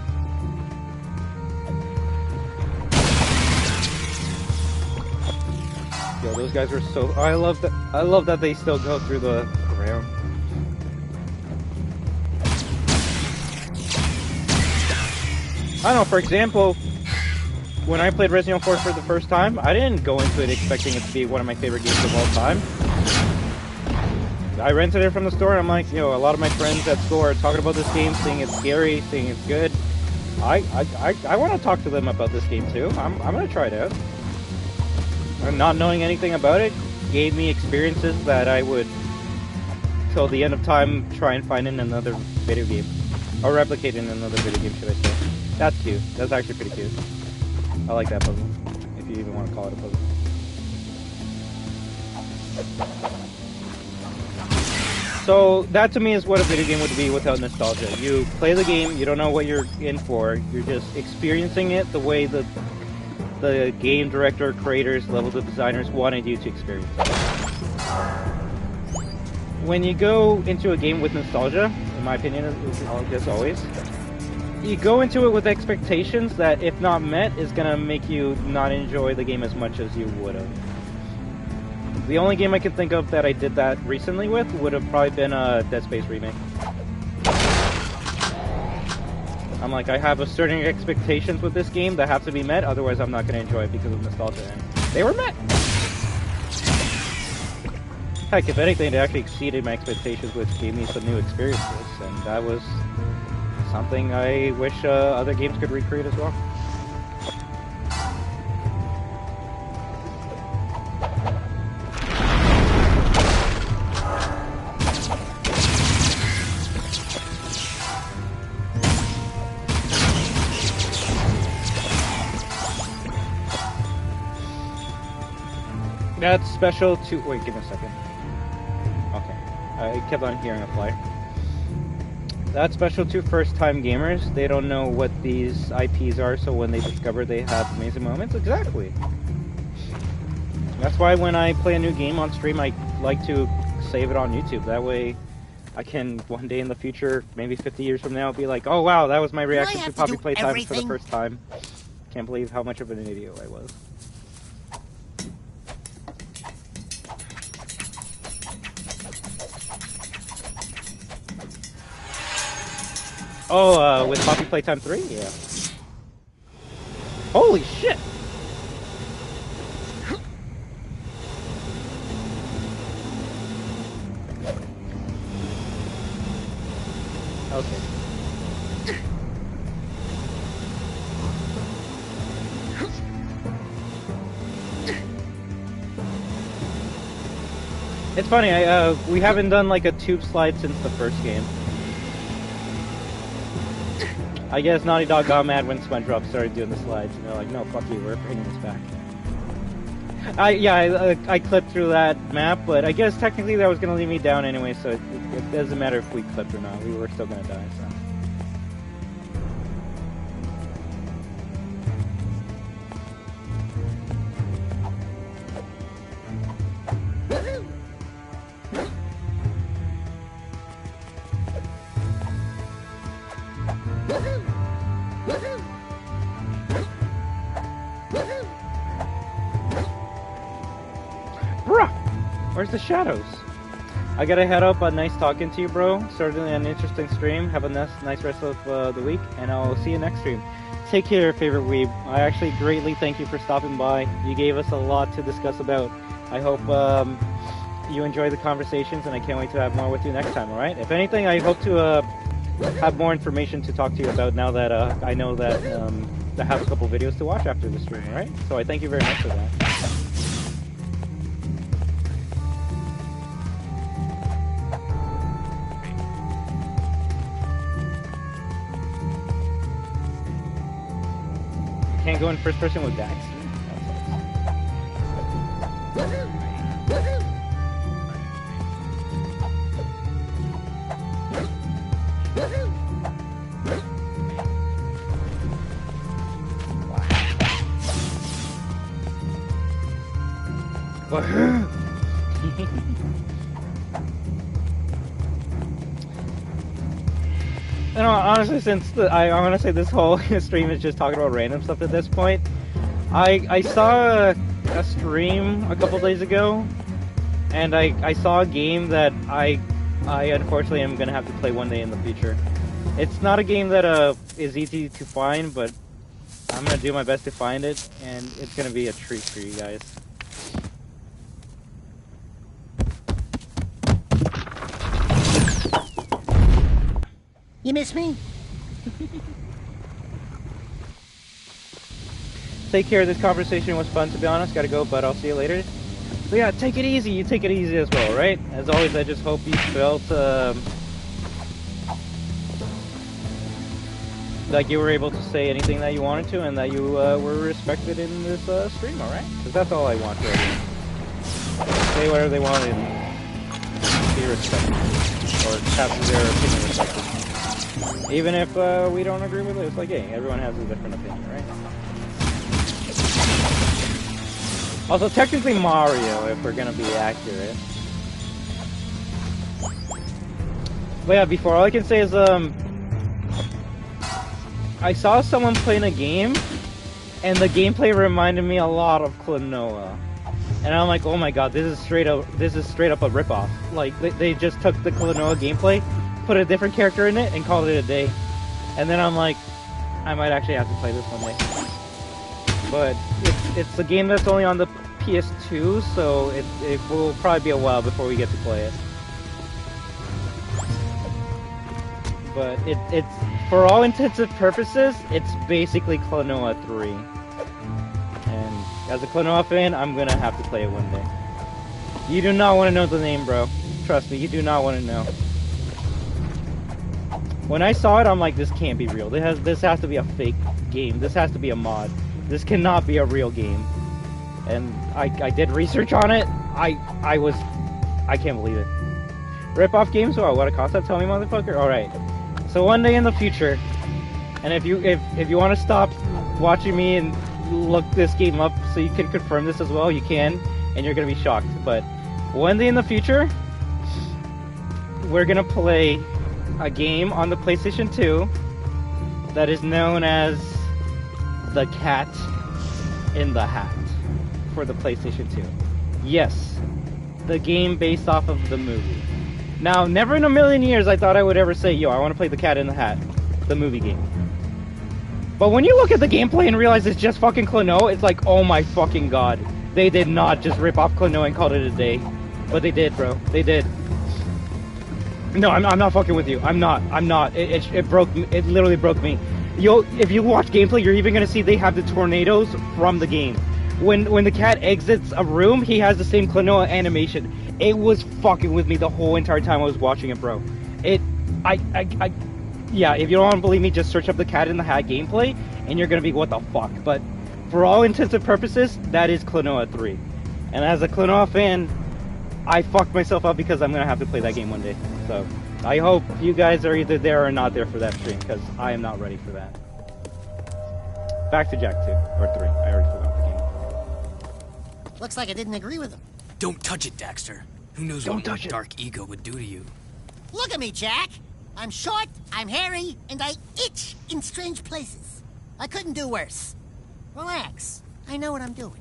Yo, those guys were so... I love that they still go through the ground. I don't know, for example, when I played Resident Evil 4 for the first time, I didn't go into it expecting it to be one of my favorite games of all time. I rented it from the store and I'm like, a lot of my friends at school are talking about this game, saying it's scary, saying it's good. I want to talk to them about this game too. I'm going to try it out. And not knowing anything about it gave me experiences that I would, till the end of time, try and find in another video game. Or replicate in another video game, should I say. That's cute. That's actually pretty cute. I like that puzzle, if you even want to call it a puzzle. So, that to me is what a video game would be without nostalgia. You play the game, you don't know what you're in for, you're just experiencing it the way the game director, creators, level designers wanted you to experience it. When you go into a game with nostalgia, in my opinion, as always, you go into it with expectations that, if not met, is gonna make you not enjoy the game as much as you would have. The only game I can think of that I did that recently with would have probably been a Dead Space remake. I'm like, I have a certain expectations with this game that have to be met, otherwise I'm not going to enjoy it because of nostalgia, and they were met! Heck, if anything, they actually exceeded my expectations, which gave me some new experiences, and that was something I wish other games could recreate as well. That's special to... Wait, give me a second. Okay. I kept on hearing a fly. That's special to first-time gamers. They don't know what these IPs are, so when they discover they have amazing moments. Exactly. That's why when I play a new game on stream, I like to save it on YouTube. That way, I can, one day in the future, maybe 50 years from now, be like, oh wow, that was my reaction to Poppy Playtime for the first time. Can't believe how much of an idiot I was. Oh, with Poppy Playtime 3? Yeah. Holy shit! Okay. It's funny, we haven't done like a tube slide since the first game. I guess Naughty Dog got mad when SpongeBob started doing the slides, and they're like, no, fuck you, we're bringing this back. I clipped through that map, but I guess technically that was going to lead me down anyway, so it doesn't matter if we clipped or not, we were still going to die, so. Where's the shadows? I gotta head up. Nice talking to you, bro. Certainly an interesting stream. Have a nice rest of the week, and I'll see you next stream. Take care, favorite weeb. I actually greatly thank you for stopping by. You gave us a lot to discuss about. I hope you enjoy the conversations, and I can't wait to have more with you next time, alright? If anything, I hope to have more information to talk to you about now that I know that I have a couple videos to watch after the stream, alright? So I thank you very much for that. Can't go in first person with Dax. WAHOO! You know, honestly, since I want to say this whole stream is just talking about random stuff at this point, I saw a stream a couple days ago, and I saw a game that I unfortunately am gonna have to play one day in the future. It's not a game that is easy to find, but I'm gonna do my best to find it, and it's gonna be a treat for you guys. You miss me? Take care. This conversation was fun, to be honest. Gotta go, but I'll see you later. So yeah, take it easy. You take it easy as well, right? As always, I just hope you felt like you were able to say anything that you wanted to, and that you were respected in this stream, alright? Because that's all I want right here. Say whatever they want and be respected. Or have their opinion respected. Even if we don't agree with it, it's like, hey, everyone has a different opinion, right? Also, technically Mario, if we're gonna be accurate. But yeah, before, all I can say is, I saw someone playing a game, and the gameplay reminded me a lot of Klaw-Naw. And I'm like, oh my god, this is straight up a ripoff. Like, they just took the Klaw-Naw gameplay, put a different character in it, and called it a day. And then I'm like, I might actually have to play this one day. But it's a game that's only on the PS2, so it will probably be a while before we get to play it. But it's for all intents and purposes, it's basically Klaw-Naw 3. And as a Klaw-Naw fan, I'm gonna have to play it one day. You do not want to know the name, bro. Trust me, you do not want to know. When I saw it, I'm like, this can't be real. This has to be a fake game. This has to be a mod. This cannot be a real game. And I did research on it. I can't believe it. Rip-off games? Oh, what a concept. Tell me, motherfucker. Alright. So one day in the future, and if you want to stop watching me and look this game up so you can confirm this as well, you can, and you're going to be shocked. But one day in the future, we're going to play a game on the PlayStation 2 that is known as The Cat in the Hat for the PlayStation 2. Yes, the game based off of the movie. Now, never in a million years I thought I would ever say, yo, I want to play The Cat in the Hat, the movie game. But when you look at the gameplay and realize it's just fucking Klaw-Naw, it's like, oh my fucking god. They did not just rip off Klaw-Naw and call it a day. But they did, bro. They did. No, I'm not fucking with you. I'm not. It broke me. It literally broke me. If you watch gameplay, you're even gonna see they have the tornadoes from the game. When the cat exits a room, he has the same Klaw-Naw animation. It was fucking with me the whole entire time I was watching it, bro. Yeah, if you don't want to believe me, just search up the Cat in the Hat gameplay, and you're gonna be, what the fuck? But for all intents and purposes, that is Klaw-Naw 3. And as a Klaw-Naw fan, I fucked myself up because I'm gonna have to play that game one day. So I hope you guys are either there or not there for that stream, because I am not ready for that. Back to Jack 2 or 3. I already forgot the game. Looks like I didn't agree with him. Don't touch it, Daxter. Who knows what your dark ego would do to you? Look at me, Jack. I'm short, I'm hairy, and I itch in strange places. I couldn't do worse. Relax. I know what I'm doing.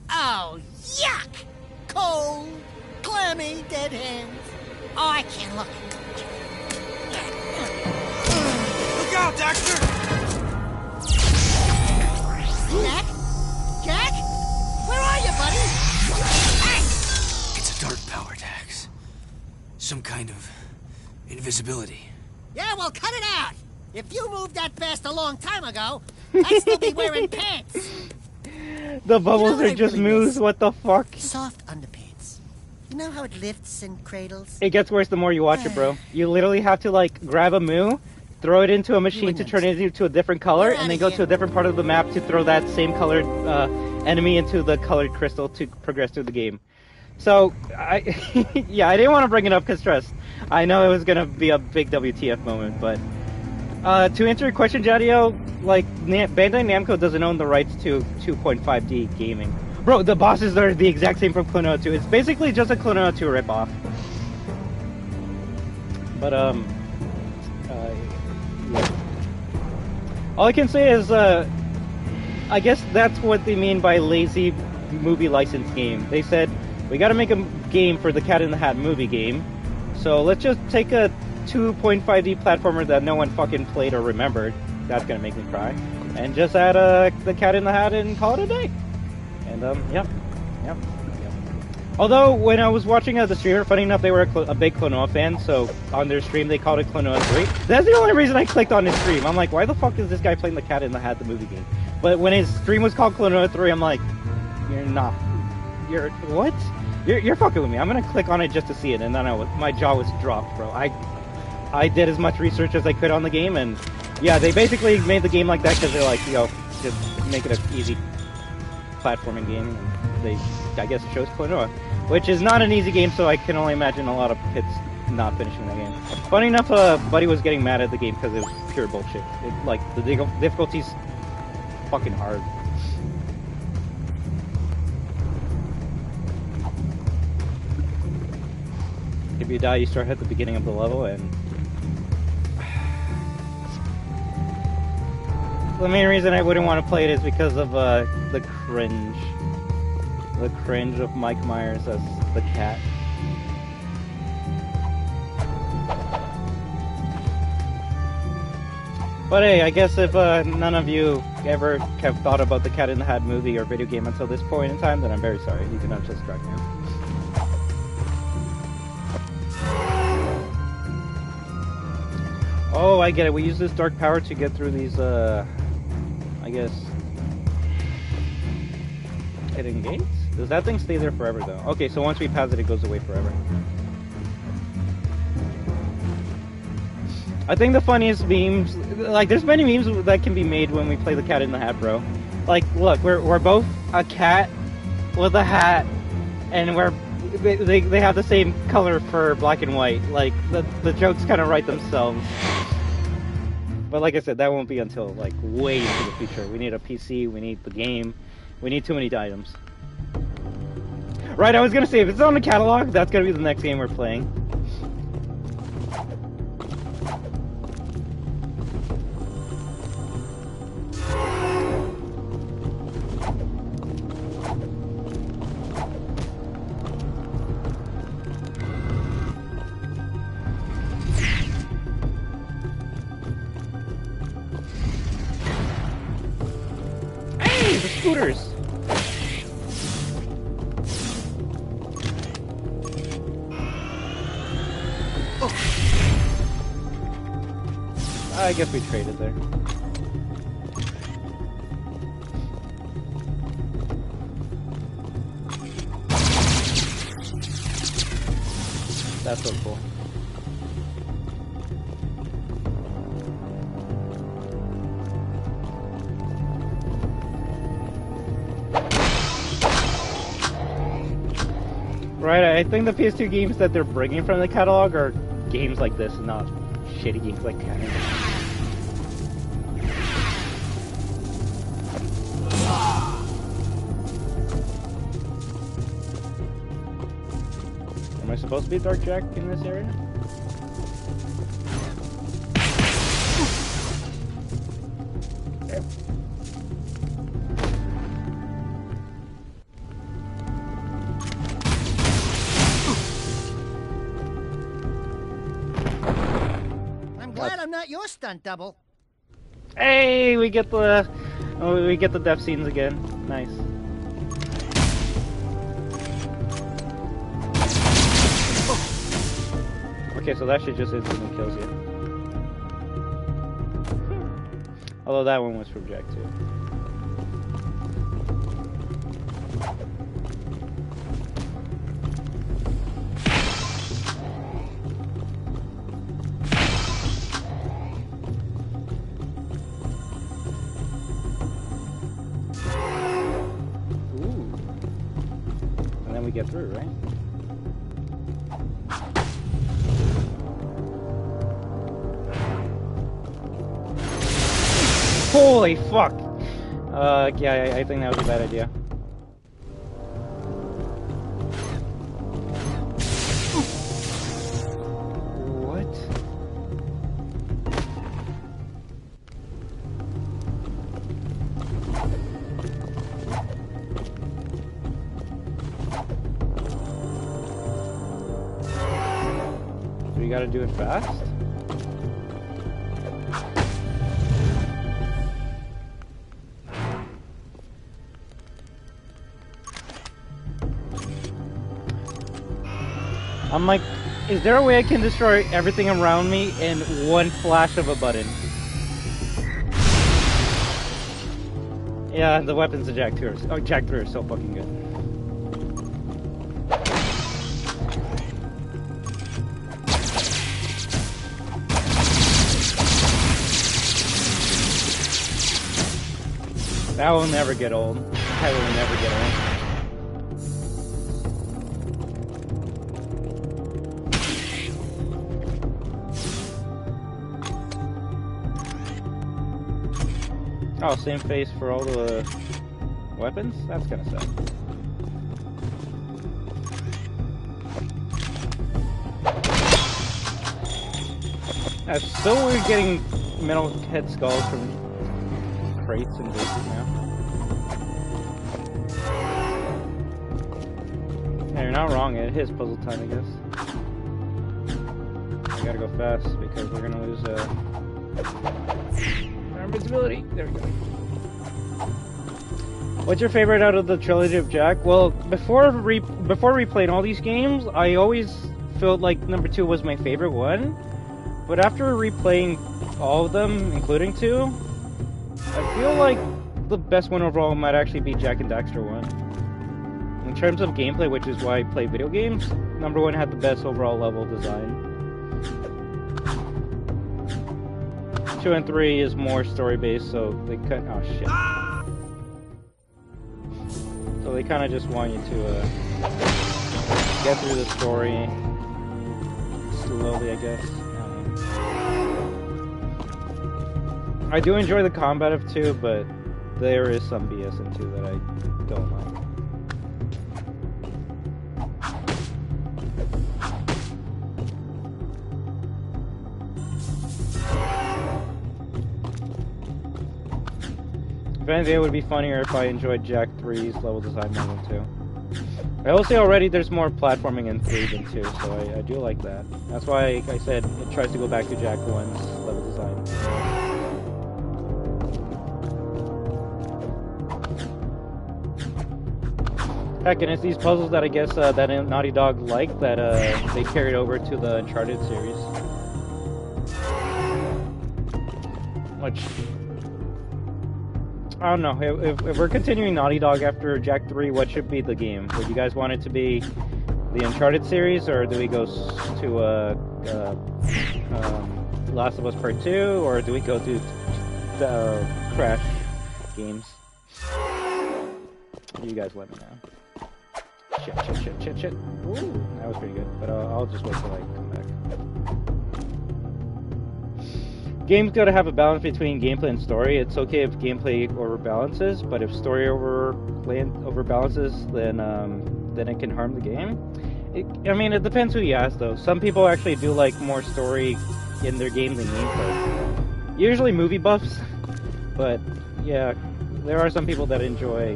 Oh, yuck! Cold, clammy, dead hands. Oh, I can't look. Look out, Daxter! Jack? Jack? Where are you, buddy? It's a dark power, Dax. Some kind of invisibility. Yeah, well, cut it out. If you moved that fast a long time ago, I'd still be wearing pants. The bubbles are just moves, what the fuck? Soft underpants. You know how it lifts and cradles? It gets worse the more you watch it, bro. You literally have to, like, grab a moo, throw it into a machine to turn it into a different color, and then go to a different part of the map to throw that same colored enemy into the colored crystal to progress through the game. So, yeah, I didn't want to bring it up because, trust, I know it was going to be a big WTF moment, but to answer your question, Jadio, like, Bandai Namco doesn't own the rights to 2.5D gaming. Bro, the bosses are the exact same from Klaw-Naw 2. It's basically just a Klaw-Naw 2 ripoff. But, yeah. All I can say is, I guess that's what they mean by lazy movie license game. They said, we gotta make a game for the Cat in the Hat movie game, so let's just take a 2.5D platformer that no one fucking played or remembered. That's gonna make me cry. And just add the Cat in the Hat and call it a day. And, yep. Although, when I was watching the streamer, funny enough, they were a big Klaw-Naw fan, so on their stream they called it Klaw-Naw 3. That's the only reason I clicked on his stream. I'm like, why the fuck is this guy playing the Cat in the Hat, the movie game? But when his stream was called Klaw-Naw 3, I'm like, what? You're fucking with me. I'm gonna click on it just to see it, and then my jaw was dropped, bro. I did as much research as I could on the game, and yeah, they basically made the game like that because they're like, yo, just make it an easy platforming game, and they, I guess, chose Klaw-Naw, which is not an easy game, so I can only imagine a lot of pits not finishing that game. Funny enough, Buddy was getting mad at the game because it was pure bullshit. Like, the difficulty's fucking hard. If you die, you start at the beginning of the level, and the main reason I wouldn't want to play it is because of the cringe. The cringe of Mike Myers as the cat. But hey, I guess if none of you ever have thought about the Cat in the Hat movie or video game until this point in time, then I'm very sorry. You can unsubscribe now. Oh, I get it. We use this dark power to get through these, I guess, hidden gates? Does that thing stay there forever, though? Okay, so once we pass it, it goes away forever. I think the funniest memes, like, there's many memes that can be made when we play the Cat in the Hat, bro. Like, look, we're both a cat with a hat, and they have the same color fur, black and white. Like, the jokes kind of write themselves. But like I said, that won't be until, like, way into the future. We need a PC, we need the game, we need too many items. Right, I was gonna say, if it's on the catalog, that's gonna be the next game we're playing. Scooters. Oh. I guess we traded there. That's so cool. Right, I think the PS2 games that they're bringing from the catalog are games like this, not shitty games like that. Am I supposed to be Dark Jack in this area? Your stunt double. Hey, we get the death scenes again. Nice. Okay, so that shit just instantly kills you. Although that one was from Jack too. Get through, right? Holy fuck! Yeah, I think that was a bad idea. gotta do it fast. I'm like, is there a way I can destroy everything around me in one flash of a button? Yeah, the weapons of Jak 3 are so fucking good. That will never get old. That will never get old. Oh, same face for all the weapons? That's kind of sad. That's so weird getting metal head skulls from crates and bases now. Yeah, you're not wrong, it is puzzle time, I guess. We gotta go fast because we're gonna lose our invincibility. There we go. What's your favorite out of the trilogy of Jak? Well, before replaying all these games, I always felt like number 2 was my favorite one. But after replaying all of them, including 2, I feel like the best one overall might actually be Jak and Daxter 1. In terms of gameplay, which is why I play video games, number 1 had the best overall level design. 2 and 3 is more story-based, so they cut. Oh shit! So they kind of just want you to get through the story slowly, I guess. I do enjoy the combat of 2, but there is some BS in 2 that I don't like. If anything, it would be funnier if I enjoyed Jak 3's level design more than 2. I will say already there's more platforming in 3 than 2, so I do like that. That's why I said it tries to go back to Jak 1's level design. Heck, and it's these puzzles that I guess that Naughty Dog liked that they carried over to the Uncharted series. Which, I don't know, if we're continuing Naughty Dog after Jak 3, what should be the game? Would you guys want it to be the Uncharted series, or do we go to Last of Us Part 2, or do we go to Crash games? You guys let me know. Shit. Ooh, that was pretty good, but I'll just wait till I come back. Games gotta have a balance between gameplay and story. It's okay if gameplay overbalances, but if story overbalances, then it can harm the game. I mean, it depends who you ask, though. Some people actually do like more story in their game than gameplay. Usually movie buffs, but yeah, there are some people that enjoy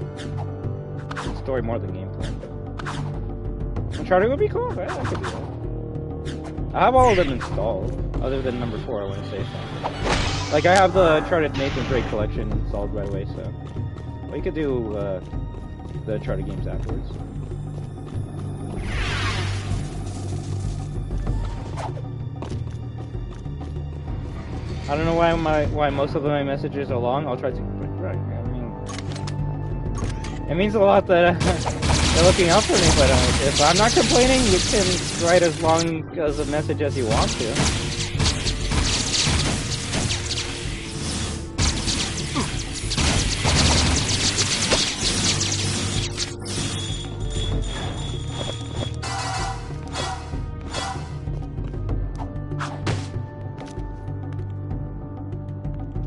story more than gameplay. Uncharted would be cool, right? That could be cool. I have all of them installed, other than number 4, I want to say something. Like, I have the Uncharted Nathan Drake collection installed right away, so we could do the Uncharted games afterwards. I don't know why most of my messages are long. I'll try to. Right, I mean, it means a lot that they're looking out for me, but if I'm not complaining, you can write as long as a message as you want to.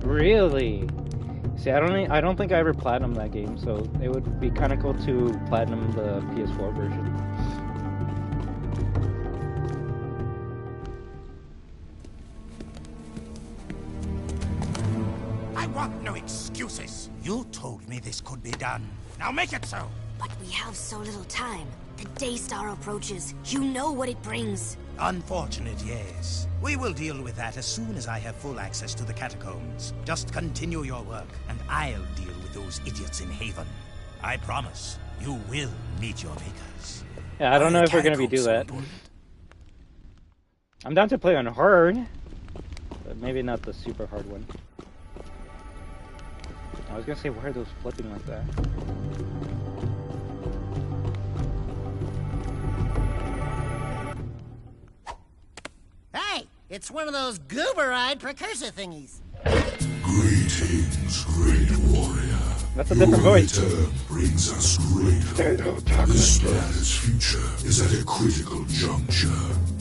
Really? See, I don't think I ever platinumed that game, so it would be kind of cool to platinum the PS4 version. I want no excuses. You told me this could be done. Now make it so. But we have so little time. The Daystar approaches. You know what it brings. Unfortunate, yes. We will deal with that as soon as I have full access to the catacombs. Just continue your work, and I'll deal with those idiots in Haven. I promise, you will meet your makers. Yeah, I don't know if we're gonna do that. I'm down to play on hard, but maybe not the super hard one. I was gonna say, why are those flipping like that? Hey, it's one of those goober-eyed precursor thingies. Greetings, great warrior. That's a different voice. Your return brings us great hope. This planet's future is at a critical juncture.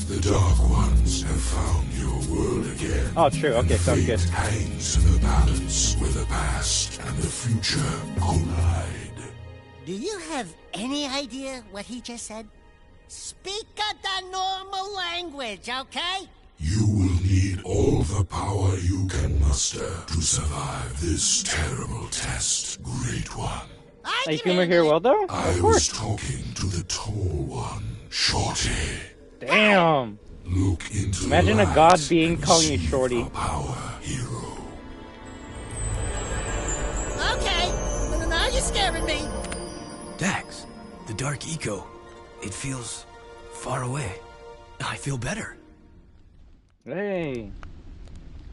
The Dark Ones have found your world again. Oh, true. Okay, sounds good. Fate hangs in the balance where the past and the future collide. Do you have any idea what he just said? Speak the normal language, okay? You will need all the power you can muster to survive this terrible test, Great One. Are you feeling here well, though? I was talking to the tall one, Shorty. Damn. Look into Imagine a god being calling you Shorty. Power hero. Okay, now you're scaring me. Dax, the dark eco, it feels far away. I feel better. Hey.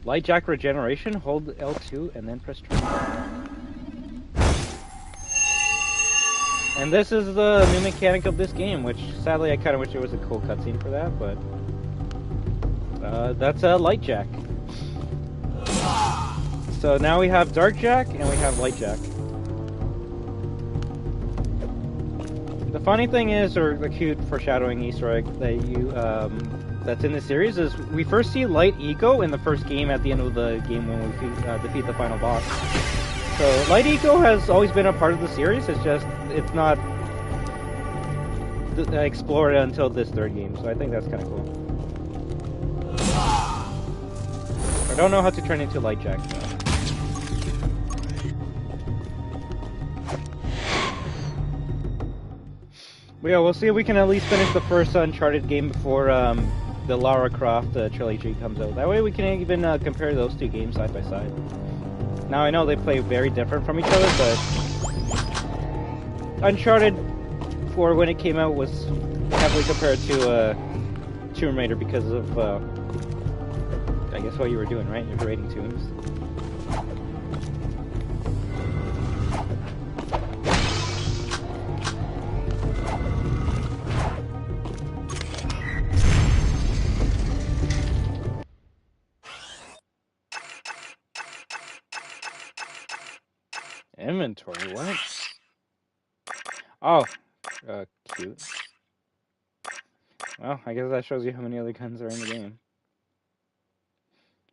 Light jack regeneration, hold L2 and then press triangle. And this is the new mechanic of this game, which sadly I kind of wish there was a cool cutscene for that, but that's a light jack. So now we have dark jack and we have light jack. The funny thing is, or the cute foreshadowing Easter egg that you that's in the series is we first see Light Eco in the first game at the end of the game when we defeat the final boss. So Light Eco has always been a part of the series. It's not explored until this third game. So I think that's kind of cool. I don't know how to turn into Light Jack though. But yeah, we'll see if we can at least finish the first Uncharted game before the Lara Croft trilogy comes out. That way we can even compare those two games side by side. Now I know they play very different from each other, but Uncharted, for when it came out, was heavily compared to Tomb Raider because of, I guess, what you were doing, right? You're raiding tombs. Inventory, what? Oh, cute. Well, I guess that shows you how many other guns are in the game.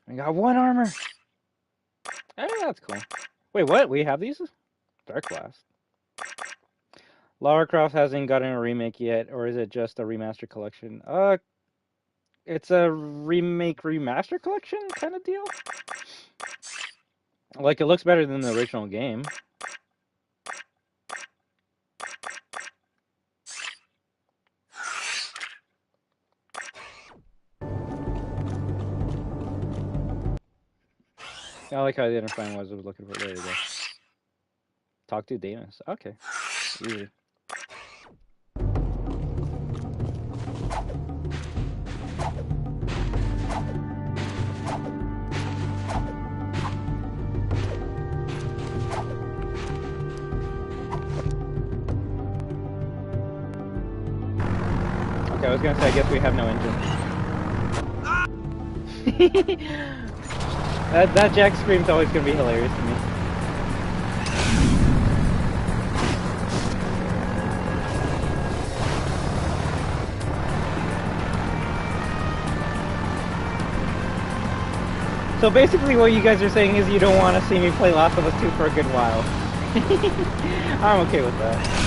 I got 1 armor! Eh, that's cool. Wait, what? We have these? Dark Blast. Lara Croft hasn't gotten a remake yet, or is it just a remaster collection? It's a remake remaster collection kind of deal? Like, it looks better than the original game. I like how identifying was I was looking for. There you go. Talk to Damus. Okay. Easy. Okay, I was gonna say, I guess we have no engine. That Jack scream's always gonna be hilarious to me. So basically what you guys are saying is you don't want to see me play Last of Us 2 for a good while. I'm okay with that.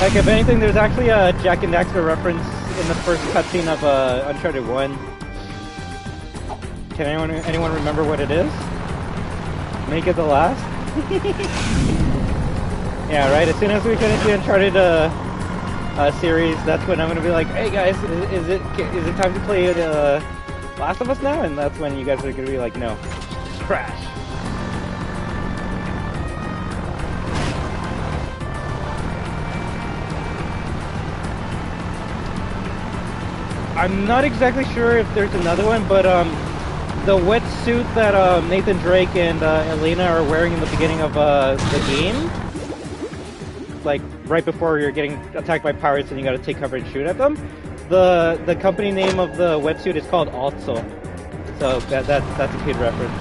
Like, if anything, there's actually a Jack and Daxter reference in the first cutscene of Uncharted 1. Can anyone remember what it is? Make it the last? Yeah, right. As soon as we finish the Uncharted series, that's when I'm gonna be like, "Hey guys, is it time to play Last of Us now?" And that's when you guys are gonna be like, "No, trash." I'm not exactly sure if there's another one, but the wetsuit that Nathan Drake and Elena are wearing in the beginning of the game, like right before you're getting attacked by pirates and you gotta take cover and shoot at them, the company name of the wetsuit is called Also. So that's a kid reference.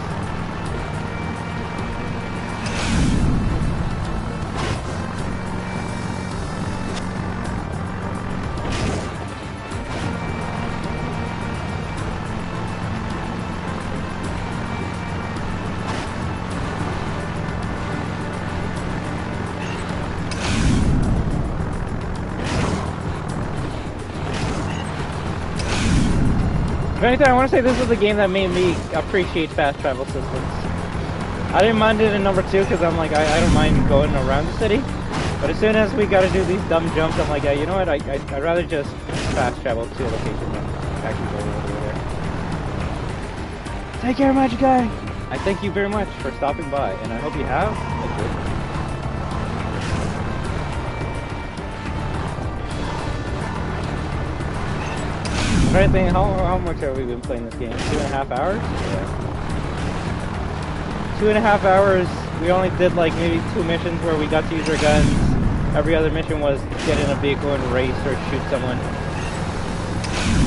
If anything, I want to say this is the game that made me appreciate fast travel systems. I didn't mind it in number 2 because I'm like, I don't mind going around the city. But as soon as we got to do these dumb jumps, I'm like, yeah, you know what, I'd rather just fast travel to a location than actually go over there. Take care, Magic Guy! I thank you very much for stopping by, and I hope you have a good day. I think, how much have we been playing this game? 2.5 hours? Yeah. 2.5 hours. We only did like maybe 2 missions where we got to use our guns. Every other mission was get in a vehicle and race or shoot someone.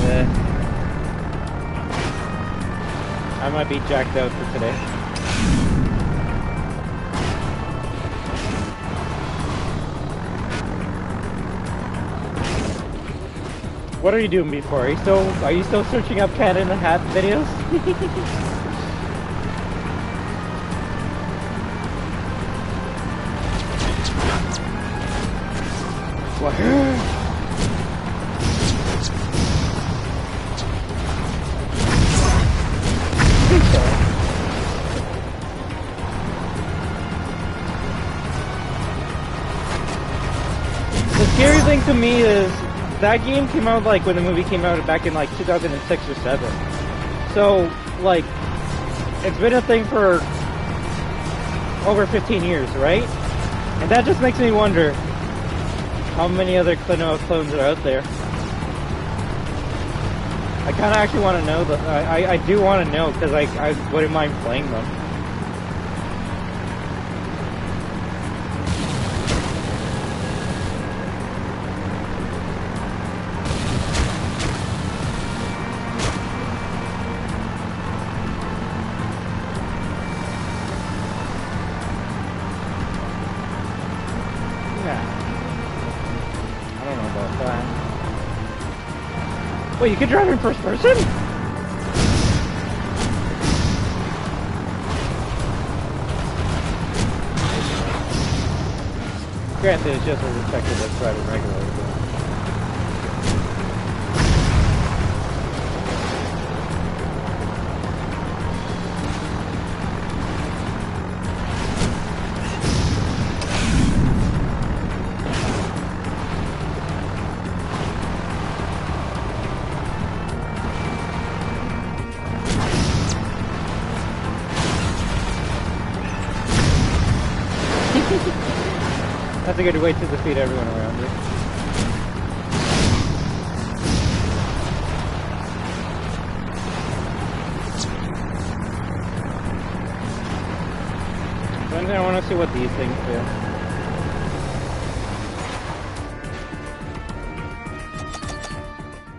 Yeah. I might be jacked out for today. What are you doing before? Are you still searching up Cat in the Hat videos? WAHOO! The scary thing to me is that game came out like when the movie came out back in like 2006 or 7. So like it's been a thing for over 15 years, right? And that just makes me wonder how many other Klaw-Naw clones are out there. I kind of actually want to know. I do want to know because I wouldn't mind playing them. Wait, you can drive in first person? Granted, it's just as effective as driving regularly. That's a good way to defeat everyone around you. So I want to see what these things do.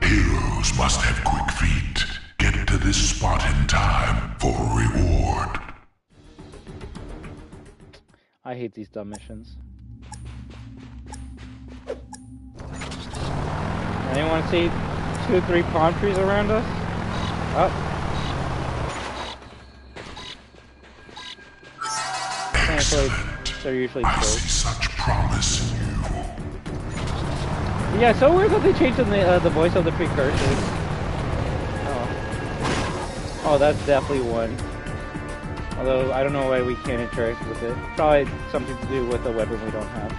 Heroes must have quick feet. Get to this spot in time for a reward. I hate these dumb missions. Anyone see 2 or 3 palm trees around us? Oh. Thankfully, they're usually close. I see such promise in you. Yeah, so weird that they changed the voice of the precursors. Oh. Oh, that's definitely one. Although, I don't know why we can't interact with it. Probably something to do with a weapon we don't have.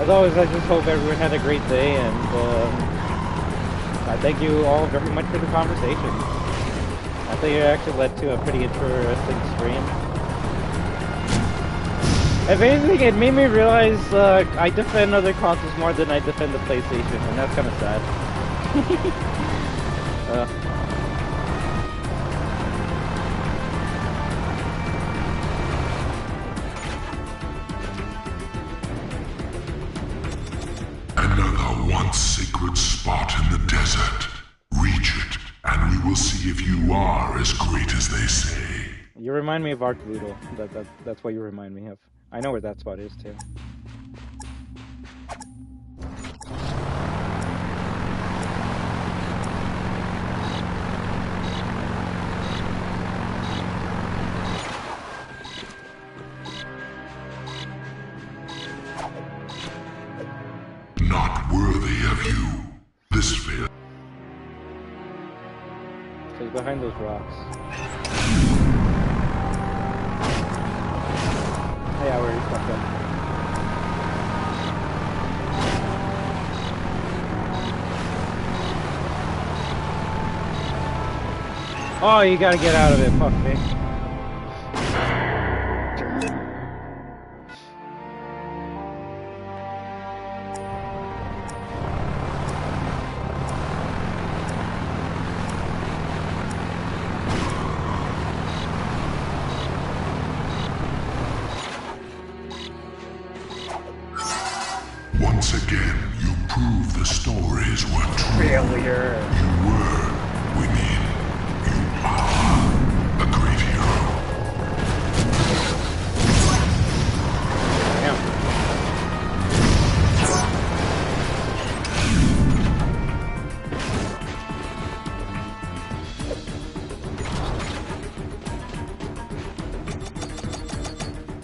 As always, I just hope everyone had a great day, and I thank you all very much for the conversation. I think it actually led to a pretty interesting stream. If anything, it made me realize I defend other consoles more than I defend the PlayStation, and that's kind of sad. Sacred spot in the desert. Reach it, and we will see if you are as great as they say. You remind me of Arcludo. That's what you remind me of. I know where that spot is too. Not worthy of you. This fail. So he's behind those rocks. Yeah, where he's fucked up. Oh, you gotta get out of it, fuck me. Once again, you prove the stories were true. Failure. You were, we mean, you are a great hero. Damn.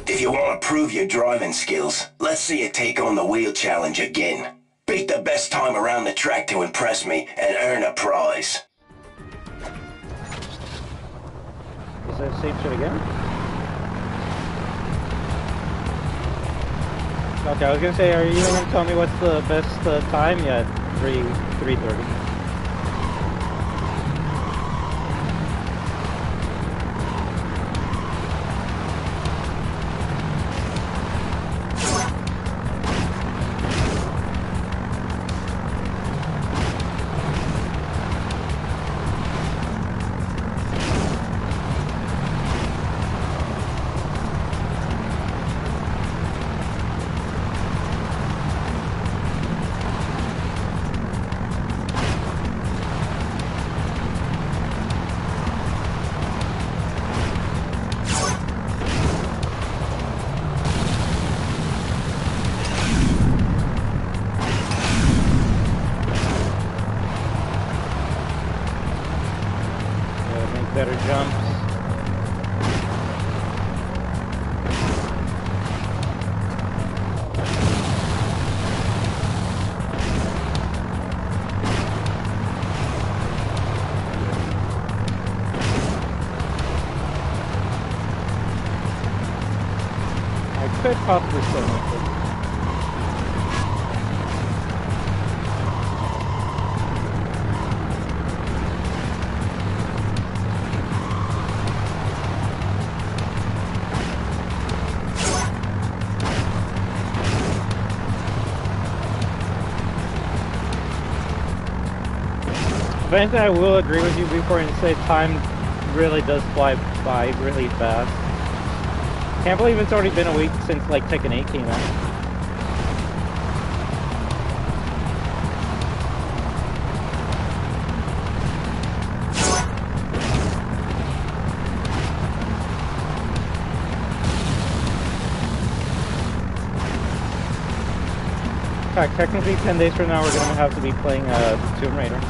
If you want to prove your driving skills, let's see you take on the wheel challenge again. Beat the best time around the track to impress me and earn a prize. Is that the same shit again? Okay, I was gonna say, are you gonna tell me what's the best time yet? 3:30. Better jumps. I could possibly still make it. If anything, I will agree with you before and say time really does fly by really fast. Can't believe it's already been a week since like Tekken 8 came out. In fact, technically 10 days from now we're going to have to be playing Tomb Raider.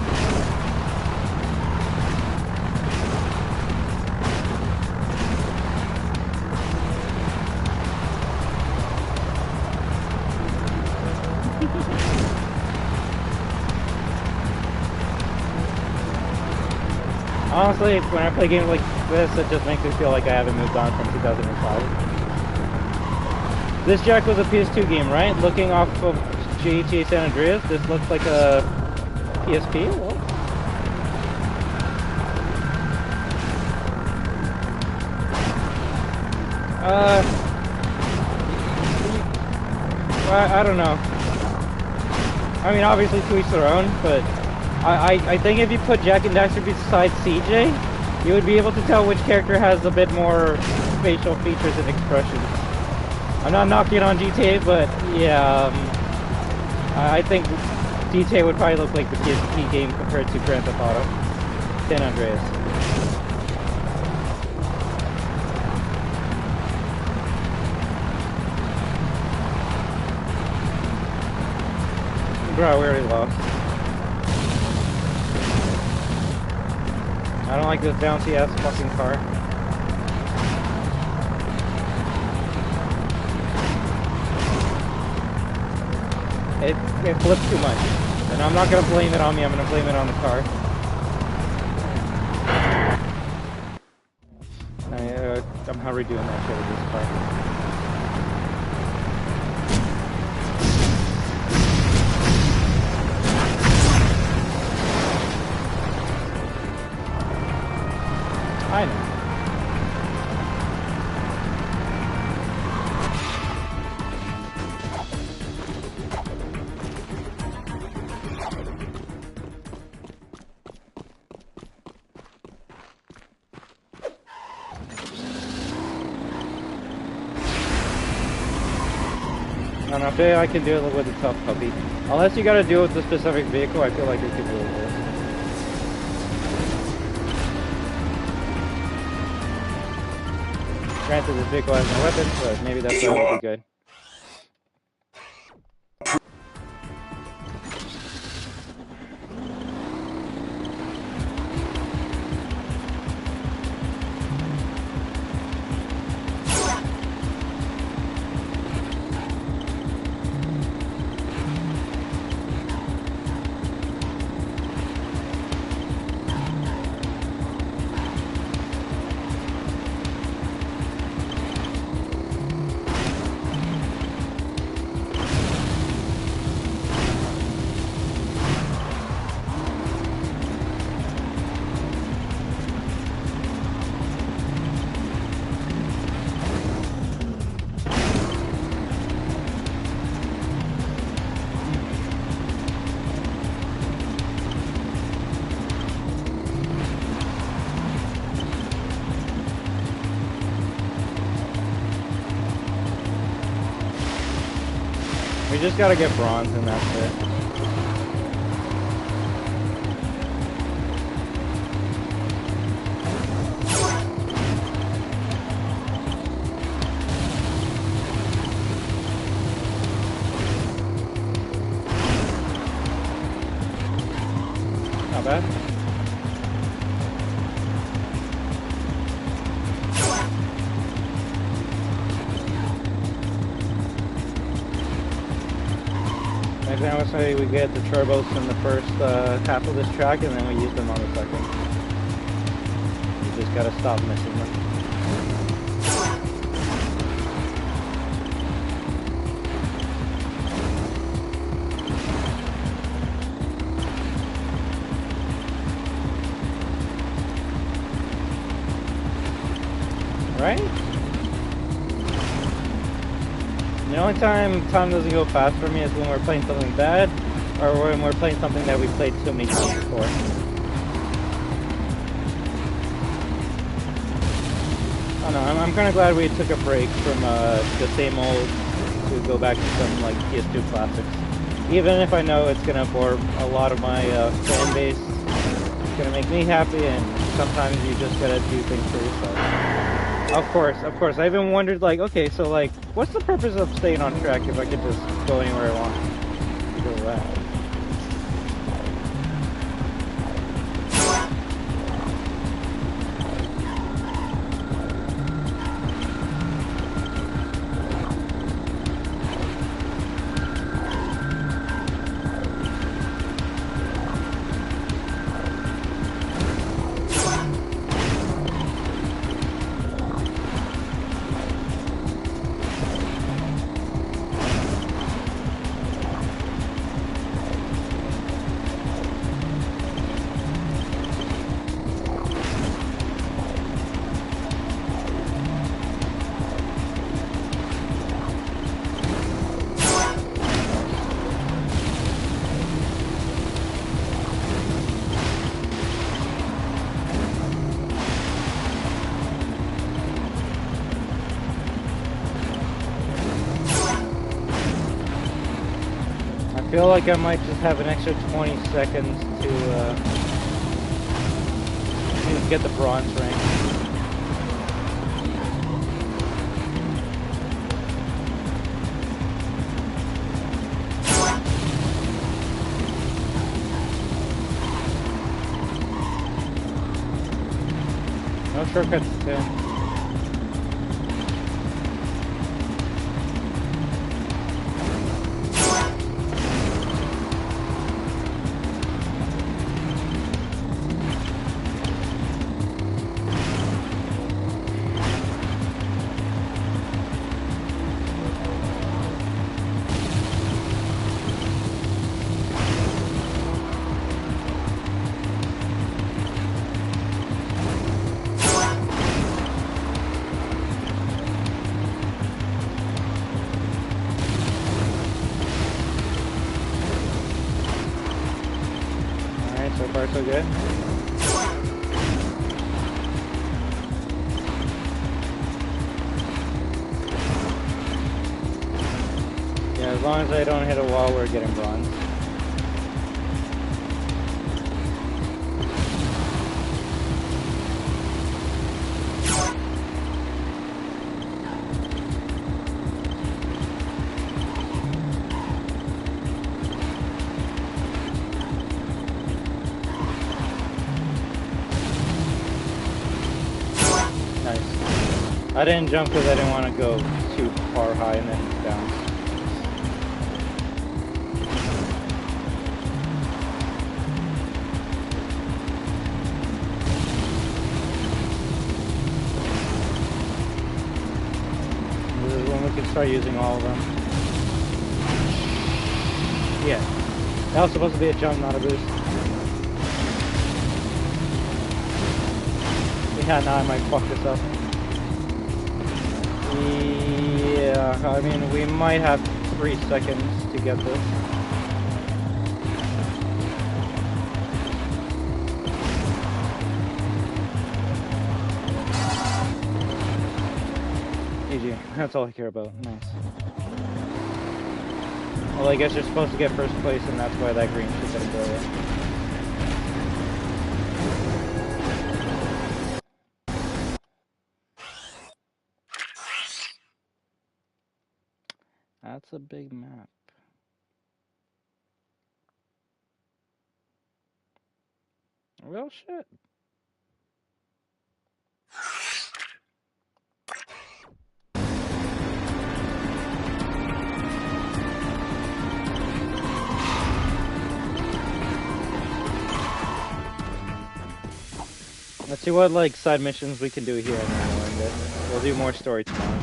Honestly, when I play games like this, it just makes me feel like I haven't moved on from 2005. This, Jack, was a PS2 game, right? Looking off of GTA San Andreas, this looks like a PSP? What? I don't know. I mean, obviously to each their own, but I think if you put Jack and Daxter beside CJ, you would be able to tell which character has a bit more facial features and expressions. I'm not knocking on GTA, but yeah, I think GTA would probably look like the PSP game compared to Grand Theft Auto San Andreas. Bro, we already lost. I don't like this bouncy ass fucking car. It flips too much. And I'm not gonna blame it on me, I'm gonna blame it on the car. I'm how redoing that shit with this car. I know. I don't know, I feel I can do it with a tough puppy. Unless you gotta do it with a specific vehicle, I feel like it could do it with. Granted, this vehicle has no weapons, but maybe that's why it would be good. We just gotta get bronze and that's it. Not bad. Now let's say we get the turbos in the first half of this track and then we use them on the second. You just gotta stop missing them. Right? The only time doesn't go fast for me is when we're playing something bad, or when we're playing something that we played so many times before. I don't know, I'm kind of glad we took a break from the same old to go back to some like PS2 classics. Even if I know it's going to bore a lot of my fan base, it's going to make me happy, and sometimes you just got to do things for yourself. Of course. I even wondered, like, okay, so, like, what's the purpose of staying on track if I could just go anywhere I want? Go loud. feel like I might just have an extra 20 seconds to get the bronze rank. No shortcuts too. So far, so good. Yeah, as long as I don't hit a wall, we're getting bronze. I didn't jump because I didn't want to go too far high and then down. This is when we can start using all of them. Yeah, that was supposed to be a jump, not a boost. Yeah, now I might fuck this up. Yeah, I mean, we might have 3 seconds to get this. GG, that's all I care about. Nice. Well, I guess you're supposed to get first place, and that's why that green should get a blow. That's a big map. Well, shit. Let's see what, like, side missions we can do here, and then we'll end it. We'll do more story tomorrow.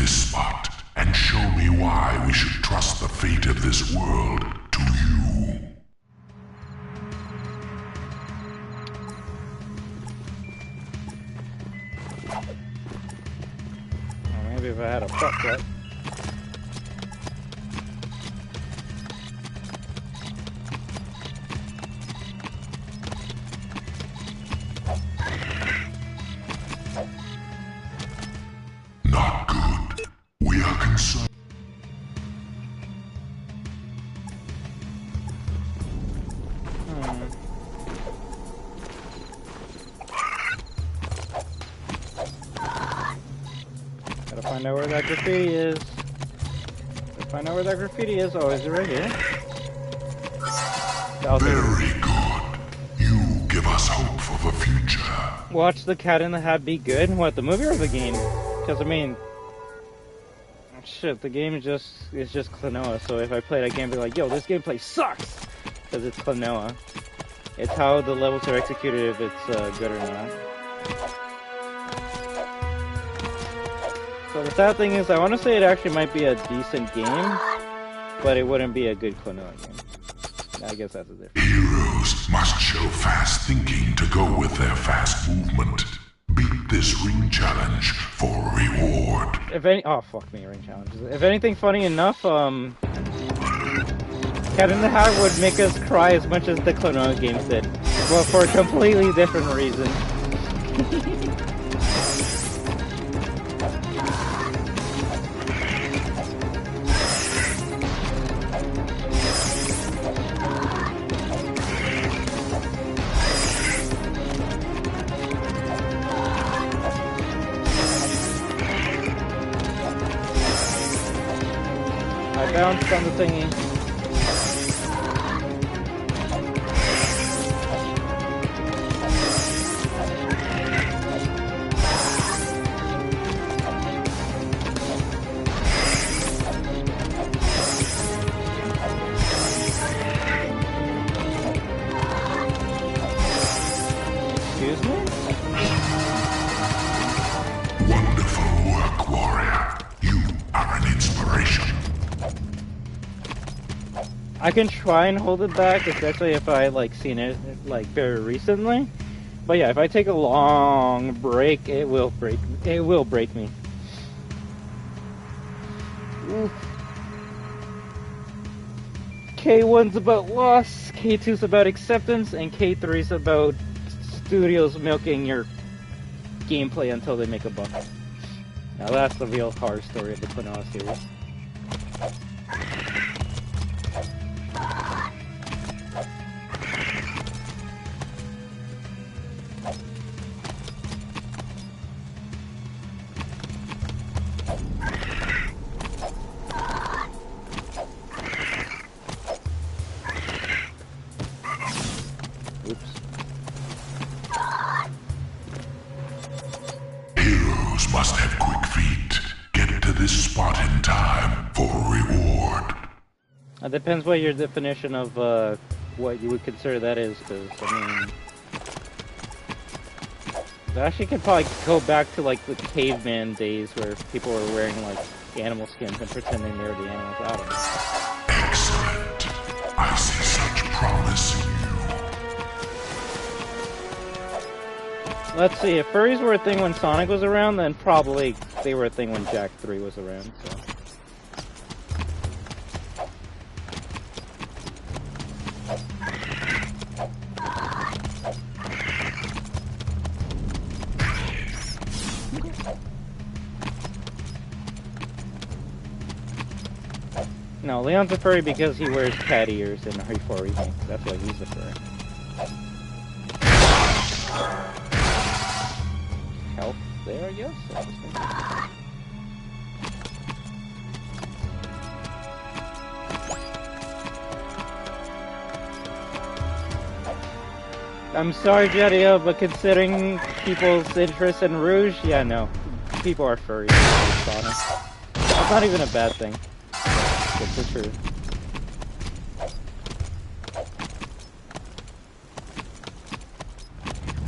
Spot and show me why we should trust the fate of this world to you. Well, maybe if I had a truck, right? Find out where that graffiti is. Find out where that graffiti is. Oh, is it right here? Very good. You give us hope for the future. Watch The Cat in the Hat be good? What, the movie or the game? Because, I mean... Shit, the game is just Klaw-Naw, so if I play that game, I'd be like, yo, this gameplay sucks! Because it's Klaw-Naw. It's how the levels are executed if it's good or not. So the sad thing is, I want to say it actually might be a decent game, but it wouldn't be a good Klaw-Naw game. I guess that's the difference. Heroes must show fast thinking to go with their fast movement. Beat this ring challenge for reward. If any, oh fuck me, ring challenges. If anything funny enough, Cat in the Hat would make us cry as much as the Klaw-Naw games did, but for a completely different reason. Bounce on the thingy. Excuse me? Wonderful work, warrior. You are an inspiration. I can try and hold it back, especially if I like seen it like very recently. But yeah, if I take a long break, it will break. It will break me. Oof. K1's about loss, K2's about acceptance, and K3's about studios milking your gameplay until they make a buck. Now that's the real horror story of the Klaw-Naw series. Heroes must have quick feet. Get to this spot in time for reward. It depends what your definition of what you would consider that is, because, I mean... I actually could probably go back to, like, the caveman days where people were wearing, like, animal skins and pretending they were the animals. I don't know. Excellent. I see such promise in you. Let's see, if furries were a thing when Sonic was around, then probably they were a thing when Jak 3 was around, so... No, Leon's a furry because he wears cat ears in RE4 Remake. That's why he's a furry. Health there, I guess? I'm sorry, Jedia, but considering people's interest in Rouge, yeah, no. People are furries. That's not even a bad thing. It's the truth.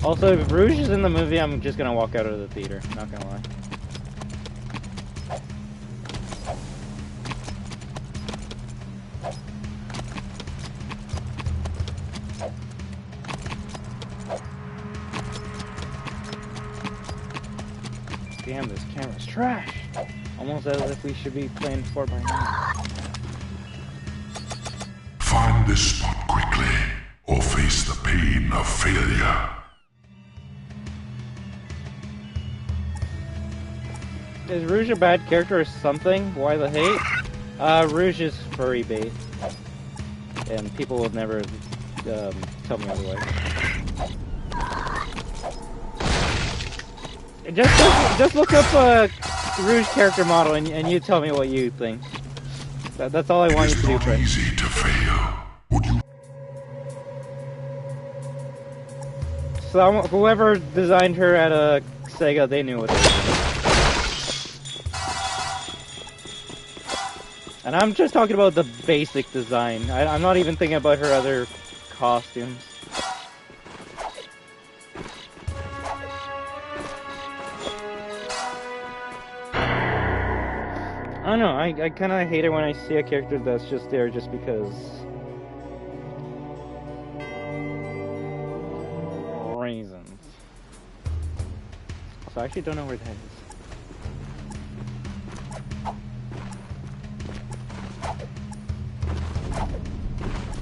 Also, if Rouge is in the movie, I'm just gonna walk out of the theater. Not gonna lie. Damn, this camera's trash. Almost as if we should be playing 4x9. Find this spot quickly, or face the pain of failure. Is Rouge a bad character or something? Why the hate? Rouge is furry bait. And people will never tell me otherwise. Just look up Rouge character model and you tell me what you think. That's all I want you to do, friend. It's easy to fail. Would you? So whoever designed her at Sega, they knew what they were doing. And I'm just talking about the basic design. I'm not even thinking about her other costumes. I don't know, I kind of hate it when I see a character that's just there just because... reasons. So I actually don't know where that is.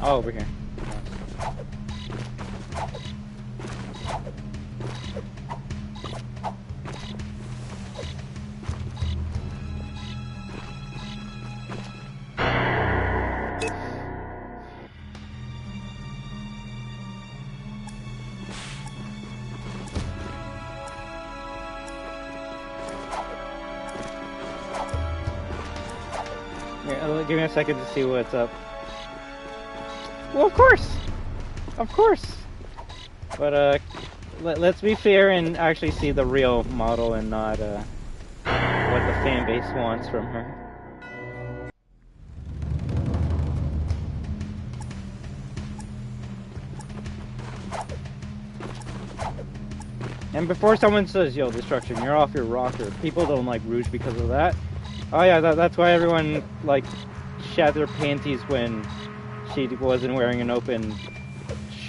Oh, over here. Give me a second to see what's up. Well, of course! Of course! But, let's be fair and actually see the real model and not, what the fan base wants from her. And before someone says, yo, Destruction, you're off your rocker, people don't like Rouge because of that. Oh yeah, that's why everyone, like, shat their panties when she wasn't wearing an open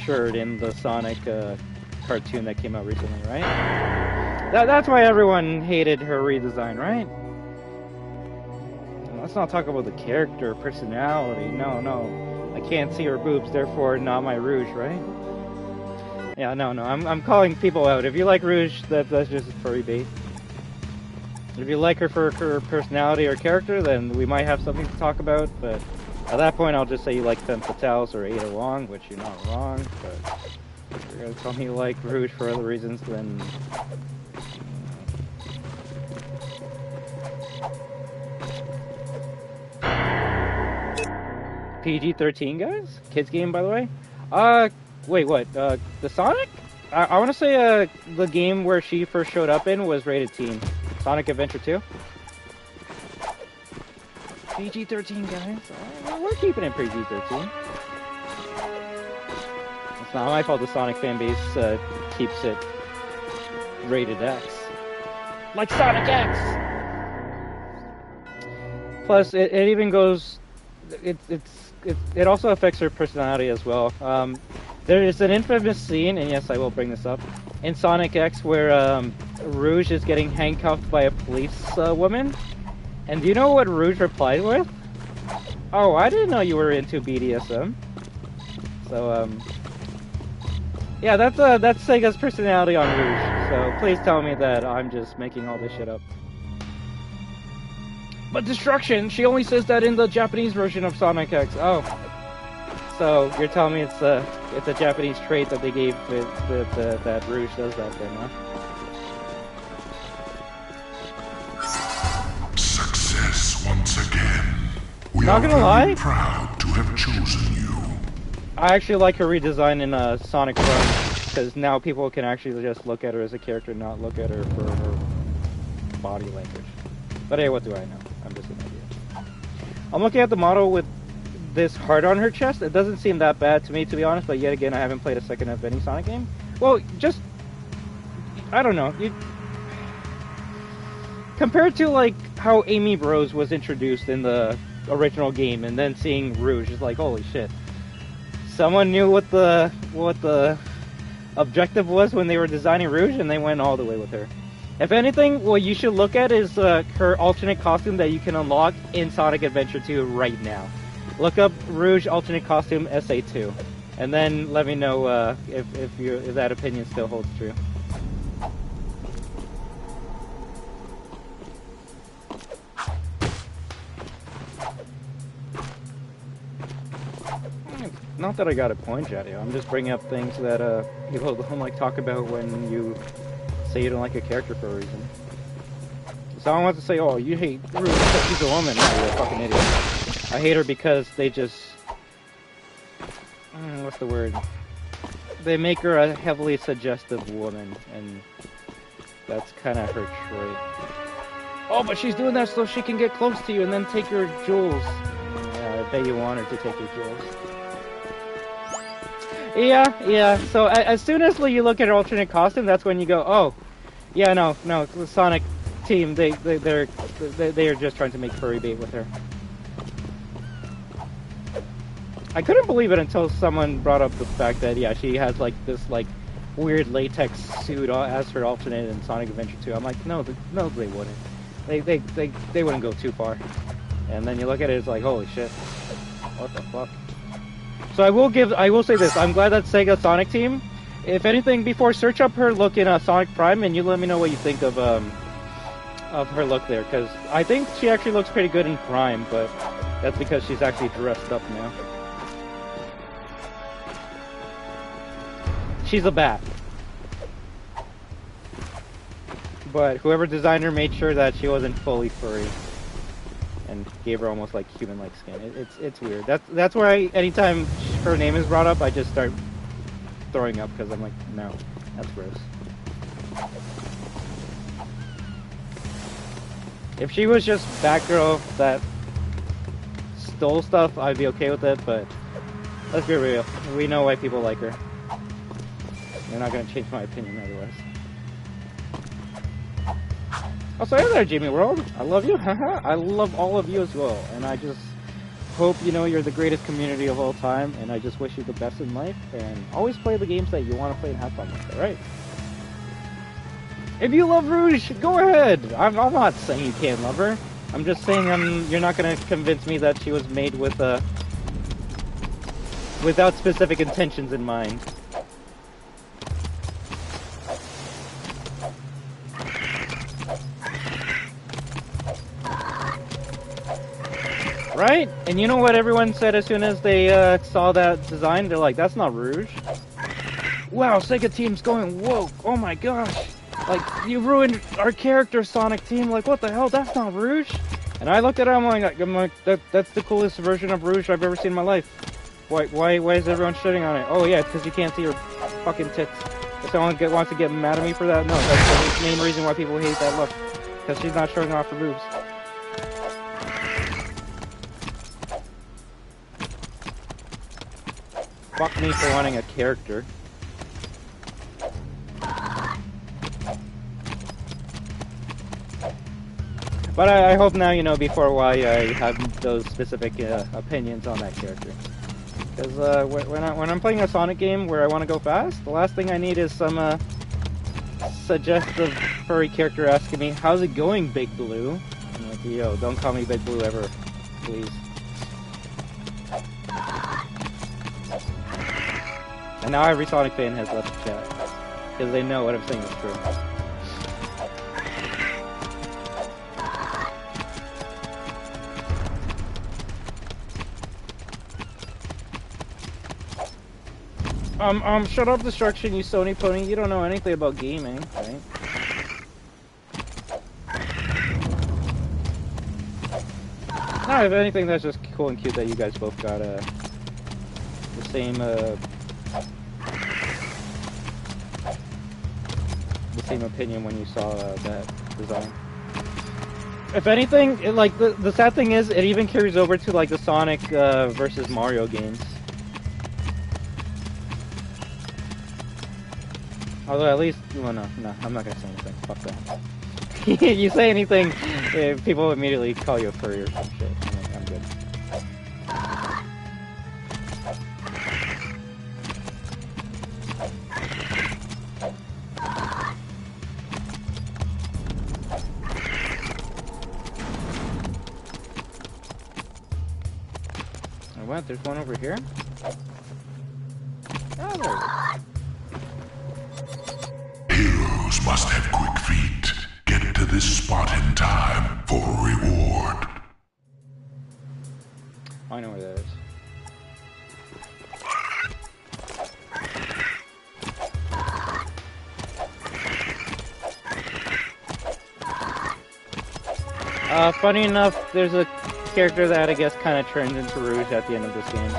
shirt in the Sonic cartoon that came out recently, right? That's why everyone hated her redesign, right? Let's not talk about the character, personality, no. I can't see her boobs, therefore not my Rouge, right? Yeah, no, I'm calling people out. If you like Rouge, that's just furry bait. If you like her for her personality or character, then we might have something to talk about, but at that point I'll just say you like Femme Fatales or Ada Wong, which you're not wrong, but if you're gonna tell me you like Rouge for other reasons, then... PG-13, guys? Kids game, by the way? Wait, what? The Sonic? I want to say the game where she first showed up in was rated teen. Sonic Adventure 2? PG-13, guys. We're keeping it PG-13. It's not my fault the Sonic fanbase keeps it rated X. Like Sonic X! Plus, it even goes... It also affects her personality as well. There is an infamous scene, and yes, I will bring this up, in Sonic X where Rouge is getting handcuffed by a police woman. And do you know what Rouge replied with? Oh, I didn't know you were into BDSM. So, yeah, that's Sega's personality on Rouge. So please tell me that I'm just making all this shit up. But Destruction, she only says that in the Japanese version of Sonic X. Oh. So you're telling me it's a Japanese trait that they gave that Rouge does that then, huh? Success once again. We Not gonna lie, proud to have chosen you. I actually like her redesign in Sonic Run, because now people can actually just look at her as a character, not look at her for her body language. But hey, what do I know? I'm just an idiot. I'm looking at the model with this heart on her chest. It doesn't seem that bad to me, to be honest, but yet again, I haven't played a second of any Sonic game. Well, just... I don't know. Compared to, like, how Amy Rose was introduced in the original game, and then seeing Rouge, is like, holy shit. Someone knew what the objective was when they were designing Rouge, and they went all the way with her. If anything, what you should look at is her alternate costume that you can unlock in Sonic Adventure 2 right now. Look up Rouge alternate costume SA2, and then let me know if that opinion still holds true. Not that I got a point at you. I'm just bringing up things that people don't like talk about when you say you don't like a character for a reason. Someone wants to say, "Oh, you hate Rouge because she's a woman." No, you're a fucking idiot. I hate her because they just... what's the word? They make her a heavily suggestive woman, and that's kind of her trait. Oh, but she's doing that so she can get close to you and then take your jewels. Yeah, I bet you want her to take your jewels. Yeah. So as soon as you look at her alternate costume, that's when you go, oh, yeah, no, the Sonic team, they are just trying to make furry bait with her. I couldn't believe it until someone brought up the fact that, yeah, she has, like, this, like, weird latex suit as her alternate in Sonic Adventure 2. I'm like, no, they wouldn't. They wouldn't go too far. And then you look at it, it's like, holy shit. What the fuck? So I will say this, I'm glad that Sega Sonic team, if anything, before, search up her look in Sonic Prime, and you let me know what you think of her look there, because I think she actually looks pretty good in Prime, but that's because she's actually dressed up now. She's a bat. But whoever designed her made sure that she wasn't fully furry. and gave her almost like human-like skin. It's weird. That's why anytime her name is brought up, I just start throwing up because I'm like, no, that's gross. If she was just Batgirl that stole stuff, I'd be okay with it, but let's be real. We know why people like her. You're not going to change my opinion otherwise. Also, hey there, Jamie World. I love you. I love all of you as well. And I just hope you know you're the greatest community of all time. And I just wish you the best in life. And always play the games that you want to play and have fun with, alright? If you love Rouge, go ahead. I'm not saying you can't love her. I'm just saying you're not going to convince me that she was made with without specific intentions in mind. Right? And you know what everyone said as soon as they saw that design? They're like, that's not Rouge. Wow, Sega Team's going woke. Oh my gosh. Like, you ruined our character, Sonic Team. Like, what the hell? That's not Rouge. And I looked at it, I'm like, that's the coolest version of Rouge I've ever seen in my life. Why is everyone shitting on it? Oh yeah, it's because you can't see her fucking tits. If someone wants to get mad at me for that, no, that's the main reason why people hate that look. Because she's not showing off her boobs. Fuck me for wanting a character. But I hope now you know before why I have those specific opinions on that character. Because when I'm playing a Sonic game where I want to go fast, the last thing I need is some suggestive furry character asking me, "How's it going, Big Blue?" I'm like, yo, don't call me Big Blue ever, please. And now every Sonic fan has left the chat because they know what I'm saying is true. Shut up, Destruction, you Sony pony. You don't know anything about gaming, right? No, if anything, that's just cool and cute that you guys both got the same opinion when you saw that design. If anything, the sad thing is, it even carries over to like the Sonic versus Mario games. Although at least, well, no, I'm not gonna say anything. Fuck that. You say anything, people immediately call you a furry or some shit. I'm good. Oh, what? There's one over here? Oh, there it is. Heroes must have quick feet. Get to this spot in time for a reward. I know where that is. Funny enough, there's a character that I guess kind of turns into Rouge at the end of this game.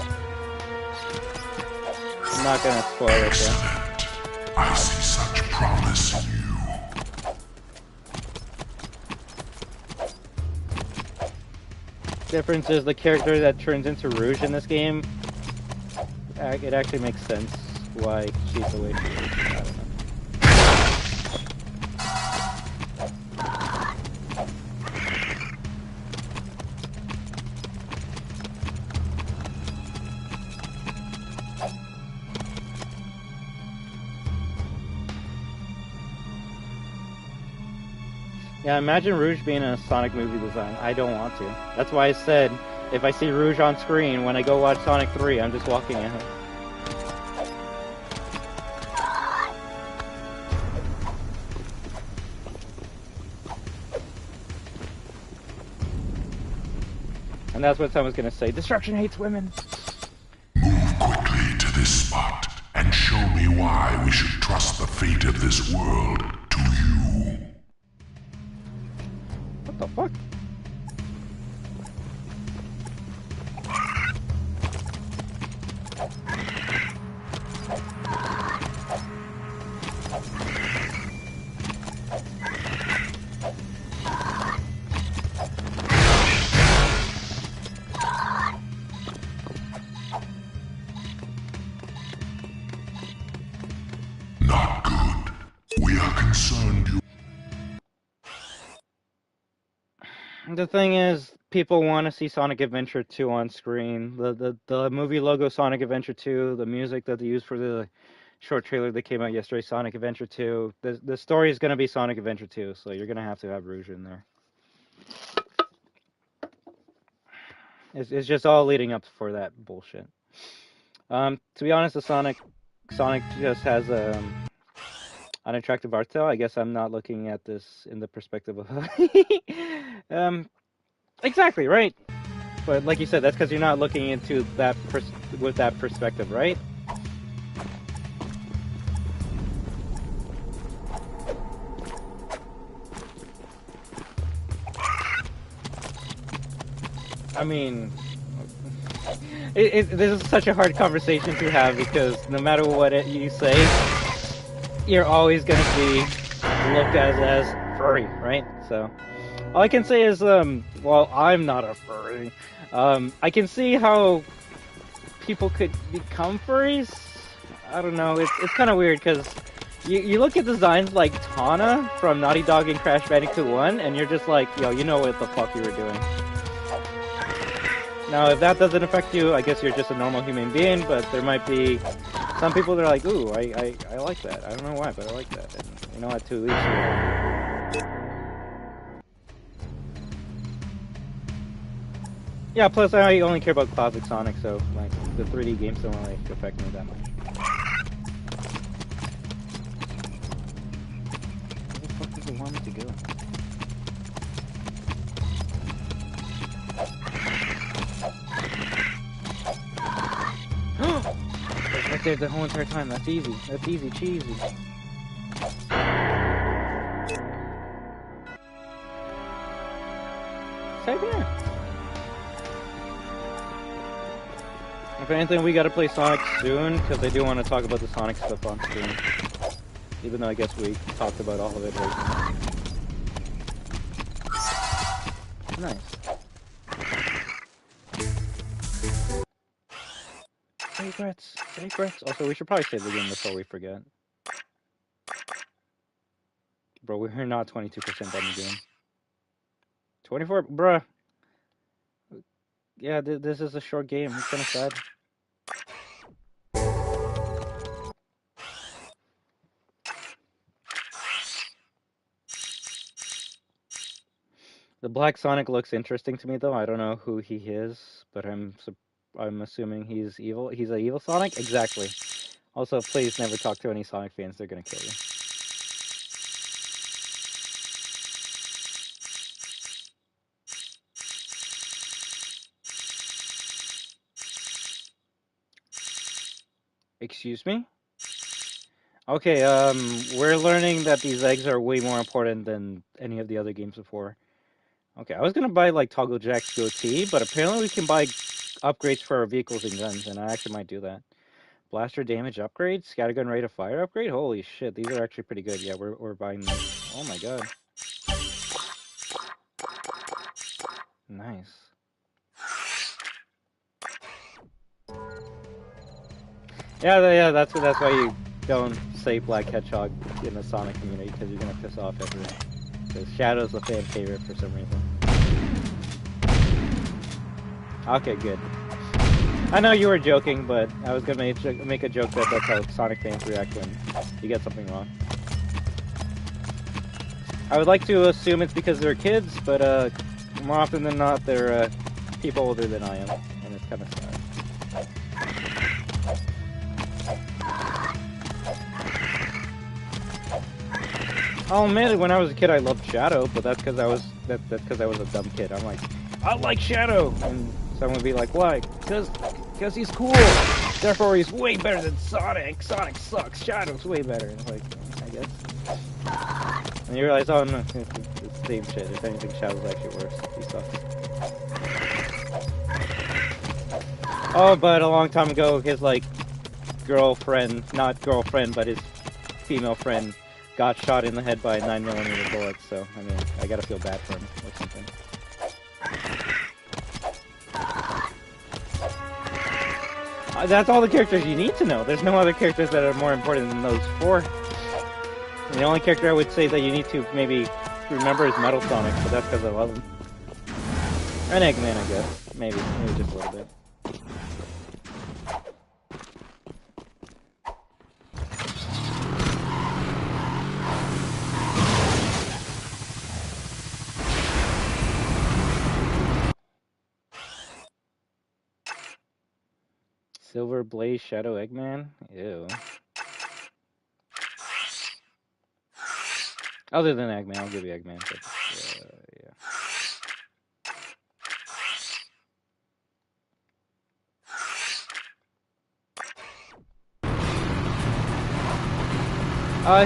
I'm not gonna spoil it though. I see such promise in you. Difference is the character that turns into Rouge in this game, it actually makes sense why she's the way she is. I don't know. Yeah, imagine Rouge being in a Sonic movie design. I don't want to. That's why I said, if I see Rouge on screen when I go watch Sonic 3, I'm just walking at her. And that's what someone's gonna say. Destruction hates women. Move quickly to this spot and show me why we should trust the fate of this world to you. What the fuck? The thing is, people want to see Sonic Adventure 2 on screen. The movie logo Sonic Adventure 2, the music that they used for the short trailer that came out yesterday, Sonic Adventure 2. The story is going to be Sonic Adventure 2, so you're going to have Rouge in there. It's just all leading up for that bullshit. To be honest, the Sonic just has unattractive art style. I guess I'm not looking at this in the perspective of exactly, right? But like you said, that's because you're not looking into that with that perspective, right? I mean, this is such a hard conversation to have because no matter what you say, you're always going to be looked at as furry, right? So all I can say is, well, I'm not a furry. I can see how people could become furries. I don't know. It's kind of weird because you look at designs like Tana from Naughty Dog and Crash Bandicoot 1, and you're just like, yo, you know what the fuck you were doing. Now, if that doesn't affect you, I guess you're just a normal human being, but there might be some people that are like, ooh, I like that. I don't know why, but I like that. And you know what, to each yeah, plus I only care about classic Sonic, so like the 3D games don't really affect me that much. Where the fuck does it want me to go? Right there the whole entire time. That's easy. That's easy cheesy. Stay there. If anything, we gotta play Sonic soon, because I do want to talk about the Sonic stuff on stream. Even though I guess we talked about all of it right now. Nice. Regrets. Regrets. Also, we should probably save the game before we forget. Bro, we're not 22% done the game. 24, bruh. Yeah, this is a short game. It's kind of sad. The Black Sonic looks interesting to me, though. I don't know who he is, but I'm assuming he's evil. He's an evil Sonic? Exactly. Also, please never talk to any Sonic fans. They're gonna kill you. Excuse me? Okay, we're learning that these eggs are way more important than any of the other games before. Okay, I was gonna buy, like, Toggle Jack's goatee, but apparently we can buy upgrades for our vehicles and guns, and I actually might do that. Blaster damage upgrade, scattergun rate of fire upgrade? Holy shit, these are actually pretty good. Yeah, we're buying these. Oh my god. Nice. Yeah, that's why you don't say Black Hedgehog in the Sonic community, because you're gonna piss off everyone. Because Shadow's a fan favorite for some reason. Okay, good. I know you were joking, but I was gonna make a joke that that's how Sonic fans react when you get something wrong. I would like to assume it's because they're kids, but more often than not, they're people older than I am, and it's kind of sad. I'll admit it, when I was a kid, I loved Shadow, but that's because I was a dumb kid. I'm like, I like Shadow, and someone would be like, why? Because he's cool. Therefore, he's way better than Sonic. Sonic sucks. Shadow's way better. And it's like, I guess. And you realize, oh no, it's the same shit. If anything, Shadow's actually worse. He sucks. Oh, but a long time ago, his like girlfriend, not girlfriend, but his female friend, got shot in the head by a 9mm bullet. So I mean, I gotta feel bad for him or something. That's all the characters you need to know. There's no other characters that are more important than those four. And the only character I would say that you need to maybe remember is Metal Sonic, but that's because I love him. An Eggman, I guess. Maybe just a little bit. Silver Blaze Shadow Eggman? Ew. Other than Eggman, I'll give you Eggman. But, yeah.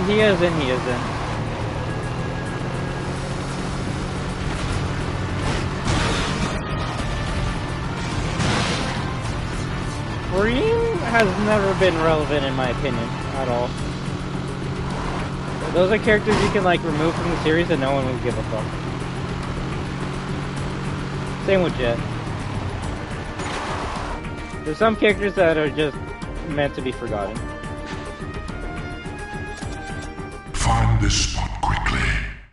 He isn't. Reem has never been relevant in my opinion, at all. Those are characters you can like remove from the series and no one will give a fuck. Same with Jet. There's some characters that are just meant to be forgotten. Find this spot quickly,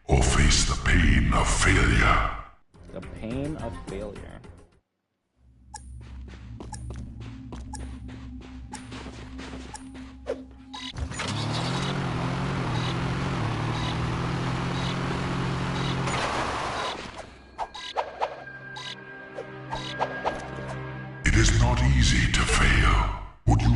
or face the pain of failure. The pain of failure. It is not easy to fail. Would you?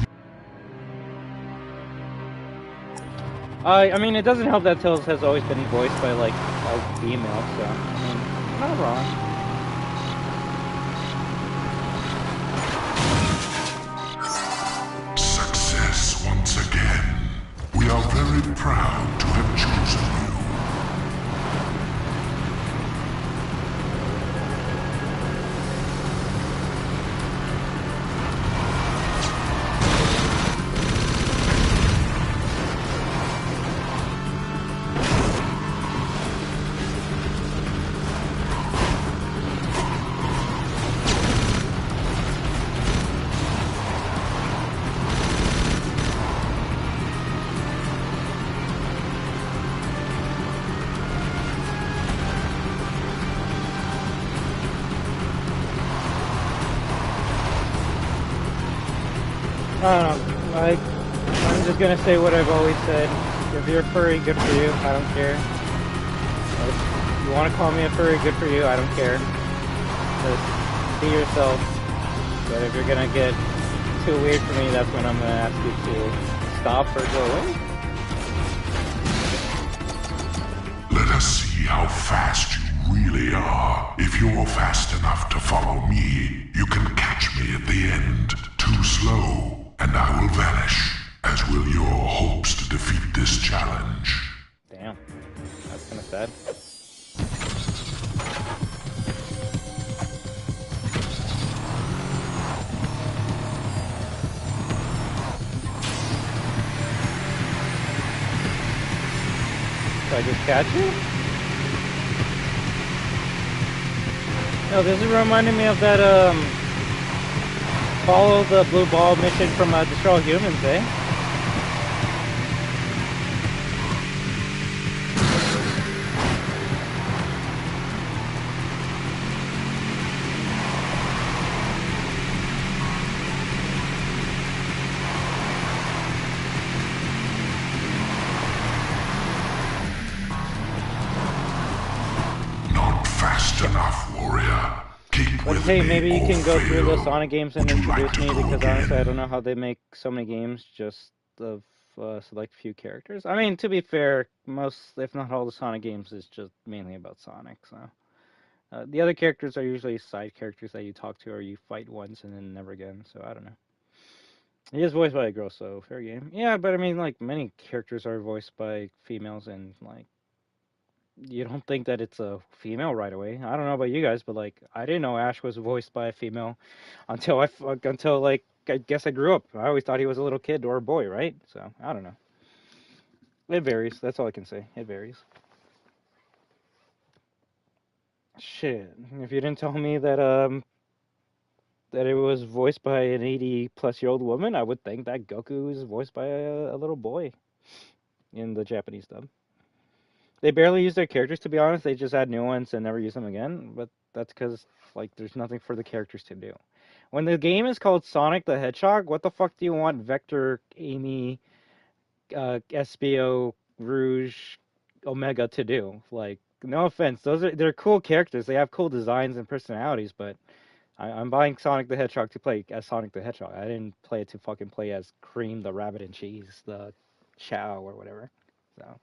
I mean, it doesn't help that Tails has always been voiced by, like, a female, so, I mean, not wrong. Success once again. We are very proud to have chosen you. I'm just gonna say what I've always said. If you're furry, good for you. I don't care. If you want to call me a furry, good for you. I don't care. Just be yourself. But if you're gonna get too weird for me, that's when I'm gonna ask you to stop or go away. Let us see how fast you really are. If you're fast enough to follow me, you can catch me at the end. Too slow, and I will vanish, as will your hopes to defeat this challenge. Damn, that's kind of sad. So I just catch you? No, this is reminding me of that, follow the blue ball mission from Destroy All Humans, eh? Not fast enough, warrior. But hey, maybe you can go through the Sonic games and introduce me, because honestly I don't know how they make so many games just of select few characters. I mean, to be fair, most, if not all, the Sonic games is just mainly about Sonic, so. The other characters are usually side characters that you talk to or you fight once and then never again, so I don't know. He is voiced by a girl, so fair game. Yeah, but I mean, like, many characters are voiced by females, and, like, you don't think that it's a female right away. I don't know about you guys, but, like, I didn't know Ash was voiced by a female until, like, I guess I grew up. I always thought he was a little kid or a boy, right? So, I don't know. It varies. That's all I can say. It varies. Shit. If you didn't tell me that, that it was voiced by an 80-plus-year-old woman, I would think that Goku is voiced by a little boy in the Japanese dub. They barely use their characters, to be honest. They just add new ones and never use them again. But that's because, like, there's nothing for the characters to do. When the game is called Sonic the Hedgehog, what the fuck do you want Vector, Amy, Espio, Rouge, Omega to do? Like, no offense, they're cool characters. They have cool designs and personalities, but I'm buying Sonic the Hedgehog to play as Sonic the Hedgehog. I didn't play it to fucking play as Cream, the Rabbit and Cheese, the Chow or whatever. So,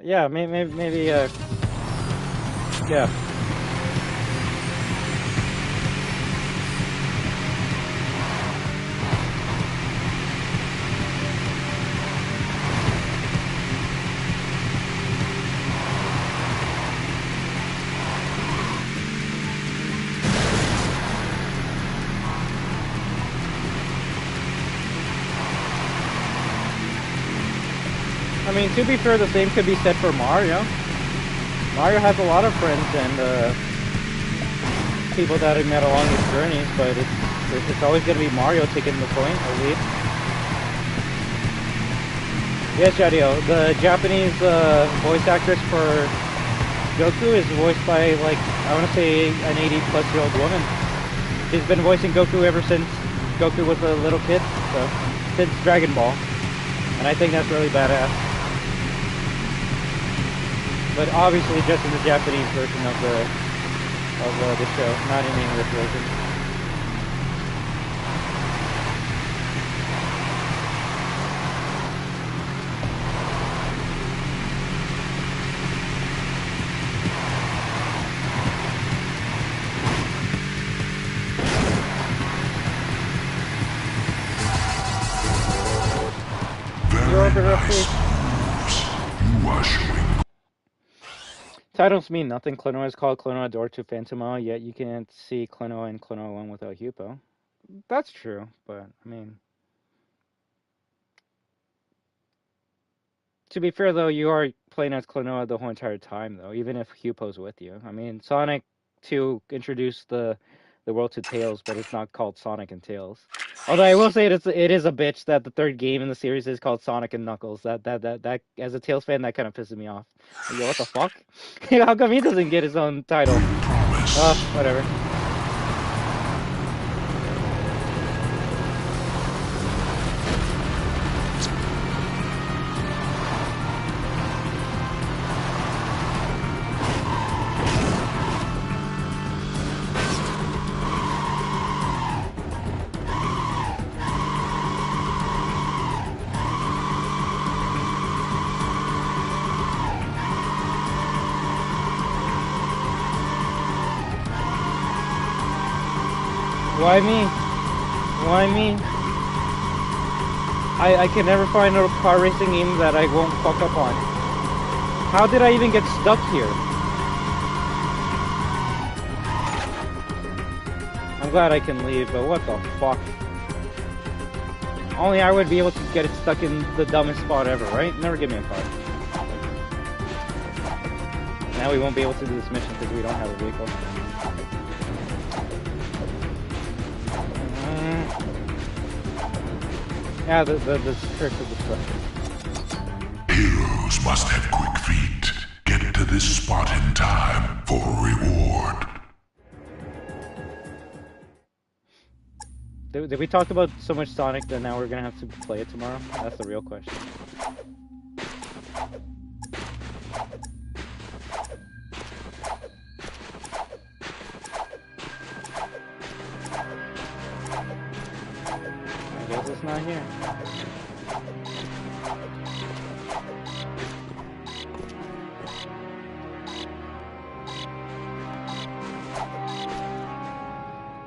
yeah, maybe yeah. I mean, to be fair, the same could be said for Mario. Mario has a lot of friends and people that he met along his journeys, but it's always going to be Mario taking the point, I believe. Yes, Jadio, the Japanese voice actress for Goku is voiced by, like, I want to say an 80-plus-year-old woman. She's been voicing Goku ever since Goku was a little kid, so since Dragon Ball. And I think that's really badass. But obviously just in the Japanese version of the show, not in the English version. You are showing. Titles mean nothing. Klonoa is called Klonoa Door to Phantoma, yet you can't see Klonoa and Klonoa 1 without Hupo. That's true, but, I mean... To be fair, though, you are playing as Klonoa the whole entire time, though, even if Hupo's with you. I mean, Sonic 2 introduced the world to Tails, but it's not called Sonic and Tails. Although I will say it is a bitch that the third game in the series is called Sonic and Knuckles. That as a Tails fan, that kind of pisses me off. Yo, what the fuck? How come he doesn't get his own title? Whatever. Why me? Why me? I can never find a car racing game that I won't fuck up on. How did I even get stuck here? I'm glad I can leave, but what the fuck? Only I would be able to get it stuck in the dumbest spot ever, right? Never give me a car. Now we won't be able to do this mission because we don't have a vehicle. Yeah, the trick of the truck. Heroes must have quick feet. Get to this spot in time for a reward. Did we talk about so much Sonic that now we're gonna have to play it tomorrow? That's the real question. I guess it's not here.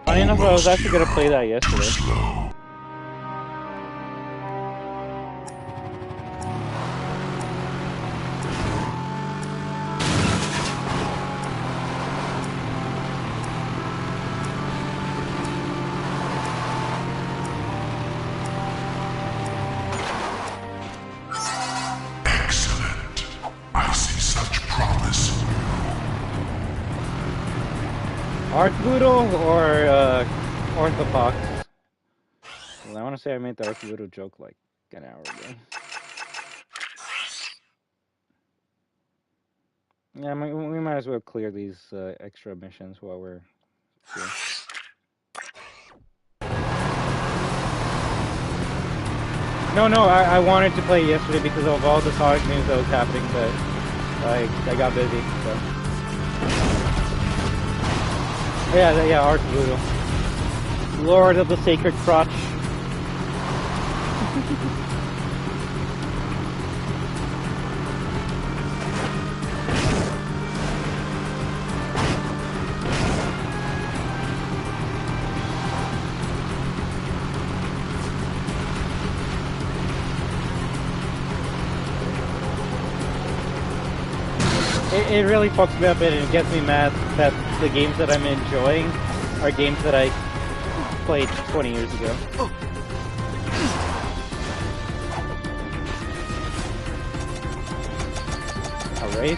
Funny enough, I was actually gonna play that yesterday. Excellent. I see such promise. Arcboodle or Orthopox? Well, I want to say I made the Arcboodle joke like an hour ago. Yeah, we might as well clear these extra missions while we're here. No, I wanted to play yesterday because of all the Sonic news that was happening, but I got busy, so. Yeah, Art Voodoo. Lord of the Sacred Crotch. It really fucks me up and it gets me mad that the games that I'm enjoying are games that I played 20 years ago. A race?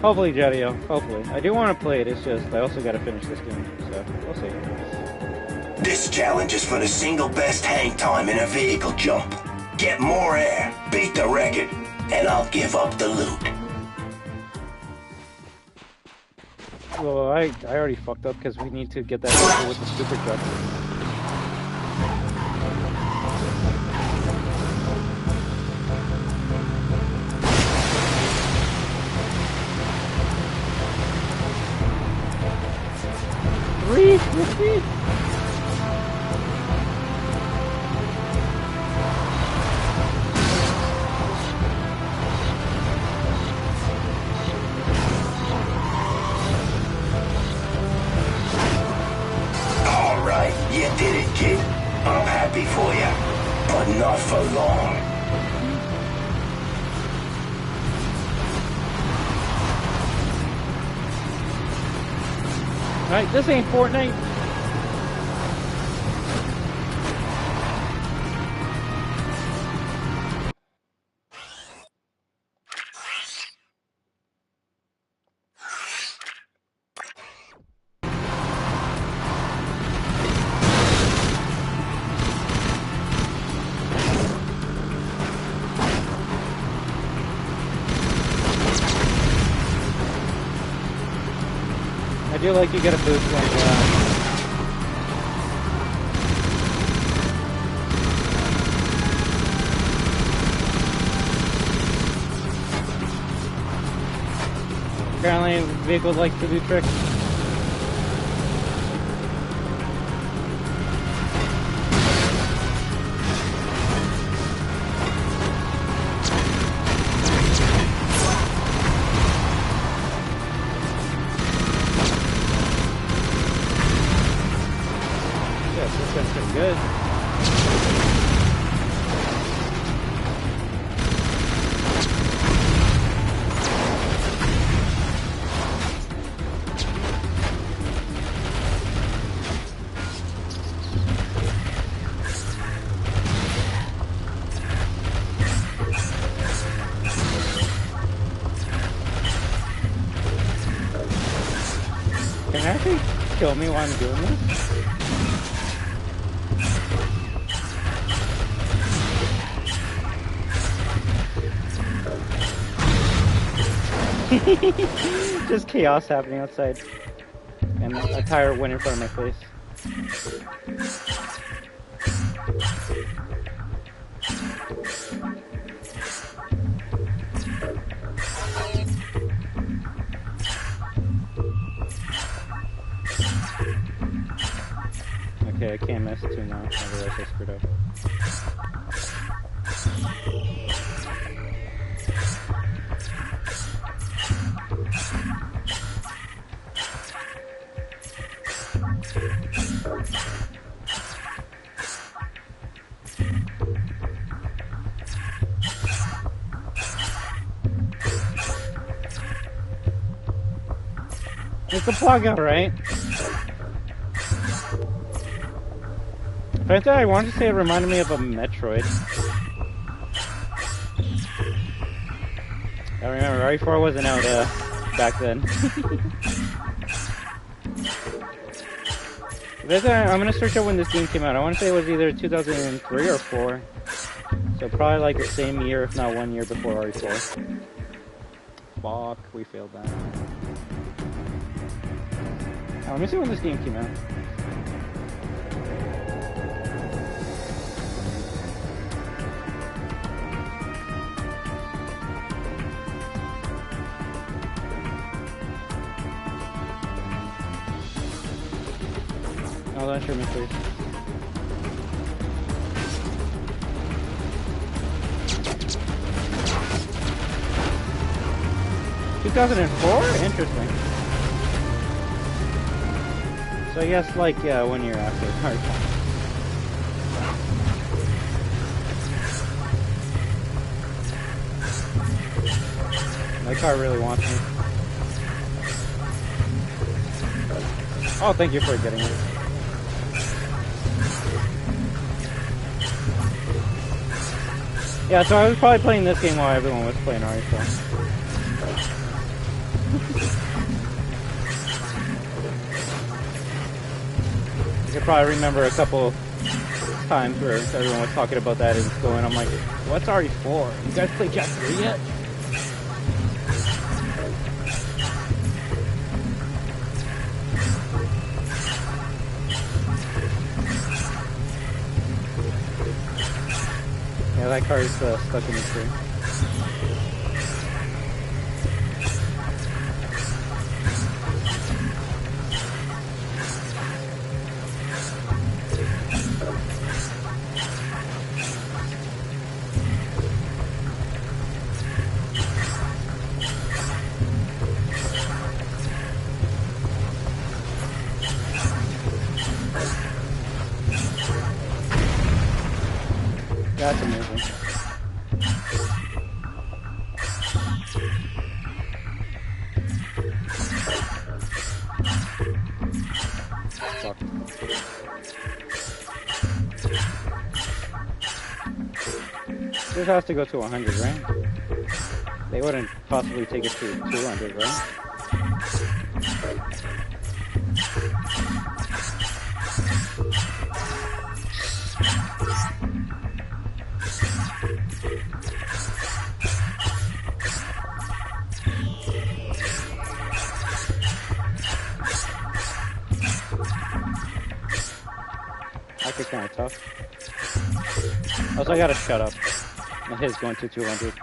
Hopefully, Jadio. Hopefully. I do want to play it, it's just I also got to finish this game, so we'll see. This challenge is for the single best hang time in a vehicle jump. Get more air, beat the record, and I'll give up the loot. Well, I already fucked up because we need to get that vehicle with the super truck. Reef. All right, you did it, kid. I'm happy for you, but not for long. Alright, this ain't Fortnite. I do like you get a boost when apparently vehicles like to do tricks. Good. Can you actually kill me while I'm doing this? Just chaos happening outside. And a tire went in front of my face. Okay, I can't mess too much, otherwise I screwed up. It's a plug-in, right? But I wanted to say it reminded me of a Metroid. I remember RE4 wasn't out back then. I'm gonna search up when this game came out. I want to say it was either 2003 or 4. So probably like the same year, if not 1 year before RE4. Fuck, we failed that. Let me see when this game came out. Oh, that's your mystery. $2004? Interesting. So I guess like 1 year after RE4. My car really wants me. Oh, thank you for getting it. Yeah, so I was probably playing this game while everyone was playing RE4. I could probably remember a couple times where everyone was talking about that in school, and I'm like, what's RE4? You guys play Jak 3 yet? Yeah, that car is stuck in the tree. That's amazing. Fuck. This has to go to 100, right? They wouldn't possibly take it to 200, right? That's kind of tough. Also, I gotta shut up. My hit's going to 200.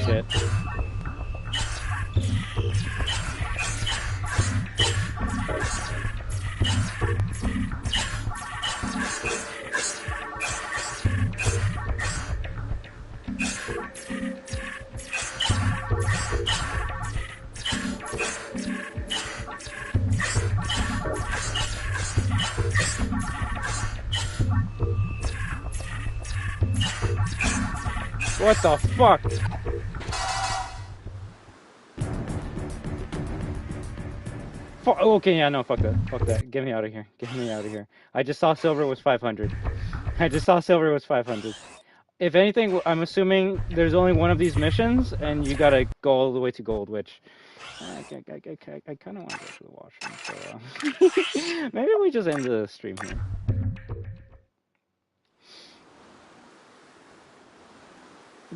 Shit. What the fuck? Okay, yeah, no, fuck that. Fuck that. Get me out of here. Get me out of here. I just saw silver was 500. I just saw silver was 500. If anything, I'm assuming there's only one of these missions, and you gotta go all the way to gold, which I kind of want to go to the washroom, so maybe we just end the stream here.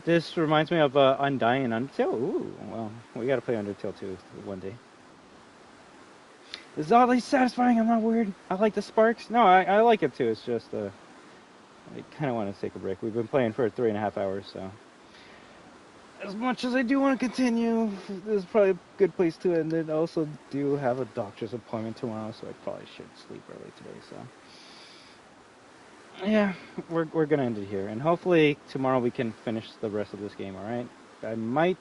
This reminds me of Undying Undertale. Ooh, well, we gotta play Undertale too one day. It's oddly satisfying. I'm not weird. I like the sparks. No, I like it too. It's just I kind of want to take a break. We've been playing for 3.5 hours, so as much as I do want to continue, this is probably a good place to end it. I also do have a doctor's appointment tomorrow, so I probably should sleep early today. So yeah, we're gonna end it here, and hopefully tomorrow we can finish the rest of this game. All right. I might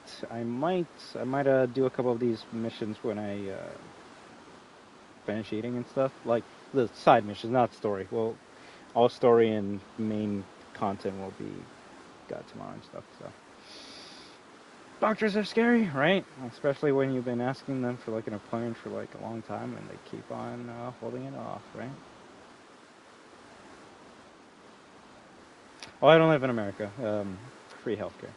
do a couple of these missions when I finish eating and stuff, like the side missions, not story. Well, all story and main content will be got tomorrow and stuff. So Doctors are scary, right? Especially when you've been asking them for like an appointment for like a long time and they keep on holding it off, right? Well, I don't live in America. Free healthcare.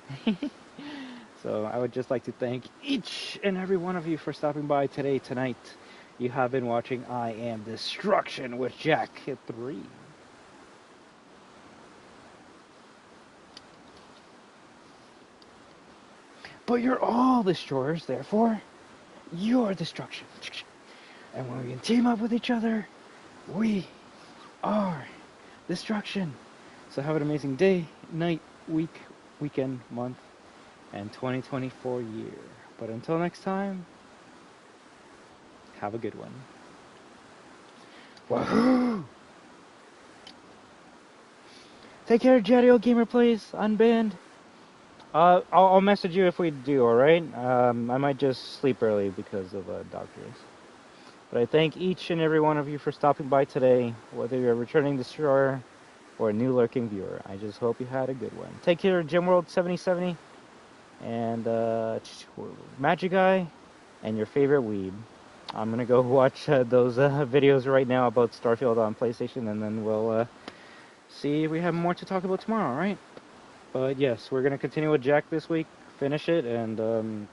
So I would just like to thank each and every one of you for stopping by today, tonight. You have been watching I Am Destruction with Jack 3. But you're all destroyers, therefore, you're destruction. And when we can team up with each other, we are destruction. So have an amazing day, night, week, weekend, month, and 2024 year. But until next time, have a good one. WAHOO! Take care, Jadio Gamer Plays, unbanned. I'll message you if we do, alright? I might just sleep early because of doctors. But I thank each and every one of you for stopping by today, whether you're a returning destroyer or a new lurking viewer. I just hope you had a good one. Take care, GemWorld7070, and Magic Guy, and your favorite weeb. I'm gonna go watch those videos right now about Starfield on PlayStation, and then we'll see if we have more to talk about tomorrow, alright? But yes, we're gonna continue with Jack this week, finish it, and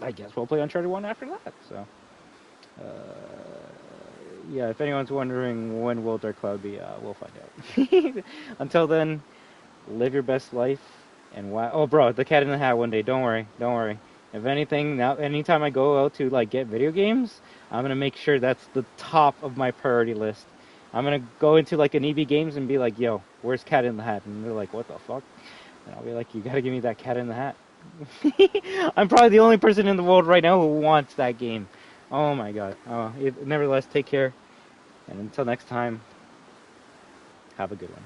I guess we'll play Uncharted 1 after that, so. Yeah, if anyone's wondering when will Dark Cloud be, we'll find out. Until then, live your best life, and oh bro, the Cat in the Hat one day, don't worry. If anything, now anytime I go out to like get video games, I'm gonna make sure that's the top of my priority list. I'm gonna go into like an EB Games and be like, yo, where's Cat in the Hat? And they're like, what the fuck? And I'll be like, you gotta give me that Cat in the Hat. I'm probably the only person in the world right now who wants that game. Oh my god. Nevertheless, take care. And until next time, have a good one.